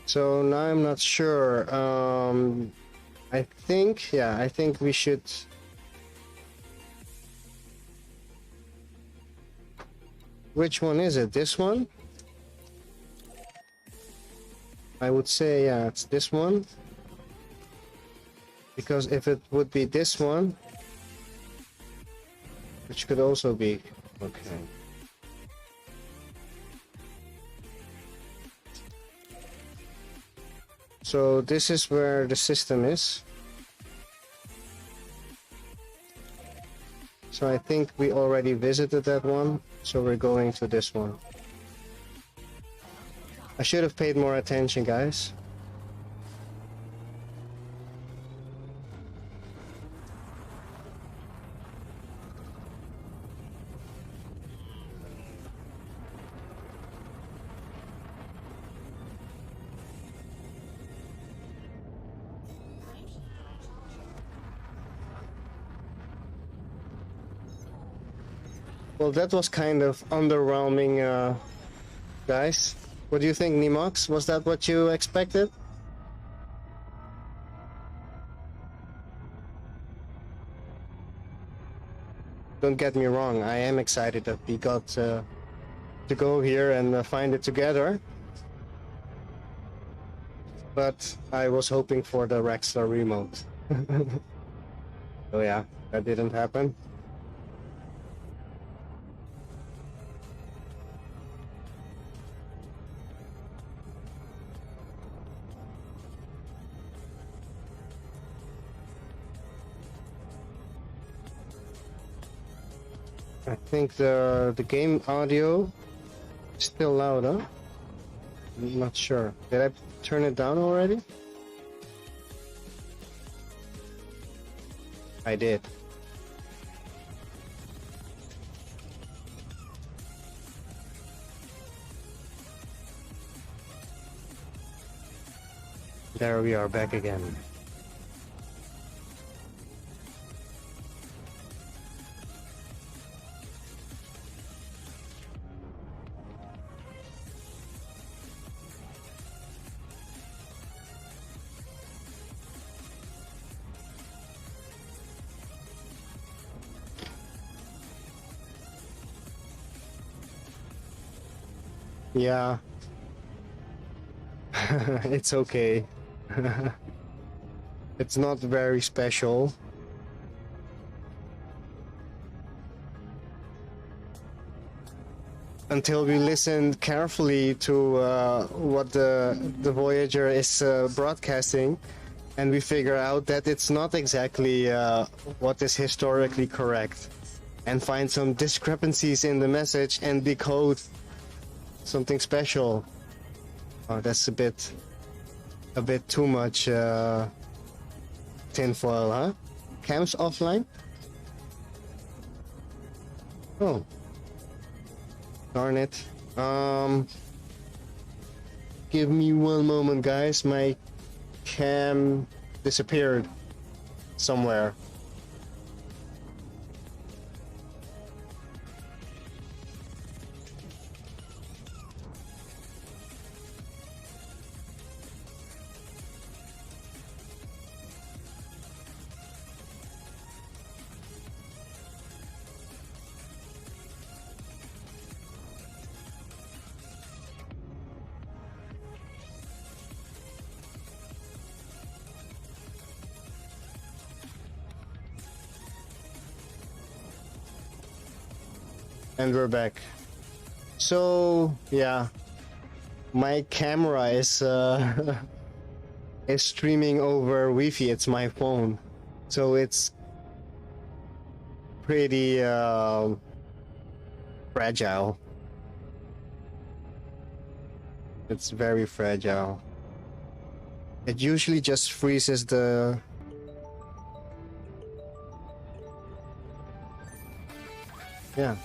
So now I'm not sure. I think, yeah, I think we should. Which one is it? This one? I would say, yeah, it's this one. Because if it would be this one, which could also be, okay. So this is where the system is. So I think we already visited that one, so we're going to this one. I should have paid more attention, guys. Well, that was kind of underwhelming, guys. What do you think, Nemox? Was that what you expected? Don't get me wrong, I am excited that we got to go here and find it together. But I was hoping for the RAXXLA remote. So yeah, that didn't happen. I think the game audio is still loud, huh? I'm not sure. Did I turn it down already? I did. There we are back again. Yeah. It's okay. It's not very special. Until we listen carefully to what the Voyager is broadcasting, and we figure out that it's not exactly what is historically correct, and find some discrepancies in the message and decode something special. Oh, that's a bit too much tinfoil, huh? Cam's offline? Oh. Darn it. Give me one moment, guys. My cam disappeared somewhere. And we're back. So yeah, my camera is is streaming over Wi-Fi. It's my phone, so it's pretty fragile. It's very fragile. It usually just freezes the. Yeah.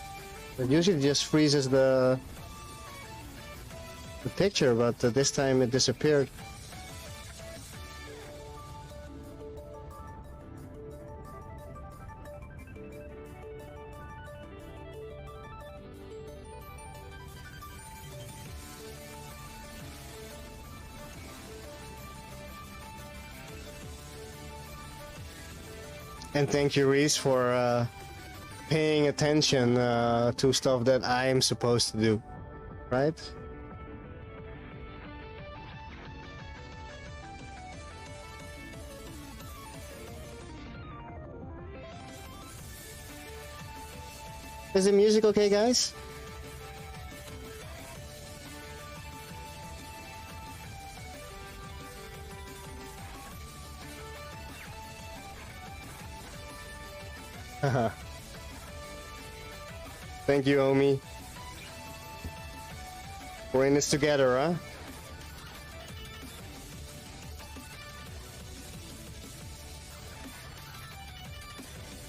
It usually just freezes the picture, but this time it disappeared. And thank you, Reese, for paying attention to stuff that I am supposed to do, right? Is the music okay, guys? Haha. Thank you, Omi. We're in this together, huh?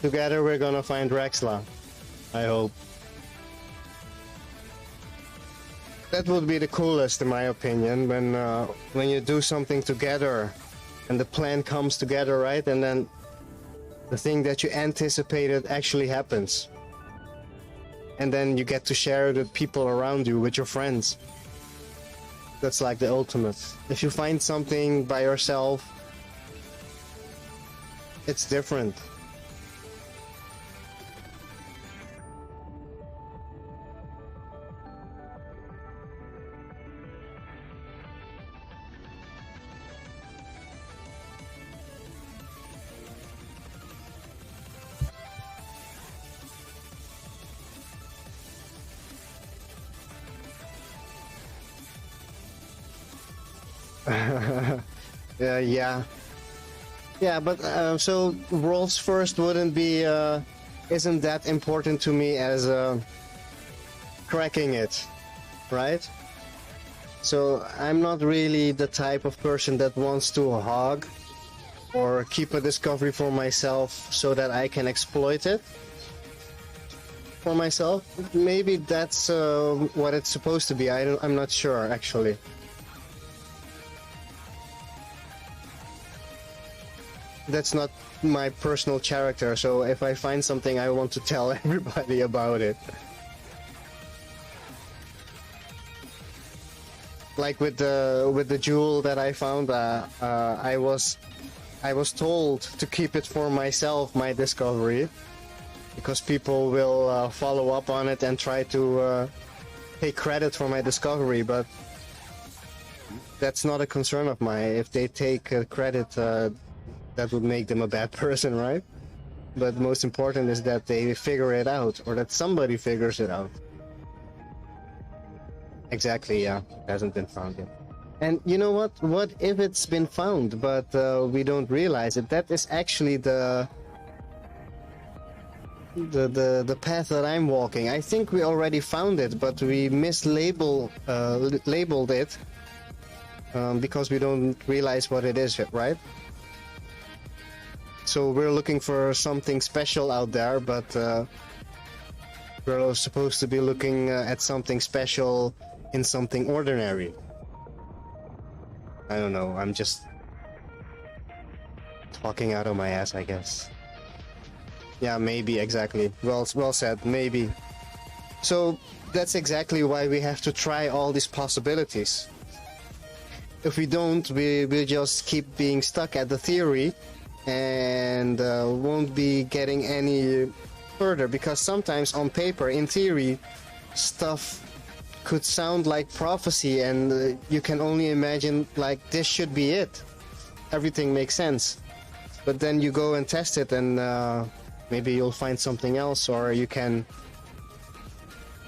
Together we're gonna find RAXXLA. I hope. That would be the coolest, in my opinion, when you do something together and the plan comes together, right? And then the thing that you anticipated actually happens. And then you get to share it with people around you, with your friends. That's like the ultimate. If you find something by yourself, it's different. Yeah, but so world's first wouldn't be isn't that important to me as cracking it, right? So I'm not really the type of person that wants to hog or keep a discovery for myself so that I can exploit it for myself. Maybe that's what it's supposed to be. I'm not sure, actually. That's not my personal character, so if I find something, I want to tell everybody about it. Like with the jewel that I found, I was told to keep it for myself, my discovery, because people will follow up on it and try to take credit for my discovery, but that's not a concern of mine. If they take credit, that would make them a bad person, right? But most important is that they figure it out, or that somebody figures it out. Exactly, yeah. It hasn't been found yet. And you know what? What if it's been found, but we don't realize it? That is actually the path that I'm walking. I think we already found it, but we labeled it because we don't realize what it is yet, right? So we're looking for something special out there, but we're supposed to be looking at something special in something ordinary. I don't know, I'm just talking out of my ass, I guess. Yeah, maybe, exactly. Well said, maybe. So that's exactly why we have to try all these possibilities. If we don't, we'll just keep being stuck at the theory and won't be getting any further, because sometimes on paper, in theory, stuff could sound like prophecy, and you can only imagine like this should be it. Everything makes sense. But then you go and test it, and maybe you'll find something else, or you can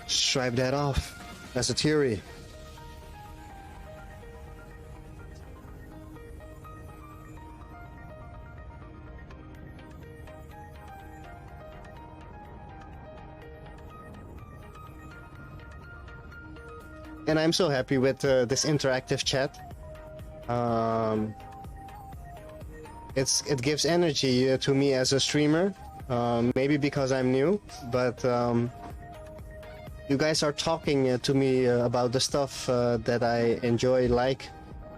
stripe that off as a theory. And I'm so happy with this interactive chat. It gives energy to me as a streamer. Maybe because I'm new, but you guys are talking to me about the stuff that I enjoy, like,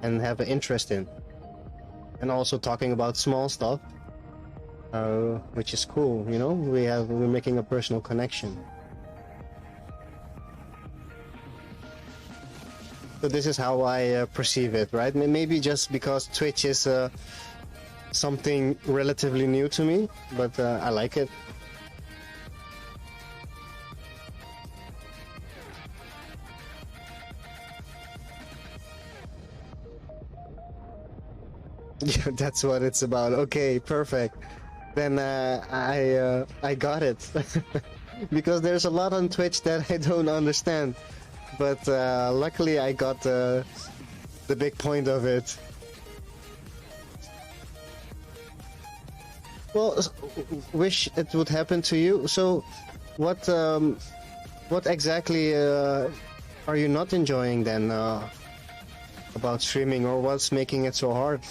and have an interest in, and also talking about small stuff, which is cool. You know, we're making a personal connection. So this is how I perceive it, right? Maybe just because Twitch is something relatively new to me, but I like it. Yeah, that's what it's about. Okay, perfect. Then I got it. Because there's a lot on Twitch that I don't understand. But luckily I got the big point of it. Well, wish it would happen to you. So, what exactly are you not enjoying then about streaming, or what's making it so hard?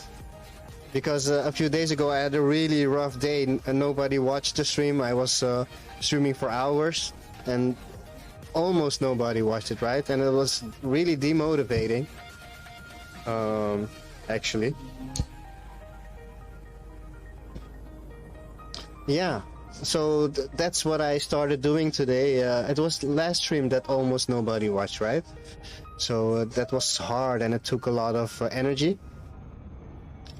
Because a few days ago I had a really rough day and nobody watched the stream. I was streaming for hours and almost nobody watched it, right? And it was really demotivating, actually. Yeah, so that's what I started doing today. It was last stream that almost nobody watched, right? So that was hard and it took a lot of energy.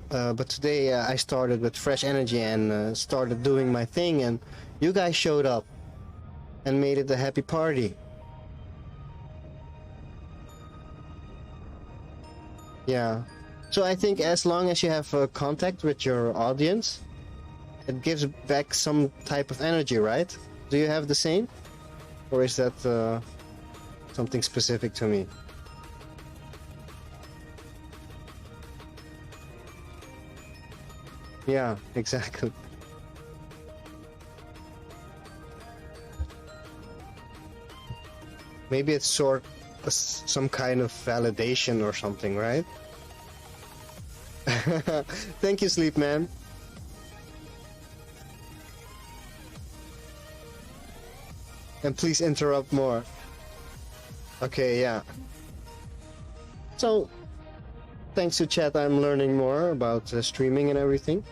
But today I started with fresh energy and started doing my thing, and you guys showed up and made it a happy party. Yeah, so I think as long as you have contact with your audience, it gives back some type of energy, right? Do you have the same? Or is that something specific to me? Yeah, exactly. Maybe it's some kind of validation or something, right? Thank you, Sleep Man. And please interrupt more. Okay, yeah. So, thanks to chat, I'm learning more about streaming and everything.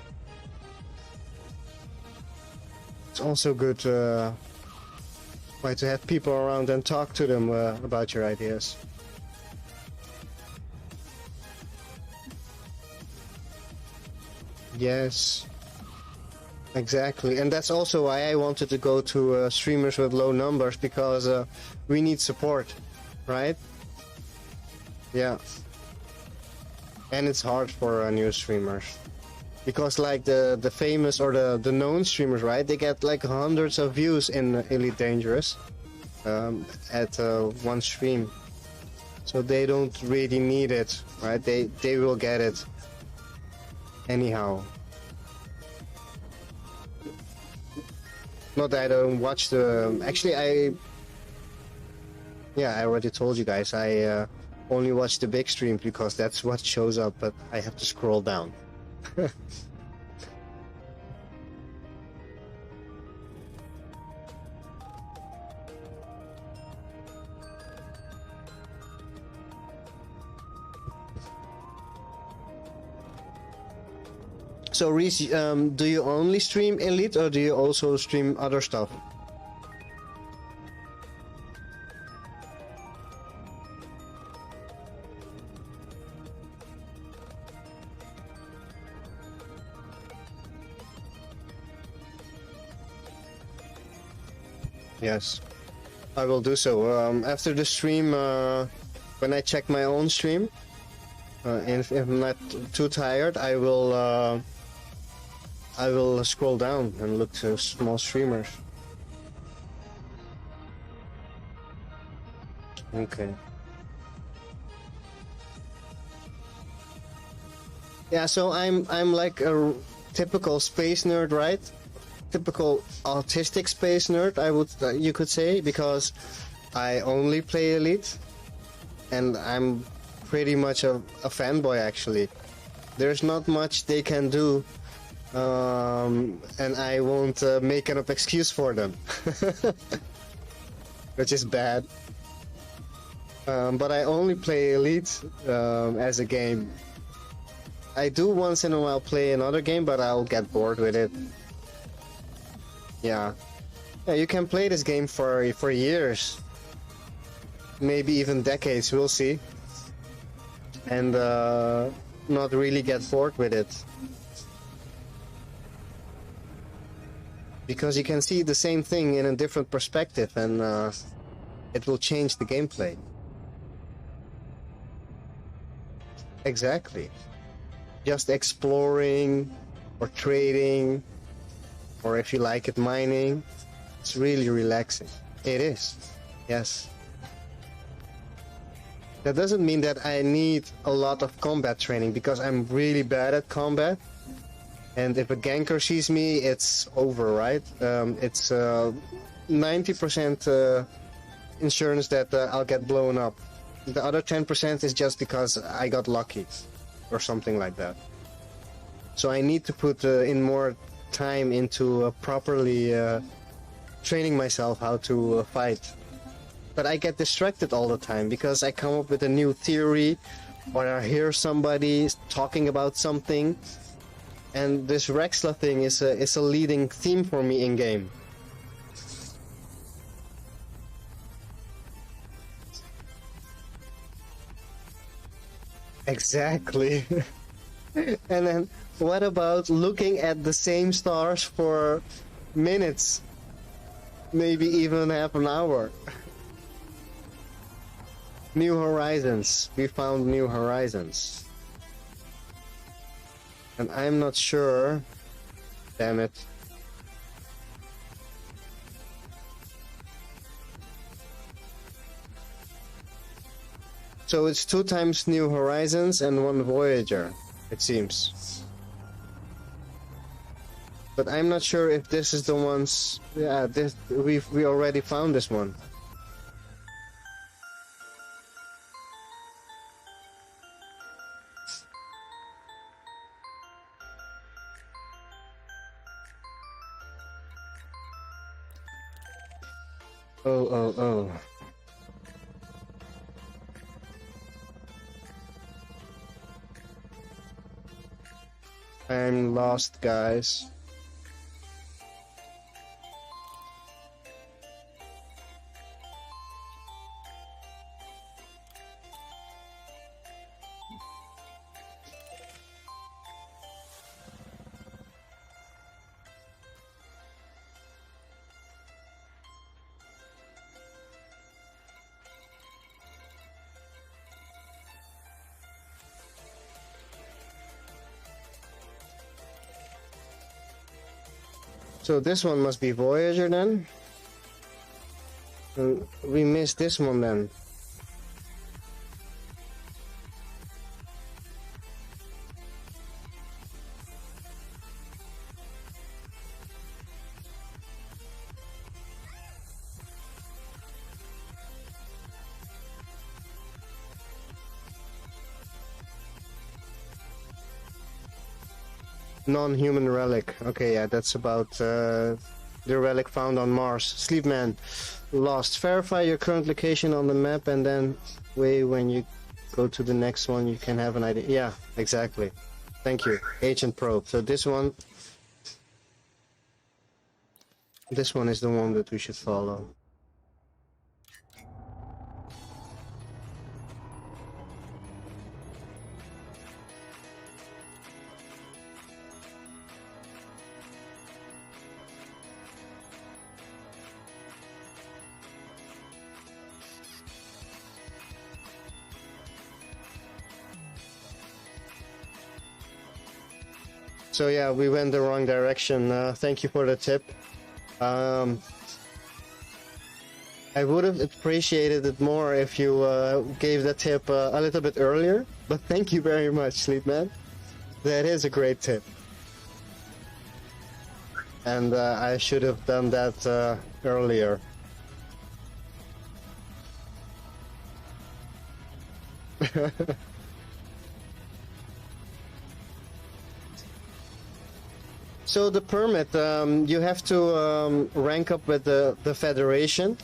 It's also good to have people around and talk to them about your ideas. Yes, exactly. And that's also why I wanted to go to streamers with low numbers, because we need support. right? Yeah. And it's hard for new streamers. Because like the famous or the known streamers, right? They get like hundreds of views in Elite Dangerous at one stream. So they don't really need it, right? They will get it anyhow. Not that I don't watch the... Actually, I already told you guys, I only watch the big streams because that's what shows up, but I have to scroll down. So Reese, do you only stream Elite or do you also stream other stuff? Yes, I will do so. After the stream, when I check my own stream, and if I'm not too tired, I will scroll down and look to small streamers. Okay. Yeah, so I'm like a typical space nerd, right? Typical autistic space nerd, you could say, because I only play Elite, and I'm pretty much a fanboy actually. There's not much they can do, and I won't make an excuse for them, which is bad. But I only play Elite as a game. I do once in a while play another game, but I'll get bored with it. Yeah, you can play this game for years, maybe even decades. We'll see, and not really get bored with it, because you can see the same thing in a different perspective, and it will change the gameplay. Exactly. Just exploring or trading, or if you like it, mining. It's really relaxing. It is. Yes. That doesn't mean that I need a lot of combat training, because I'm really bad at combat. And if a ganker sees me, it's over, right? It's 90% insurance that I'll get blown up. The other 10% is just because I got lucky or something like that. So I need to put in more time into properly training myself how to fight. But I get distracted all the time because I come up with a new theory, or I hear somebody talking about something, and this RAXXLA thing is a leading theme for me in game. Exactly. And then what about looking at the same stars for minutes, maybe even half an hour? New horizons. We found new horizons. And I'm not sure. Damn it. So it's 2 times New Horizons and 1 Voyager, it seems. But I'm not sure if this is the ones. Yeah, this we already found this one. Oh. I'm lost, guys. So this one must be Voyager then. We missed this one then. Non-human relic. Okay, yeah, that's about the relic found on Mars. Sleepman, lost. Verify your current location on the map, and then when you go to the next one, you can have an idea. Yeah, exactly. Thank you, Agent Probe. So this one is the one that we should follow. So yeah, we went the wrong direction. Thank you for the tip. I would have appreciated it more if you gave the tip a little bit earlier, but thank you very much, Sleepman. That is a great tip. And I should have done that earlier. So the permit, you have to rank up with the Federation.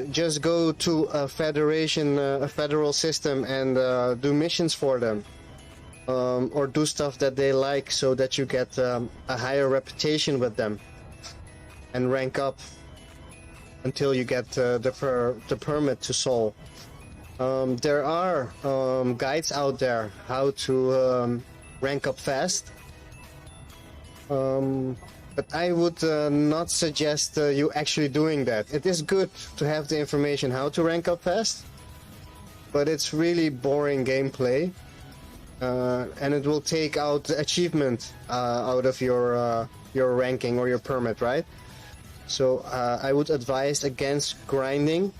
Just go to a Federation, a federal system, and do missions for them. Or do stuff that they like so that you get a higher reputation with them. And rank up until you get the permit to Sol. There are guides out there how to rank up fast. But I would not suggest you actually doing that. It is good to have the information how to rank up fast, but it's really boring gameplay, and it will take out the achievement out of your ranking or your permit, right? So I would advise against grinding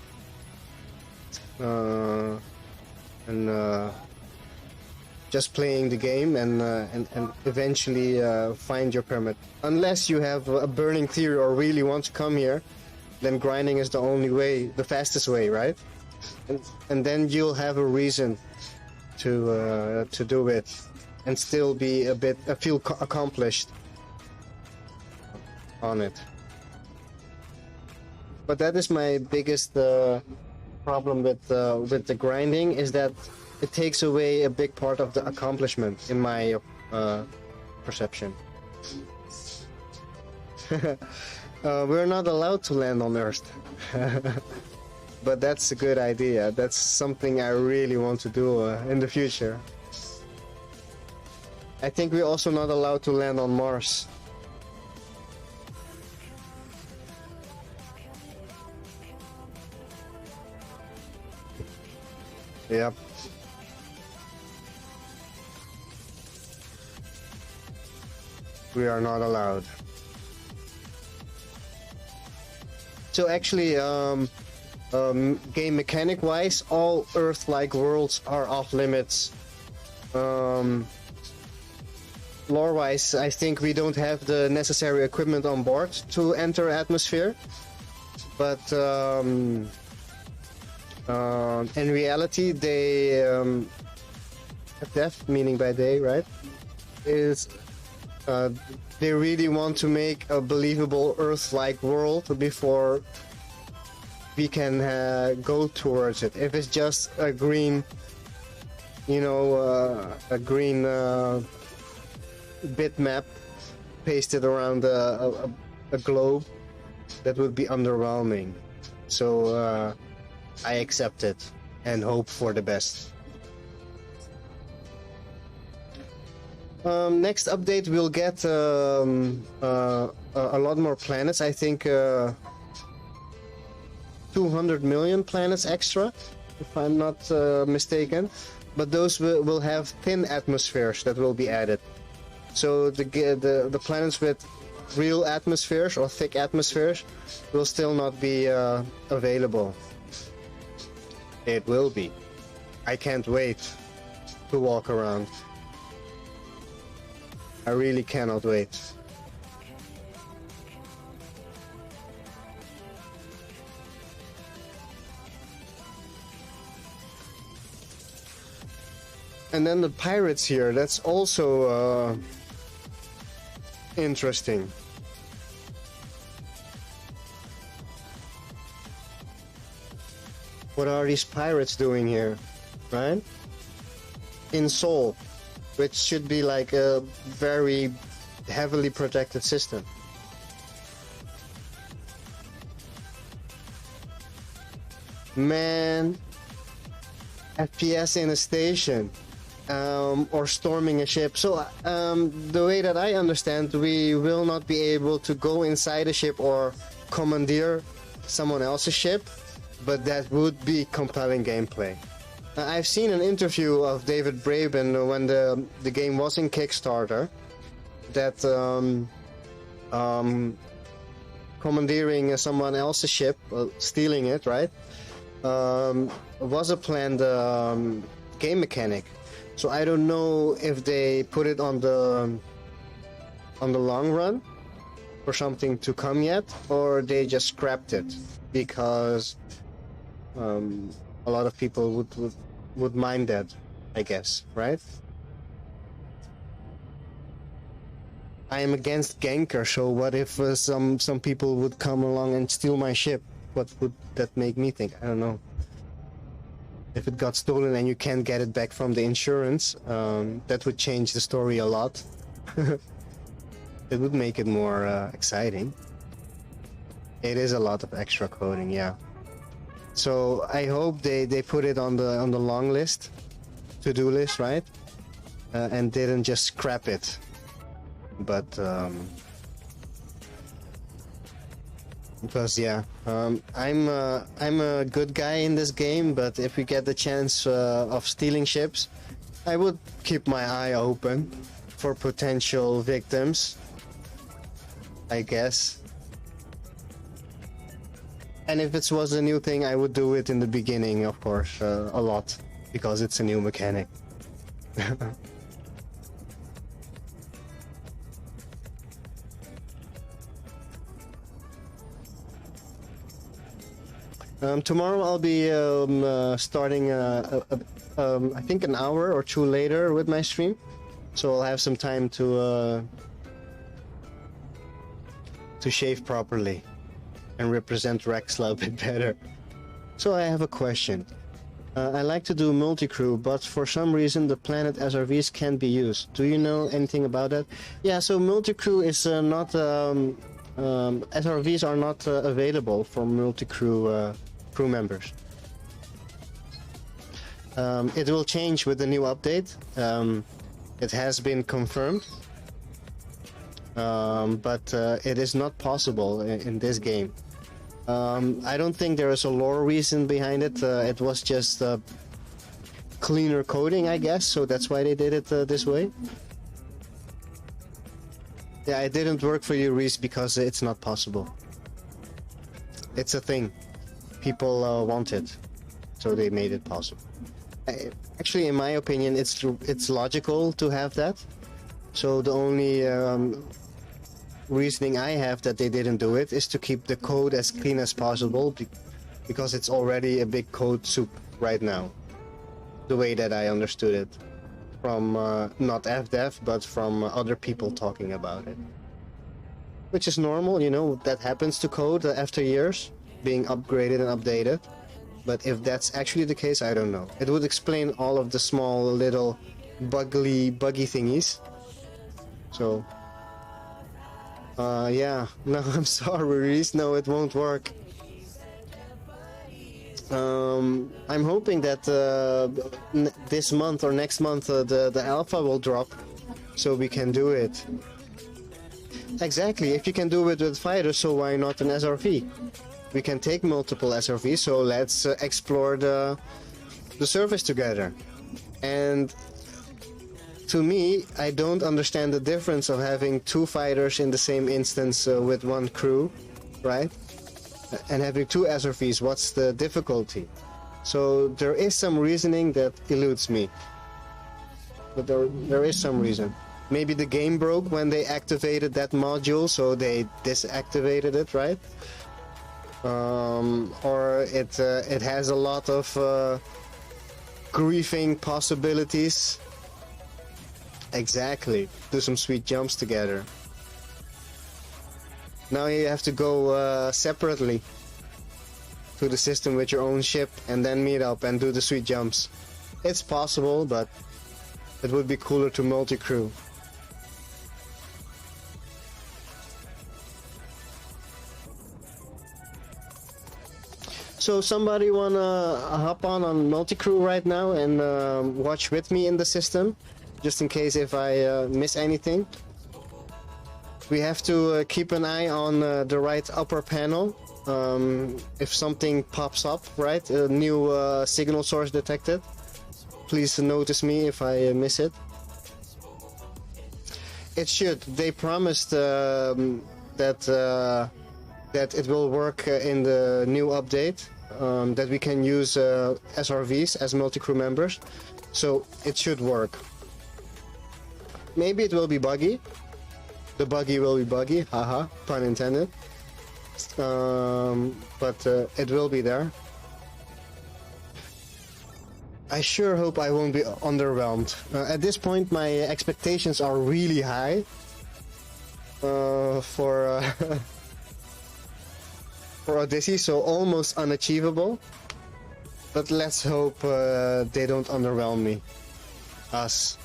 and just playing the game and eventually find your permit. Unless you have a burning theory or really want to come here, then grinding is the only way, the fastest way, right? And then you'll have a reason to do it and still be feel accomplished on it. But that is my biggest problem with the grinding, is that it takes away a big part of the accomplishment, in my perception. We're not allowed to land on Earth. But that's a good idea. That's something I really want to do in the future. I think we're also not allowed to land on Mars. Yep. We are not allowed. So actually, game mechanic wise, all Earth-like worlds are off limits. Lore wise, I think we don't have the necessary equipment on board to enter atmosphere. But in reality, they death, meaning by day, right, is they really want to make a believable Earth-like world before we can go towards it. If it's just a green, a green bitmap pasted around a globe, that would be underwhelming. So I accept it and hope for the best. Next update, we'll get a lot more planets. I think 200 million planets extra, if I'm not mistaken. But those will have thin atmospheres that will be added. So the planets with real atmospheres or thick atmospheres will still not be available. It will be. I can't wait to walk around. I really cannot wait. And then the pirates here, that's also interesting. What are these pirates doing here, right? In Seoul, which should be like a very heavily protected system. Man, FPS in a station. Or storming a ship. So the way that I understand, we will not be able to go inside a ship or commandeer someone else's ship, but that would be compelling gameplay. I've seen an interview of David Braben when the game was in Kickstarter, that commandeering someone else's ship, stealing it, right, was a planned game mechanic. So I don't know if they put it on the long run for something to come yet, or they just scrapped it because a lot of people would mind that, I guess, right? I am against ganker, so what if some people would come along and steal my ship? What would that make me think? I don't know. If it got stolen and you can't get it back from the insurance, that would change the story a lot. It would make it more exciting. It is a lot of extra coding, yeah. So I hope they put it on the long list, to-do list, right? And didn't just scrap it. But because yeah, I'm a good guy in this game, but if we get the chance of stealing ships, I would keep my eye open for potential victims, I guess. And if it was a new thing, I would do it in the beginning, of course, a lot, because it's a new mechanic. Tomorrow I'll be starting, I think an hour or two later with my stream, so I'll have some time to shave properly and represent RAXXLA a bit better. So I have a question. I like to do multi-crew, but for some reason the planet SRVs can't be used. Do you know anything about that? Yeah, so multi-crew is not... SRVs are not available for multi-crew crew members. It will change with the new update. It has been confirmed. But it is not possible in this game. I don't think there is a lore reason behind it. It was just cleaner coding, I guess, so that's why they did it this way. Yeah, it didn't work for you, Reese, because it's not possible. It's a thing. People want it, so they made it possible. Actually, in my opinion, it's logical to have that. So the only reasoning I have that they didn't do it is to keep the code as clean as possible, because it's already a big code soup right now. The way that I understood it. From not FDev, but from other people talking about it. Which is normal, you know, that happens to code after years, being upgraded and updated. But if that's actually the case, I don't know. It would explain all of the small little buggy thingies. So, yeah, no, I'm sorry, Reese, no, it won't work. I'm hoping that this month or next month the alpha will drop, so we can do it. Exactly, if you can do it with fighters, so why not an SRV? We can take multiple SRVs, so let's explore the surface together. And to me, I don't understand the difference of having two fighters in the same instance with one crew, right? And having two SRVs. What's the difficulty? So there is some reasoning that eludes me. But there is some reason. Maybe the game broke when they activated that module, so they disactivated it, right? Or it has a lot of griefing possibilities. Exactly. Do some sweet jumps together. Now you have to go separately to the system with your own ship and then meet up and do the sweet jumps. It's possible, but it would be cooler to multi-crew. So somebody wanna hop on multi-crew right now and watch with me in the system, just in case if I miss anything. We have to keep an eye on the right upper panel. If something pops up, right, a new signal source detected, please notice me if I miss it. It should. They promised that it will work in the new update, that we can use SRVs as multi-crew members, so it should work. Maybe it will be buggy. The buggy will be buggy, haha, pun intended. But it will be there. I sure hope I won't be underwhelmed. At this point, my expectations are really high for for Odyssey, so almost unachievable. But let's hope they don't underwhelm me. Us.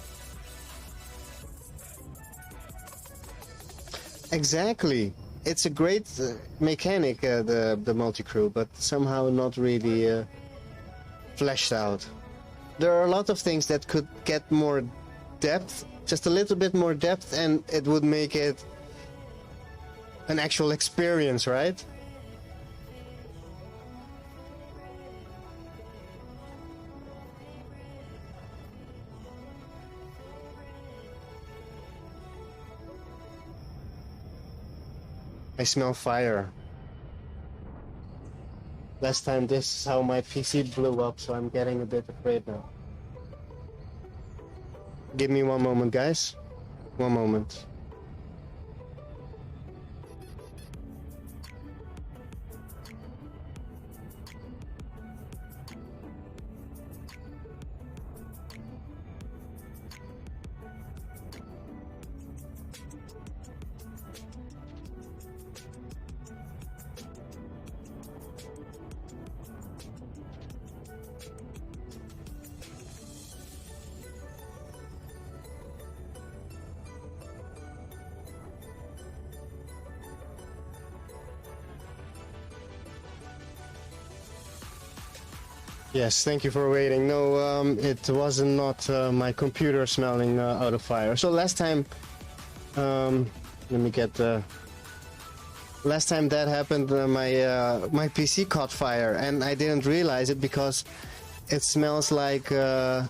Exactly. It's a great mechanic, the multi-crew, but somehow not really fleshed out. There are a lot of things that could get more depth, just a little bit more depth, and it would make it an actual experience, right? I smell fire. Last time this is how my PC blew up, so I'm getting a bit afraid now. Give me one moment, guys. One moment. Yes, thank you for waiting. No, it wasn't not my computer smelling out of fire. So last time, let me get the. Last time that happened, my PC caught fire, and I didn't realize it because it smells like a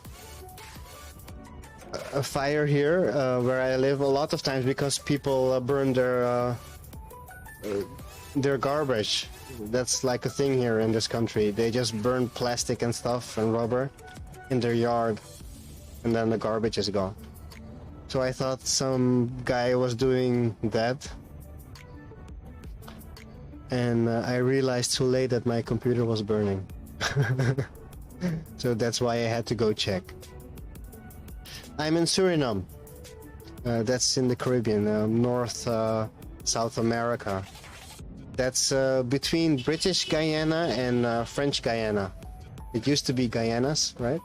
fire here where I live a lot of times because people burn their garbage. That's like a thing here in this country. They just burn plastic and stuff and rubber in their yard, and then the garbage is gone. So I thought some guy was doing that, and I realized too late that my computer was burning. So that's why I had to go check. I'm in Suriname. That's in the Caribbean, North South America. That's between British Guyana and French Guyana. It used to be Guyanas, right?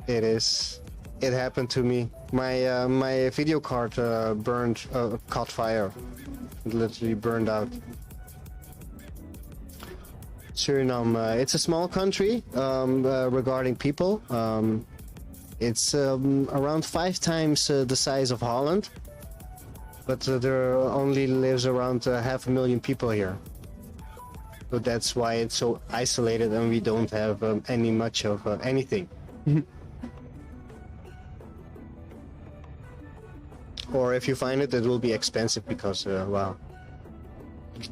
It is. It happened to me. My video card caught fire. It literally burned out. Suriname. It's a small country regarding people. It's around 5 times the size of Holland. But there only lives around 500,000 people here. So that's why it's so isolated and we don't have much of anything. or if you find it, it will be expensive because wow,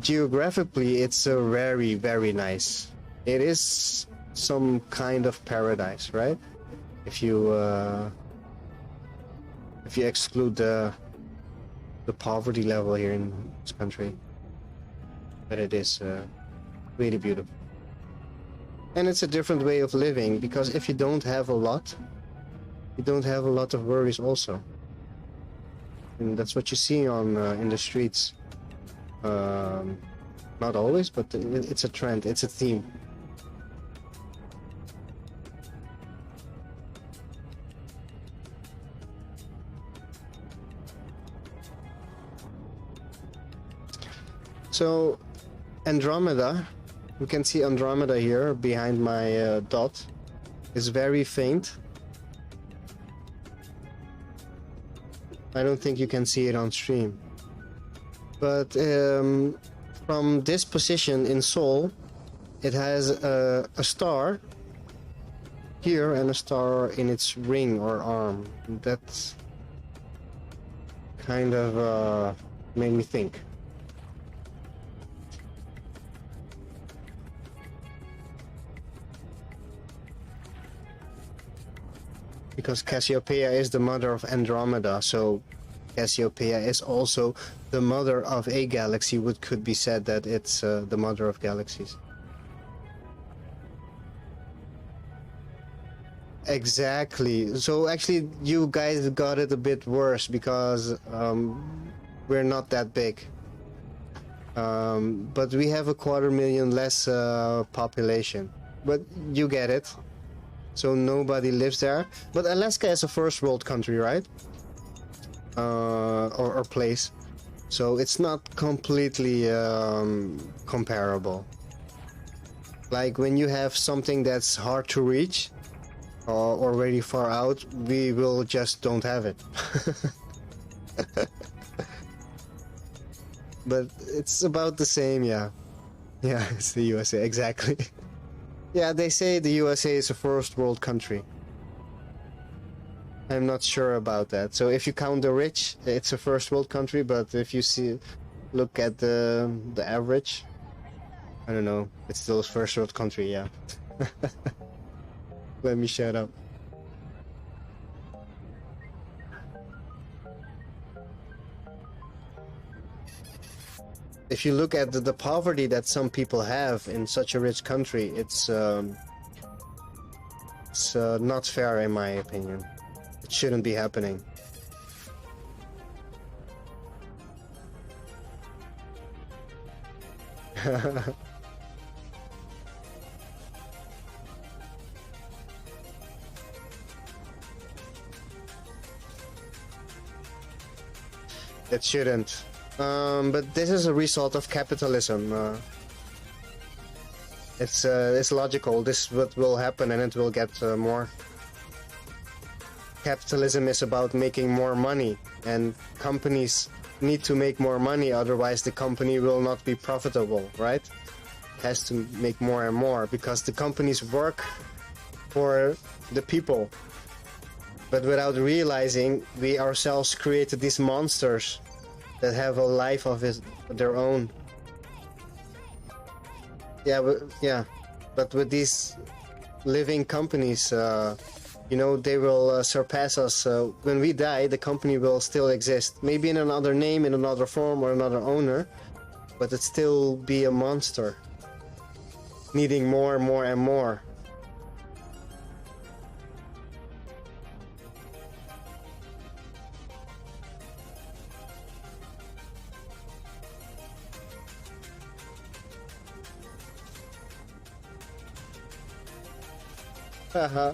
geographically it's very, very nice. It is some kind of paradise, right? If you exclude the poverty level here in this country, but it is really beautiful. And it's a different way of living, because if you don't have a lot, you don't have a lot of worries also. And that's what you see on in the streets. Not always, but it's a trend, it's a theme. So Andromeda, you can see Andromeda here behind my dot, is very faint. I don't think you can see it on stream. But from this position in Seoul, it has a star here and a star in its ring or arm. That's kind of made me think. Because Cassiopeia is the mother of Andromeda, so Cassiopeia is also the mother of a galaxy, which could be said that it's the mother of galaxies. Exactly. So actually you guys got it a bit worse, because we're not that big. But we have 250,000 less population. But you get it. So nobody lives there. But Alaska is a first world country, right? Or place. So it's not completely comparable. Like when you have something that's hard to reach or very far out, we will just don't have it. But it's about the same, yeah. Yeah, it's the USA, exactly. Yeah, they say the USA is a first world country. I'm not sure about that. So if you count the rich, it's a first world country, but if you look at the average, I don't know, it's still a first world country, yeah. Let me shut up. If you look at the poverty that some people have in such a rich country, it's not fair in my opinion. It shouldn't be happening. It shouldn't. But this is a result of capitalism. It's logical. This is what will happen, and it will get more. Capitalism is about making more money, and companies need to make more money, otherwise the company will not be profitable, right? It has to make more and more, because the companies work for the people. But without realizing, we ourselves created these monsters that have a life of their own. Yeah, but with these living companies, you know, they will surpass us. When we die, the company will still exist. Maybe in another name, in another form, or another owner, but it still be a monster, needing more and more and more. Haha.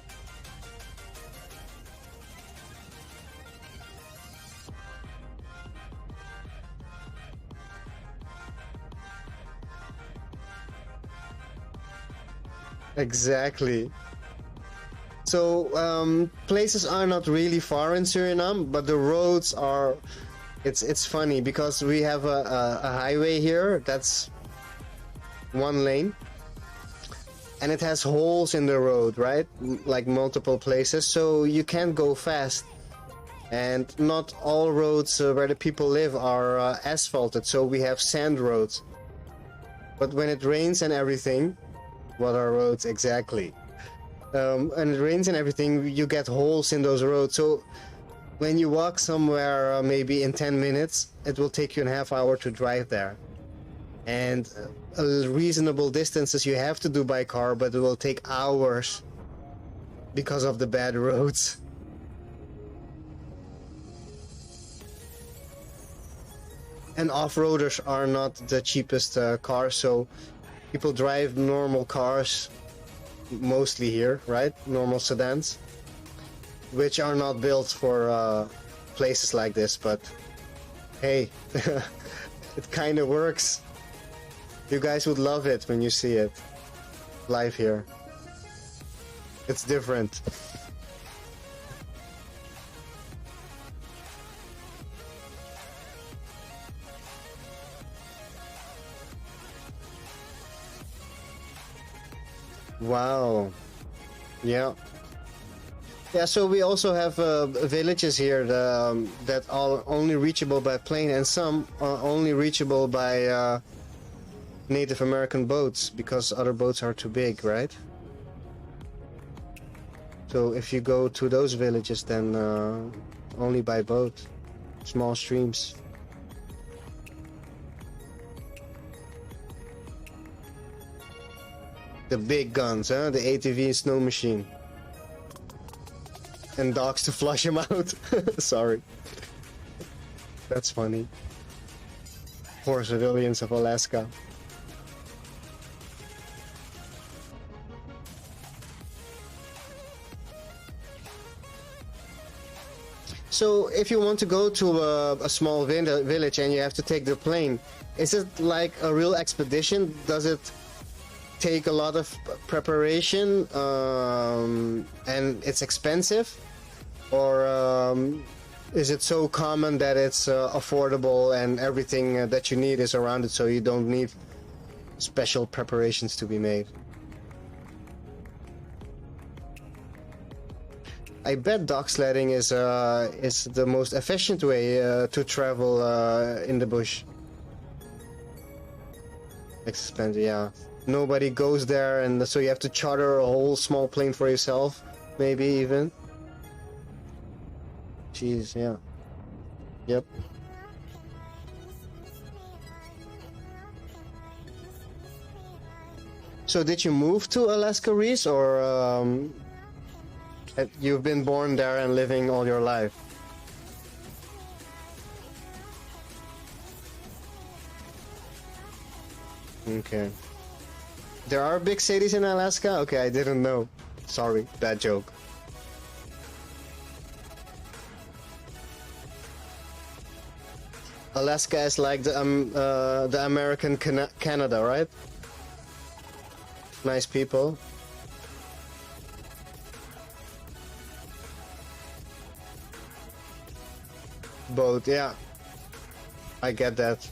Exactly. So places are not really far in Suriname, but the roads are. It's funny because we have a highway here that's one lane, and it has holes in the road, right? Like multiple places, so you can't go fast. And not all roads where the people live are asphalted, so we have sand roads. But when it rains and everything, what are roads exactly? And it rains and everything, you get holes in those roads. So when you walk somewhere, maybe in 10 minutes, it will take you a half hour to drive there. And reasonable distances you have to do by car, but it will take hours because of the bad roads. And off-roaders are not the cheapest cars, so people drive normal cars mostly here, right? Normal sedans, which are not built for places like this, but hey, it kind of works. You guys would love it when you see it live here. It's different. Wow. Yeah. Yeah, so we also have villages here that are only reachable by plane, and some are only reachable by Native American boats, because other boats are too big, right? So if you go to those villages, then only by boat, small streams. The big guns, huh? The ATV snow machine. And dogs to flush him out. Sorry. That's funny. Poor civilians of Alaska. So if you want to go to a small village and you have to take the plane, is it like a real expedition? Does it take a lot of preparation and it's expensive? Or is it so common that it's affordable and everything that you need is around it, so you don't need special preparations to be made? I bet dog sledding is the most efficient way to travel in the bush. Expensive, yeah. Nobody goes there, and so you have to charter a whole small plane for yourself, maybe even. Jeez, yeah. Yep. So did you move to Alaska, Reese, or you've been born there and living all your life? Okay. There are big cities in Alaska? Okay, I didn't know. Sorry, bad joke. Alaska is like the American Canada, right? Nice people. Boat, yeah. I get that.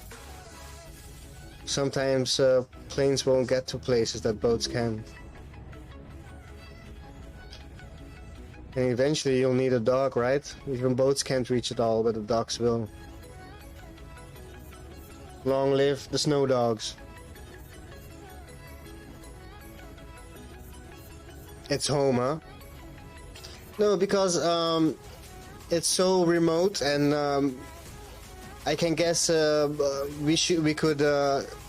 Sometimes planes won't get to places that boats can. And eventually you'll need a dog, right? Even boats can't reach it all, but the dogs will. Long live the snow dogs. It's home, huh? No, because it's so remote, and I can guess we could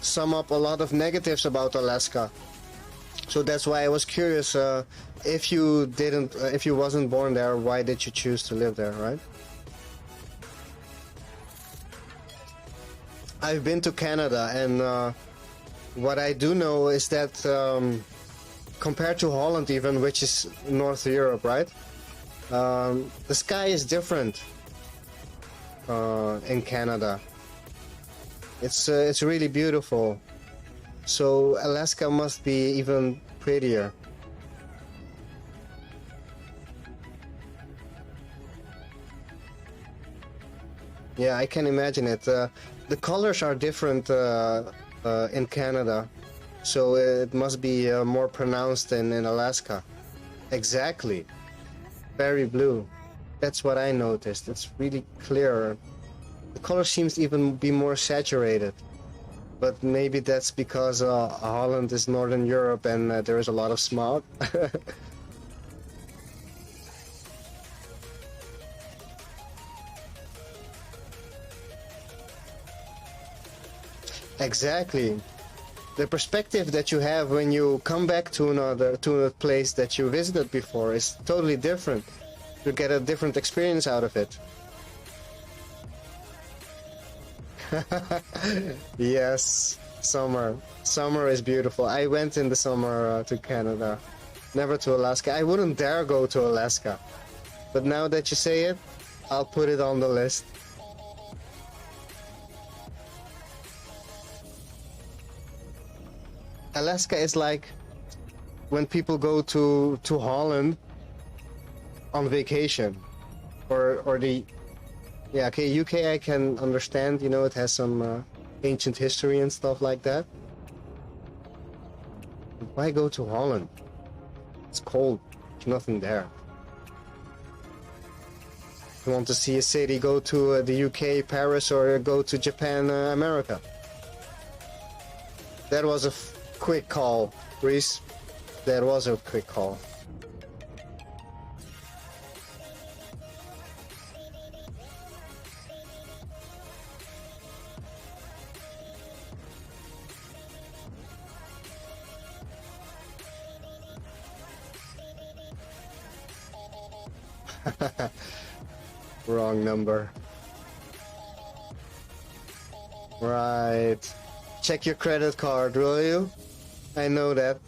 sum up a lot of negatives about Alaska. So that's why I was curious, if you wasn't born there, why did you choose to live there, right? I've been to Canada, and what I do know is that compared to Holland even, which is North Europe, right? The sky is different in Canada. It's really beautiful. So Alaska must be even prettier. Yeah, I can imagine it. The colors are different in Canada, so it must be more pronounced than in Alaska. Exactly. Very blue. That's what I noticed. It's really clearer. The color seems to even be more saturated. But maybe that's because Holland is Northern Europe and there is a lot of smog. Exactly. The perspective that you have when you come back to a place that you visited before is totally different. You get a different experience out of it. Yes, summer. Summer is beautiful. I went in the summer to Canada, never to Alaska. I wouldn't dare go to Alaska, but now that you say it, I'll put it on the list. Alaska is like when people go to Holland on vacation, or the yeah, okay, UK I can understand, you know, it has some ancient history and stuff like that. Why go to Holland? It's cold. There's nothing there. You want to see a city, go to the UK, Paris, or go to Japan, America. That was a quick call, Reese. That was a quick call. Wrong number. Right. Check your credit card, will you? I know that.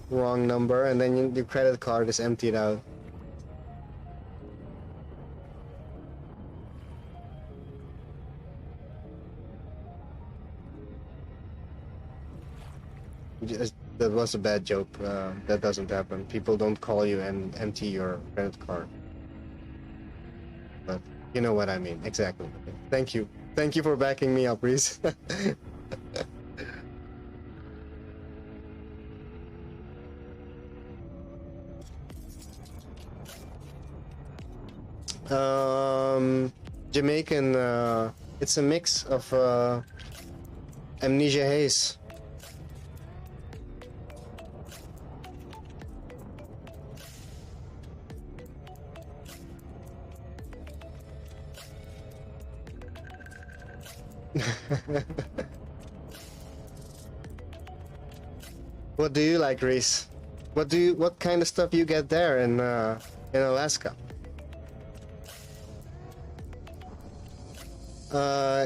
Wrong number, and then your credit card is emptied out. That was a bad joke. That doesn't happen. People don't call you and empty your credit card. But you know what I mean. Exactly. Thank you. Thank you for backing me up, Reese. Jamaican, it's a mix of Amnesia Haze. What do you like, Reese? What kind of stuff you get there in Alaska?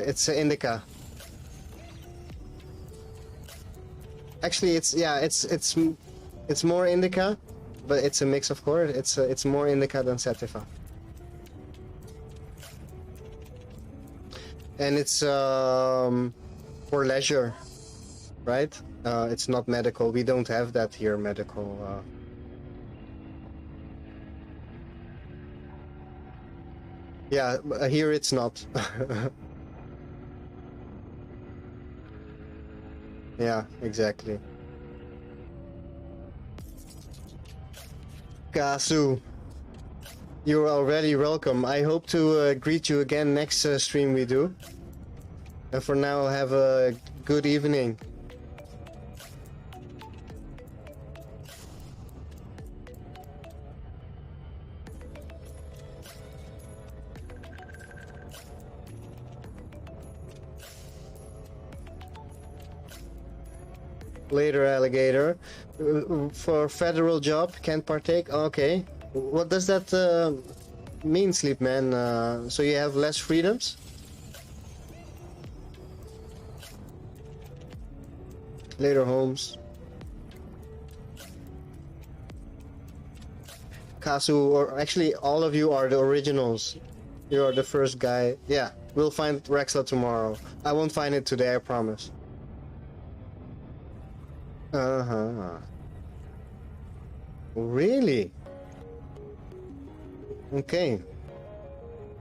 It's indica. Actually, it's more indica, but it's a mix, of course. It's more indica than sativa. And it's for leisure, right? It's not medical. We don't have that here, medical. Yeah, here it's not. Yeah, exactly. Kasu, you're already welcome. I hope to greet you again next stream we do. And for now, have a good evening. Later, alligator. For federal job, can't partake. Okay. What does that mean, Sleepman? So you have less freedoms? Later, Holmes. Kasu, or actually all of you are the originals. You are the first guy. Yeah, we'll find RAXXLA tomorrow. I won't find it today, I promise. Uh-huh. Really? Okay.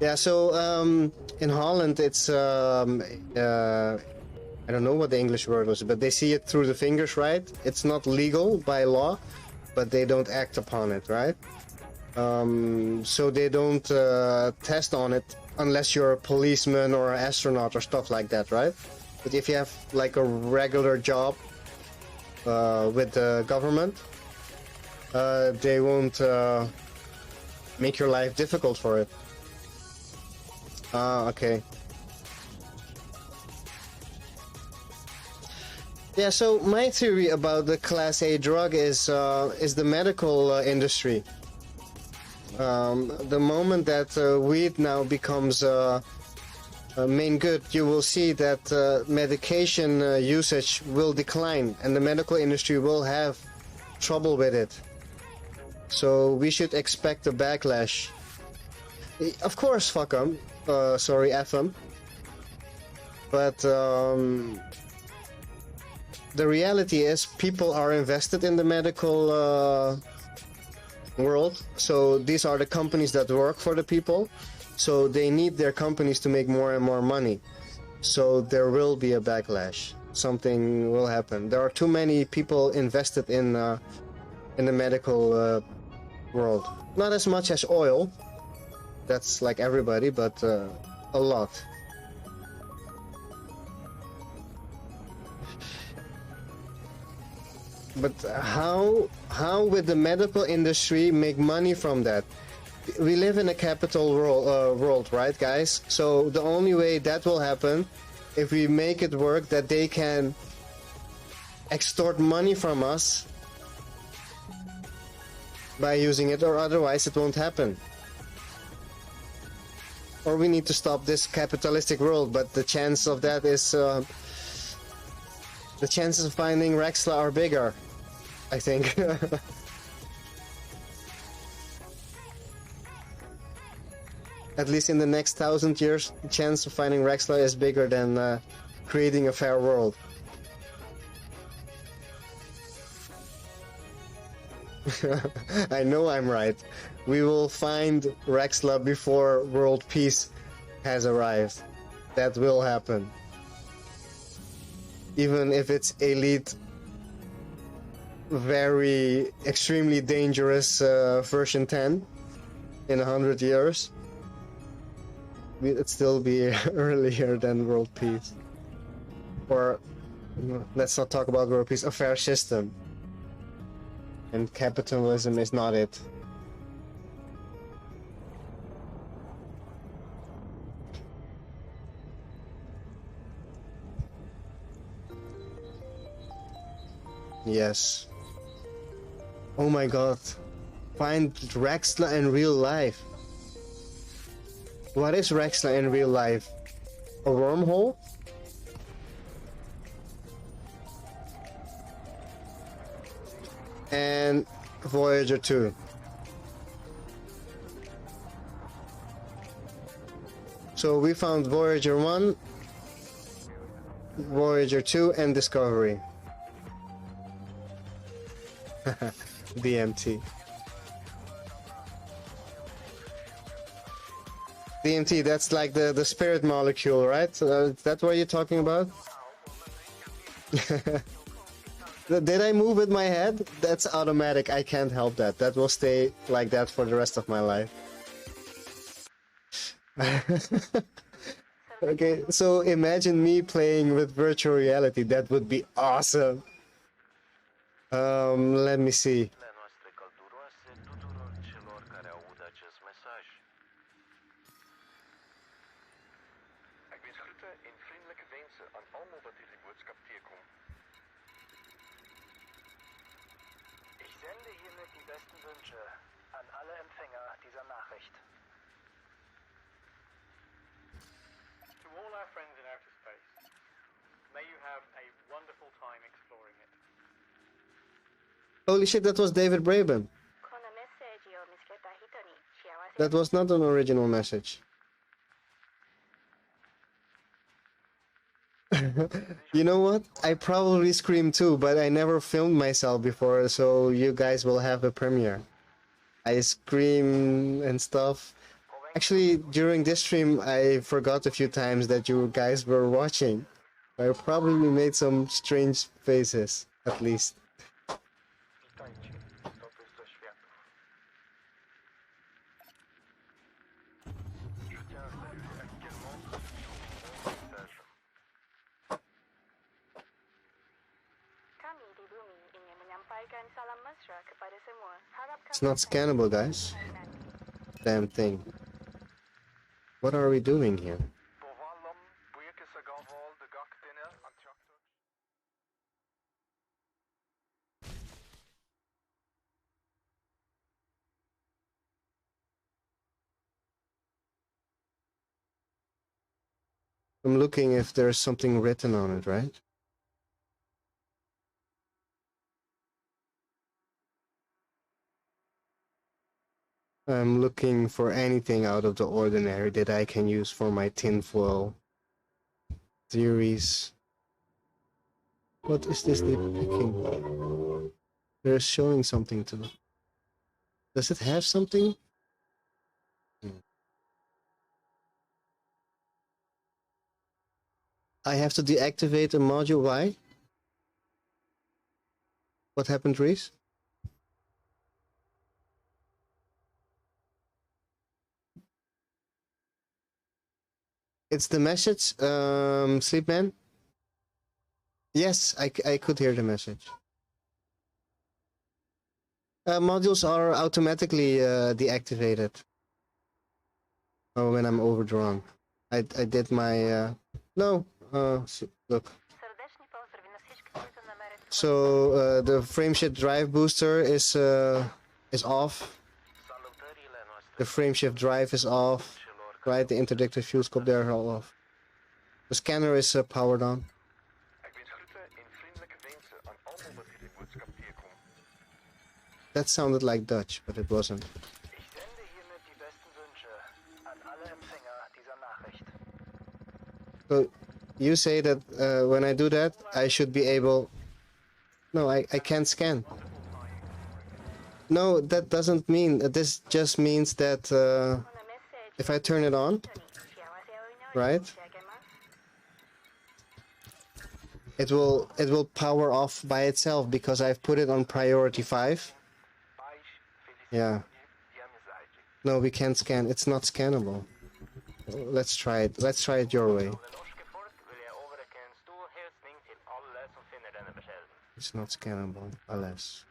Yeah, so in Holland it's I don't know what the English word was, but they see it through the fingers, right? It's not legal by law, but they don't act upon it, right? So they don't test on it unless you're a policeman or an astronaut or stuff like that, right? But if you have like a regular job with the government, they won't make your life difficult for it. Ah, okay. Yeah, so my theory about the Class A drug is the medical industry. The moment that weed now becomes a main good, you will see that medication usage will decline, and the medical industry will have trouble with it. So we should expect a backlash. Of course, fuck 'em. Sorry, F 'em. But the reality is people are invested in the medical world. So these are the companies that work for the people. So they need their companies to make more and more money. So there will be a backlash. Something will happen. There are too many people invested in the medical world. Not as much as oil. That's like everybody, but a lot. But how would the medical industry make money from that? We live in a capital world, right, guys? So the only way that will happen if we make it work that they can extort money from us by using it, or otherwise it won't happen. Or we need to stop this capitalistic world, but the chance of that is the chances of finding RAXXLA are bigger, I think. At least in the next 1,000 years, the chance of finding RAXXLA is bigger than creating a fair world. I know I'm right. We will find RAXXLA before world peace has arrived. That will happen. Even if it's elite, very extremely dangerous version 10 in 100 years, it'd still be earlier than world peace. Or let's not talk about world peace, a fair system. And capitalism is not it. Yes. Oh my god. Find RAXXLA in real life. What is RAXXLA in real life? A wormhole? And Voyager 2. So we found Voyager 1, Voyager 2, and Discovery. DMT. DMT, that's like the spirit molecule, right? That's what you're talking about? Did I move with my head? That's automatic. I can't help that. That will stay like that for the rest of my life. Okay, so imagine me playing with virtual reality. That would be awesome. Let me see. Holy shit, that was David Braben. That was not an original message. You know what? I probably screamed too, but I never filmed myself before, so you guys will have a premiere. I scream and stuff. Actually, during this stream, I forgot a few times that you guys were watching. I probably made some strange faces, at least. menyampaikan salam mesra kepada semua. Harap It's kami not akan scannable, guys. hari nanti. Damn thing. What are we doing here? Bovalum, Buikis Agavol, the Gok Dinner, and Choctor. I'm looking if there's something written on it, right? I'm looking for anything out of the ordinary that I can use for my tinfoil theories. What is this depicting? They're showing something to them. Does it have something? I have to deactivate a module. Why? What happened, Reese? It's the message, Sleepman? Yes, I could hear the message. Modules are automatically deactivated. Oh, when I'm overdrawn. I did my... No, look. Serdeczny pozdrow na всички, които намерят това. So the frameshift drive booster is off. The frameshift drive is off. Right, the interdicted fuel scope, they're all off. The scanner is powered on. Ik wens groeten en vriendelijke wensen aan allemaal wat hierdie boodskap teekom. That sounded like Dutch, but it wasn't. Ich sende hiermit die besten Wünsche an alle Empfänger dieser Nachricht. So you say that when I do that, I should be able... No, I can't scan. No, that doesn't mean... This just means that Una message. if I turn it on, right, it will power off by itself because I've put it on priority 5. Yeah. No, we can't scan. It's not scannable. Let's try it. Let's try it your way. It's not scannable, alas.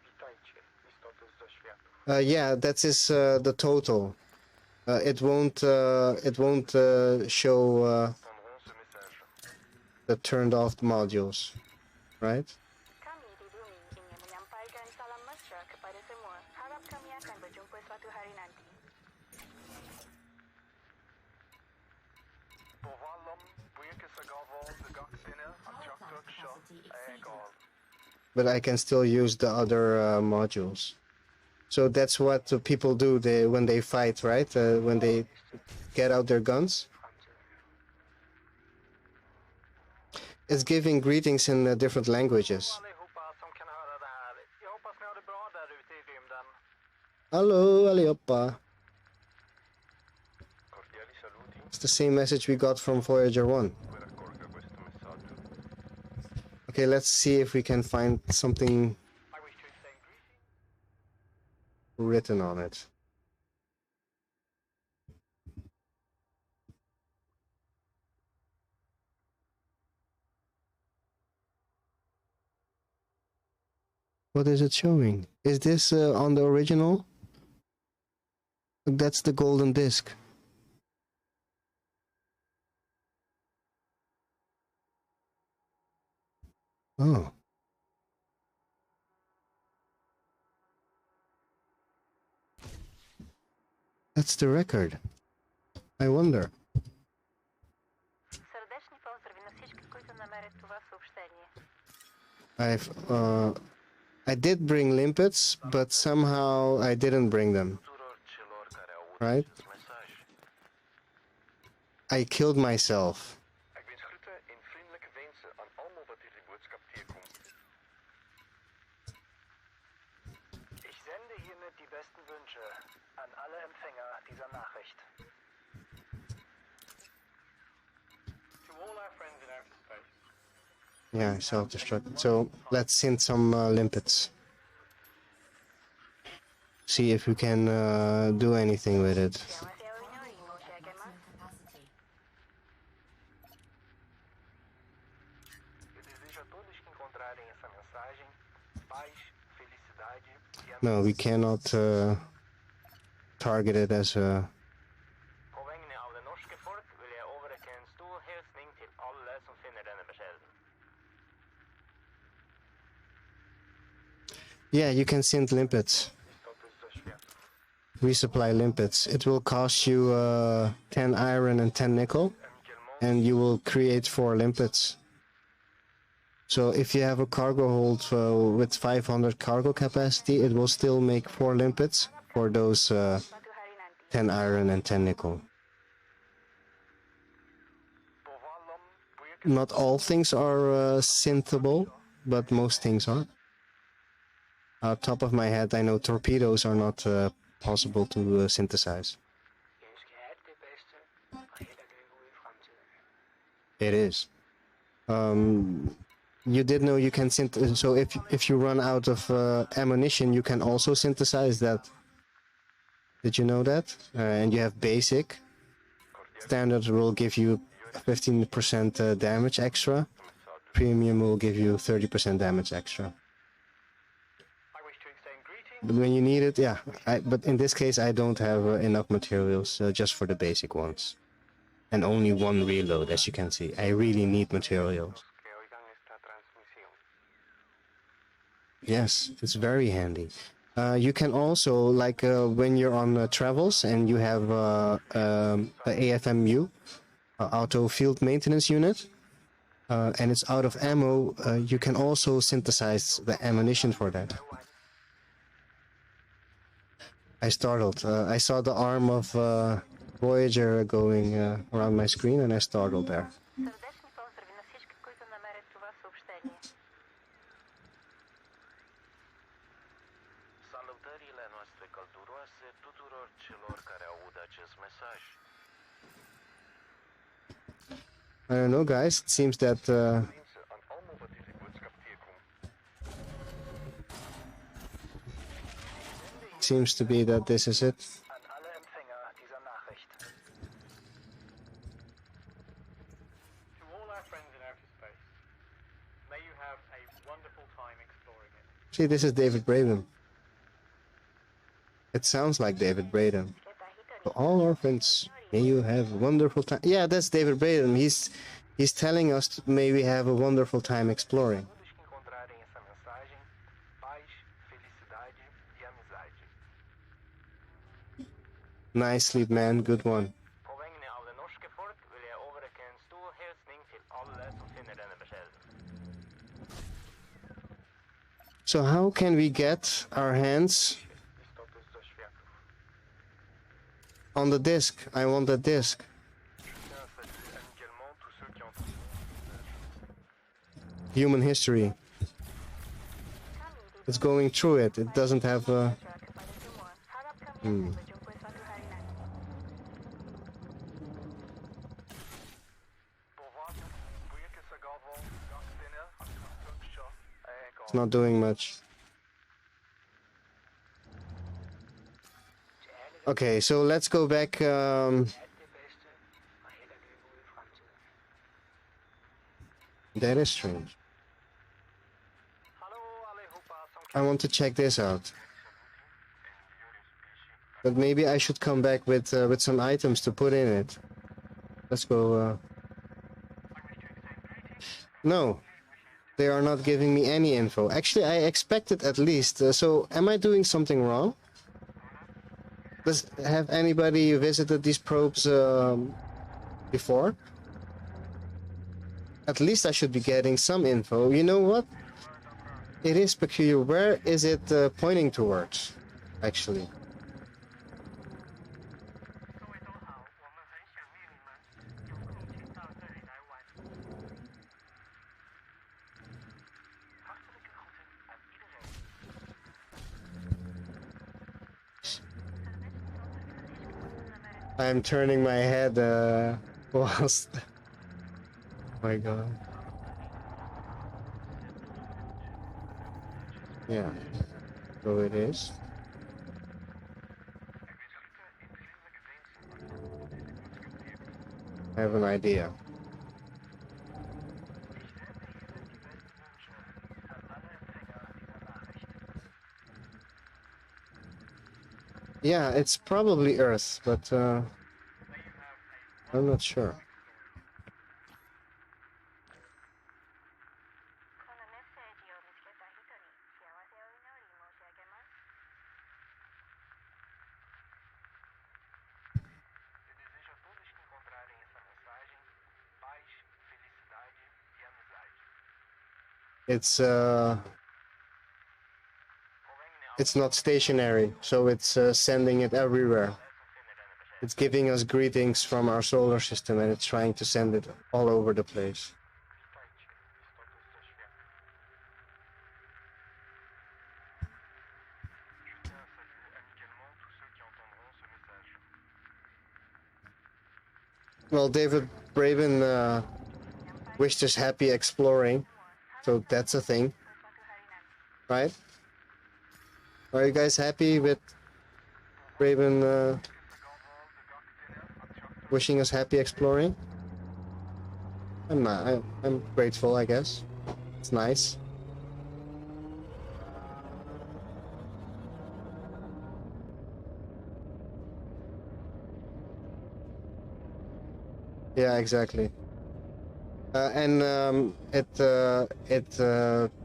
Witajcie, istoty z zaświatów. Yeah, that is the total. It won't show Van onze message. the turned off modules, right? Kami di bumi ingin menyampaikan salam mesra kepada semua. Harap kami akan berjumpa suatu hari nanti. Bovalum, Buikis Agavol, the Gok Dinner, and Choctor Shot, Agavol. But I can still use the other modules. So that's what the people do when they fight, right? When they get out their guns. It's giving greetings in different languages. Allihopa som kan höra det här. Jag hoppas ni har det bra där ute i rymden. Hello, allihopa. Cordiali saluti, It's the same message we got from Voyager 1. per accorga questo messaggio. Okay, let's see if we can find something I wish to extend greetings. written on it. What is it showing? Is this on the original? That's the golden disc. Oh. That's the record. I wonder. Serdeczny pozdrow na всички, които намерят това съобщение. I did bring limpets, but somehow I didn't bring them. Right? I killed myself. Ik wens groeten en vriendelijke wensen aan allemaal wat hierdie boodskap teekom. Ich sende hiermit die besten Wünsche an alle Empfänger dieser Nachricht. To all our friends in outer space. Yeah, self-destruct. So let's send some limpets. See if we can do anything with it. Het is déjà todos quem No, we cannot target it as a... På vegne av det norske folk vil jeg overrekke en stor hilsning til alle som finner denne beskjeden. Yeah, you can synth limpets. We supply limpets. It will cost you 10 iron and 10 nickel, and you will create 4 limpets. So if you have a cargo hold with 500 cargo capacity, it will still make 4 limpets for those Suatu hari nanti. 10 iron and 10 nickel. Not all things are synthable, but most things are. Top of my head, I know torpedoes are not possible to synthesize. Jeg ønsker alt det bedste, og held og lykke ude i fremtiden. It is. You did know you can synthesize. So if you run out of ammunition, you can also synthesize that. Did you know that? And you have basic. Standard will give you 15% damage extra. Premium will give you 30% damage extra. I wish to extend greetings. But when you need it, yeah. But in this case, I don't have enough materials just for the basic ones. And only 1 reload, as you can see. I really need materials. Que oigan esta transmisión. Yes, it's very handy. You can also, like when you're on travels and you have a AFMU, Auto Field Maintenance Unit, and it's out of ammo, you can also synthesize the ammunition for that. I startled. I saw the arm of Voyager going around my screen, and I startled there. Сърдечни поздрави на всички, които намерят това съобщение. Salutările noastre călduroase tuturor celor care aud acest mesaj. I don't know, guys. It seems that Diensten aan allemaal wat deze boodschap tegenkomt. seems to be that this is it. An alle Empfänger dieser Nachricht. To all our friends in outer space, may you have a wonderful time exploring it. See, this is David Braben. It sounds like David Braben. To all our friends, may you have a wonderful time. Yeah, that's David Braben. He's telling us may we have a wonderful time exploring. Todos que encontrarem essa mensagem, paz, felicidade e amizade. Nice sleep, man. Good one. På vegne av det norske folk vil jeg overrekke en stor hilsning til alle som finner denne beskjeden. So how can we get our hands Istoty ze światów. on the disc? I want the disc. Je tiens à saluer amicalement tous ceux qui entreront. Human history. It's going through it. It doesn't have a... Harap kami akan berjumpa suatu hari nanti. It's not doing much. Okay, so let's go back. Alt det bedste, og held og lykke ude i fremtiden. That is strange. Hallo allihopa som I want to check this out. But maybe I should come back with some items to put in it. Let's go. No, they are not giving me any info. Actually, I expected at least. So, am I doing something wrong? Have anybody visited these probes before? At least I should be getting some info. You know what? It is peculiar. Where is it pointing towards, actually? I'm turning my head whilst... Oh my god. Yeah, so it is. I have an idea. Yeah, it's probably Earth, but I'm not sure. このメッセージを見つけた人に幸せを祈り申し上げます。Eu desejo a todos que encontrarem essa mensagem paz, felicidade e amizade. It's not stationary, so it's sending it everywhere. It's giving us greetings from our solar system, and it's trying to send it all over the place. Well, David Braben wished us happy exploring, so that's a thing, right? Are you guys happy with Braben wishing us happy exploring? I'm not. I'm grateful, I guess. It's nice. Yeah, exactly. And it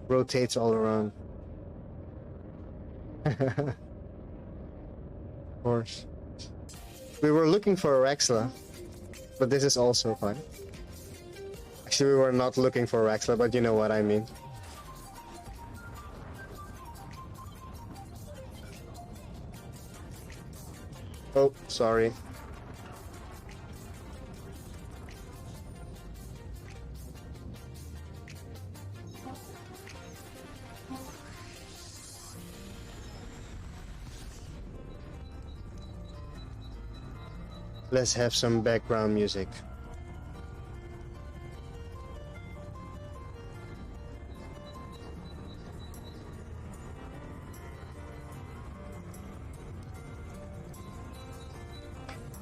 rotates all around. Of course. We were looking for a RAXXLA, but this is also fun. Actually, we were not looking for a RAXXLA, but you know what I mean. Oh, sorry. Let's have some background music.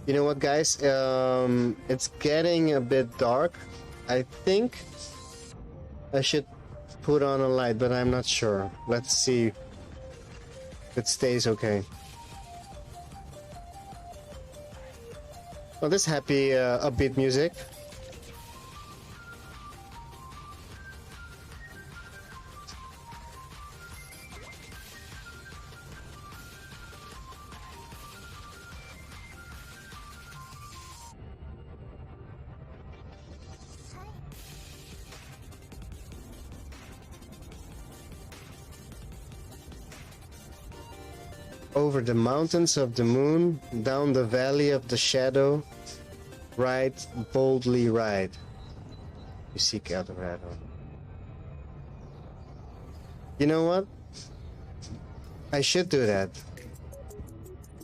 You know what, guys? It's getting a bit dark. I think I should put on a light, but I'm not sure. Let's see if it stays okay. Well, this happy, upbeat music. Over the mountains of the moon, down the valley of the shadow, ride, boldly ride. You seek Eldorado. You know what? I should do that.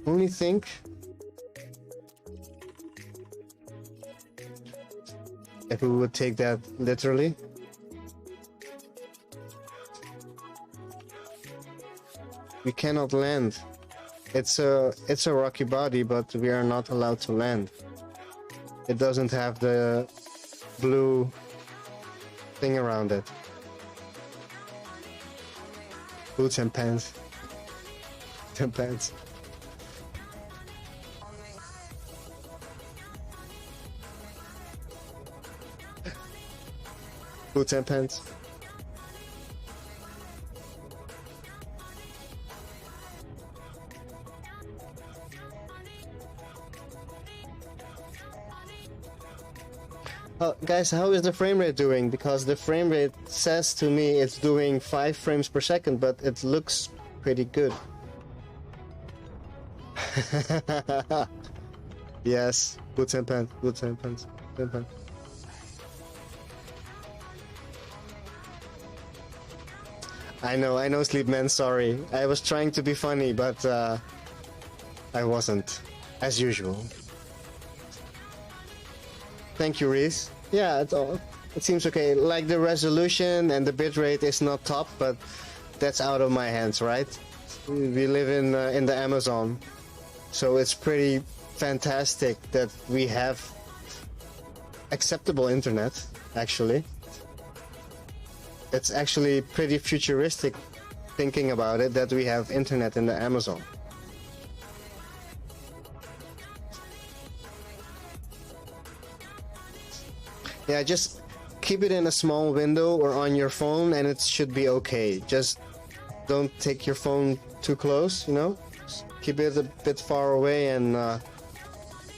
Only think if we would take that literally. We cannot land. It's a rocky body, but we are not allowed to land. It doesn't have the blue thing around it. Boots and pants. Boots and pants. Boots and pants. Guys, how is the frame rate doing? Because the frame rate says to me it's doing 5 frames per second, but it looks pretty good. Yes, boots and pants, boots and pants, boots and pants. I know, Sleepman, sorry. I was trying to be funny, but I wasn't, as usual. Thank you, Reese. Yeah, it seems okay. Like the resolution and the bitrate is not top, but that's out of my hands, right? We live in the Amazon, so it's pretty fantastic that we have acceptable internet, actually. It's actually pretty futuristic thinking about it that we have internet in the Amazon. Yeah, just keep it in a small window or on your phone and it should be okay. Just don't take your phone too close, you know? Just keep it a bit far away and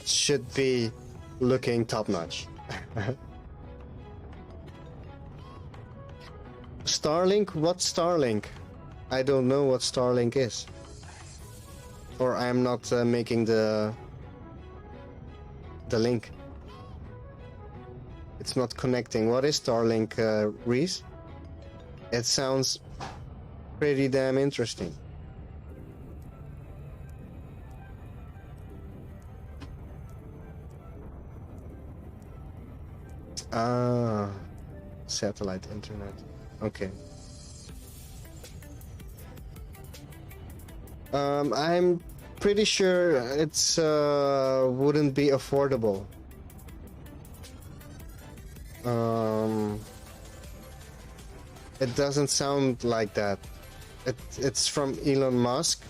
should be looking top-notch. Starlink? What's Starlink? I don't know what Starlink is. Or I'm not making the link. It's not connecting. What is Starlink, Reese? It sounds pretty damn interesting. Ah, satellite internet. Okay. I'm pretty sure it's wouldn't be affordable. It doesn't sound like that. It's from Elon Musk.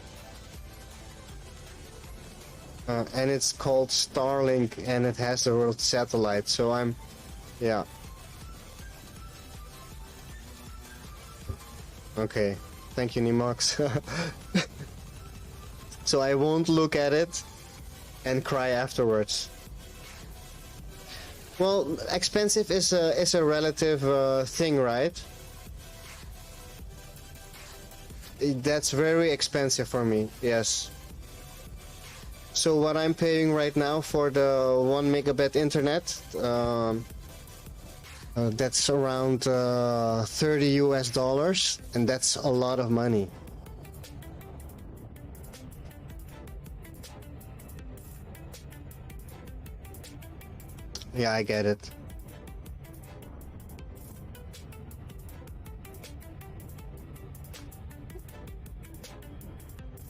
And it's called Starlink and it has the word satellite, so yeah. Okay, thank you, Nimox. So I won't look at it and cry afterwards. Well, expensive is a relative thing, right? That's very expensive for me, yes. So what I'm paying right now for the 1 megabit internet, that's around $30 US, and that's a lot of money. Yeah, I get it.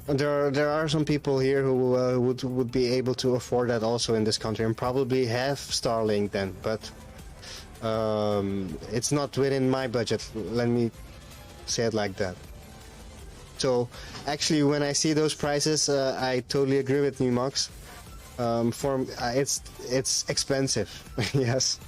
There are some people here who would be able to afford that also in this country and probably have Starlink then, but it's not within my budget. Let me say it like that. So actually, when I see those prices, I totally agree with you, Max. It's expensive, yes.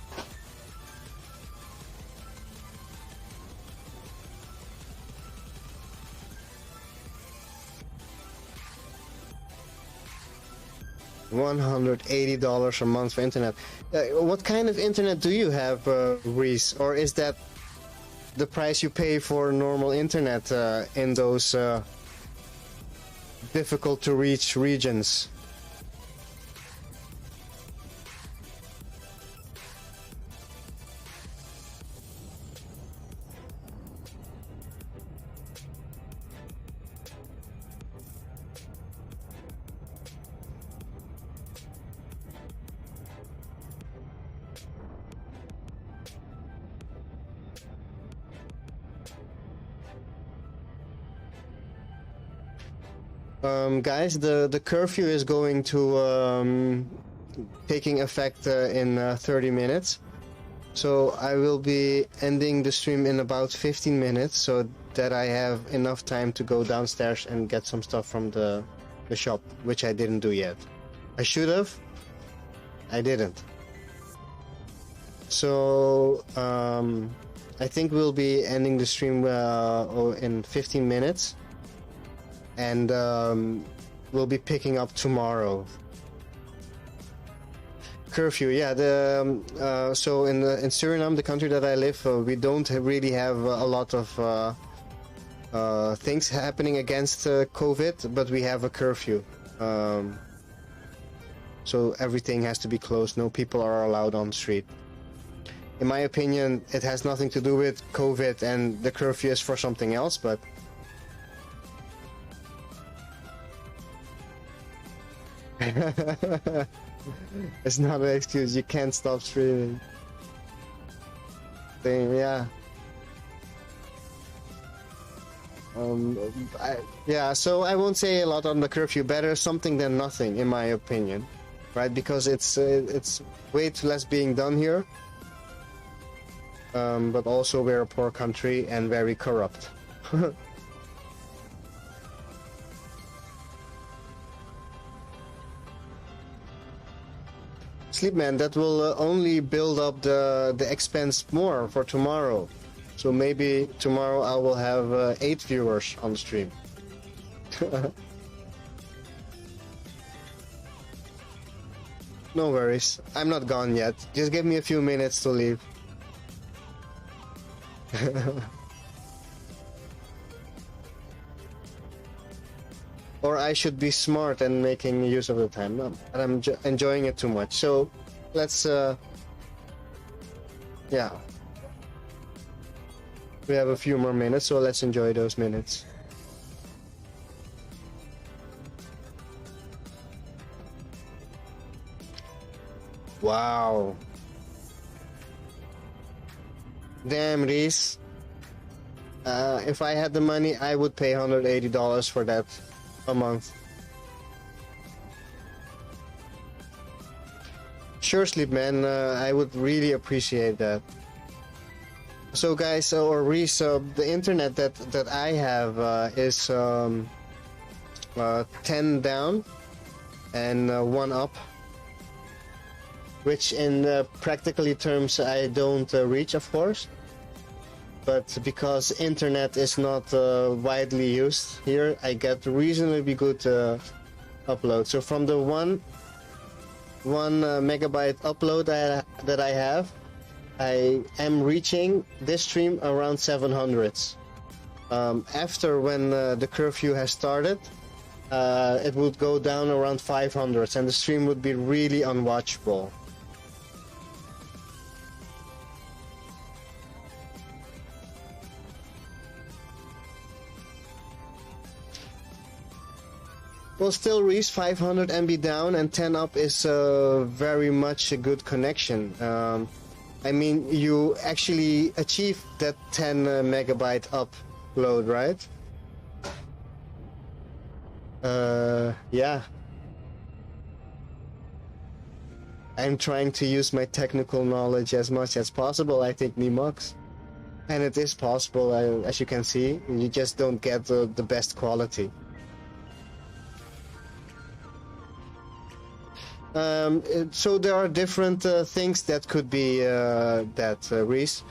$180 a month for internet. What kind of internet do you have, Reese? Or is that the price you pay for normal internet in those difficult to reach regions? Guys, the curfew is going to taking effect in 30 minutes. So I will be ending the stream in about 15 minutes so that I have enough time to go downstairs and get some stuff from the shop, which I didn't do yet. I should have. I didn't. So I think we'll be ending the stream in 15 minutes. And we'll be picking up tomorrow. Curfew, yeah. So in Suriname, the country that I live, we don't really have a lot of things happening against COVID, but we have a curfew. So everything has to be closed. No people are allowed on the street. In my opinion, it has nothing to do with COVID, and the curfew is for something else, but. It's not an excuse. You can't stop streaming. Yeah. Yeah. So I won't say a lot on the curfew. Better something than nothing, in my opinion, right? Because it's way too less being done here. But also we're a poor country and very corrupt. Sleep, man. That will only build up the expense more for tomorrow. So maybe tomorrow I will have 8 viewers on the stream. No worries. I'm not gone yet. Just give me a few minutes to leave. Or I should be smart and making use of the time. No, but I'm enjoying it too much. So let's yeah. We have a few more minutes, so let's enjoy those minutes. Wow. Damn, Reese. If I had the money, I would pay $180 for that a month. Sure, Sleep, man. I would really appreciate that. So, guys, or Reese, the internet that I have is 10 down and 1 up, which in practically terms I don't reach, of course. But because internet is not widely used here, I get reasonably good upload. So from the one megabyte upload that I have, I am reaching this stream around 700s. After when the curfew has started, it would go down around 500s, and the stream would be really unwatchable. Well, still, Reese, 500 MB down and 10 up is very much a good connection. I mean, you actually achieved that 10 megabyte upload, right? Yeah. I'm trying to use my technical knowledge as much as possible, I think, Nimox. And it is possible, as you can see. You just don't get the best quality. So there are different things that could be Reese.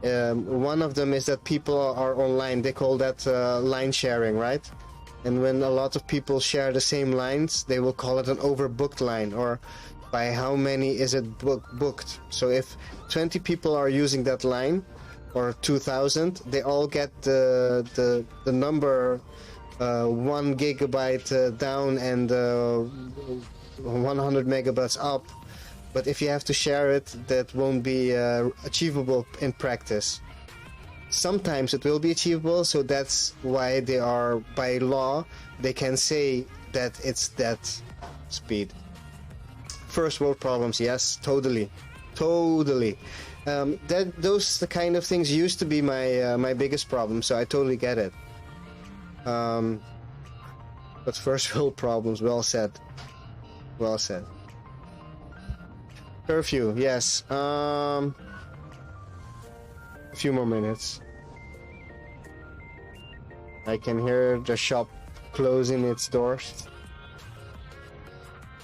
One of them is that people are online. They call that line sharing, right? And when a lot of people share the same lines, they will call it an overbooked line, or by how many is it booked. So if 20 people are using that line, or 2,000, they all get the number 1 gigabyte down and 100 megabytes up. But if you have to share it, that won't be achievable in practice. Sometimes it will be achievable, so that's why they are, by law, they can say that it's that speed. First world problems, yes, totally. Those the kind of things used to be my biggest problem, so I totally get it. But first world problems, well said. Well said. Curfew, yes. A few more minutes. I can hear the shop closing its doors.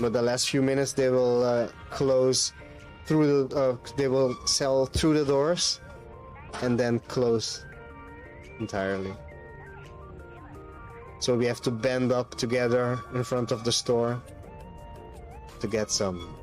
But the last few minutes they will close through the. They will sell through the doors, and then close entirely. So we have to band up together in front of the store to get some.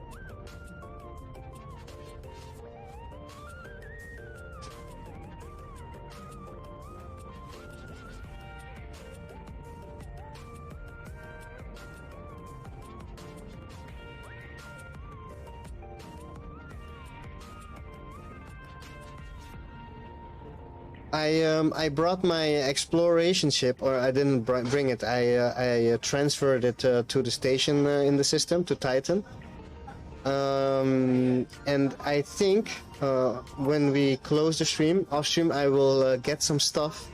I brought my exploration ship, or I didn't bring it. I transferred it to the station in the system, to Titan. And I think when we close the stream, off stream, I will get some stuff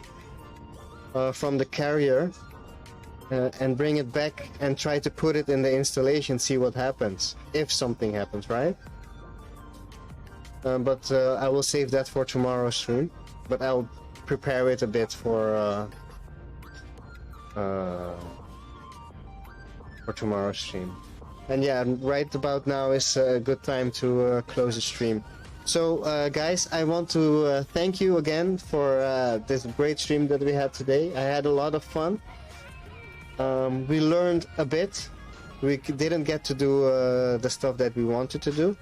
from the carrier and bring it back and try to put it in the installation, see what happens, if something happens, right? But I will save that for tomorrow's stream. But I'll prepare it a bit for tomorrow's stream. And yeah, right about now is a good time to close the stream. So guys, I want to thank you again for this great stream that we had today. I had a lot of fun. We learned a bit. We didn't get to do the stuff that we wanted to do,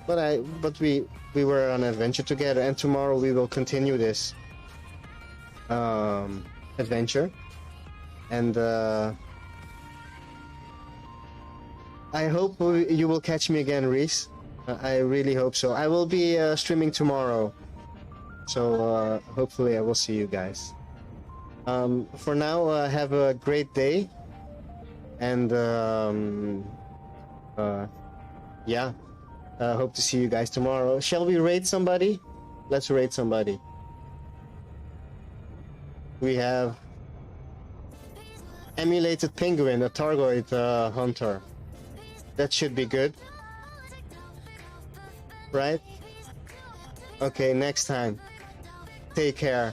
but we were on an adventure together, and tomorrow we will continue this adventure. And I hope you will catch me again, Reese. I really hope so. I will be streaming tomorrow, so hopefully I will see you guys. For now, have a great day, and yeah, hope to see you guys tomorrow. Shall we raid somebody? Let's raid somebody. We have emulated penguin, a Targoid hunter. That should be good, right? Okay, next time. Take care.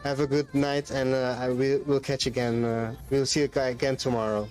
Have a good night, and we'll catch again. We'll see you again tomorrow.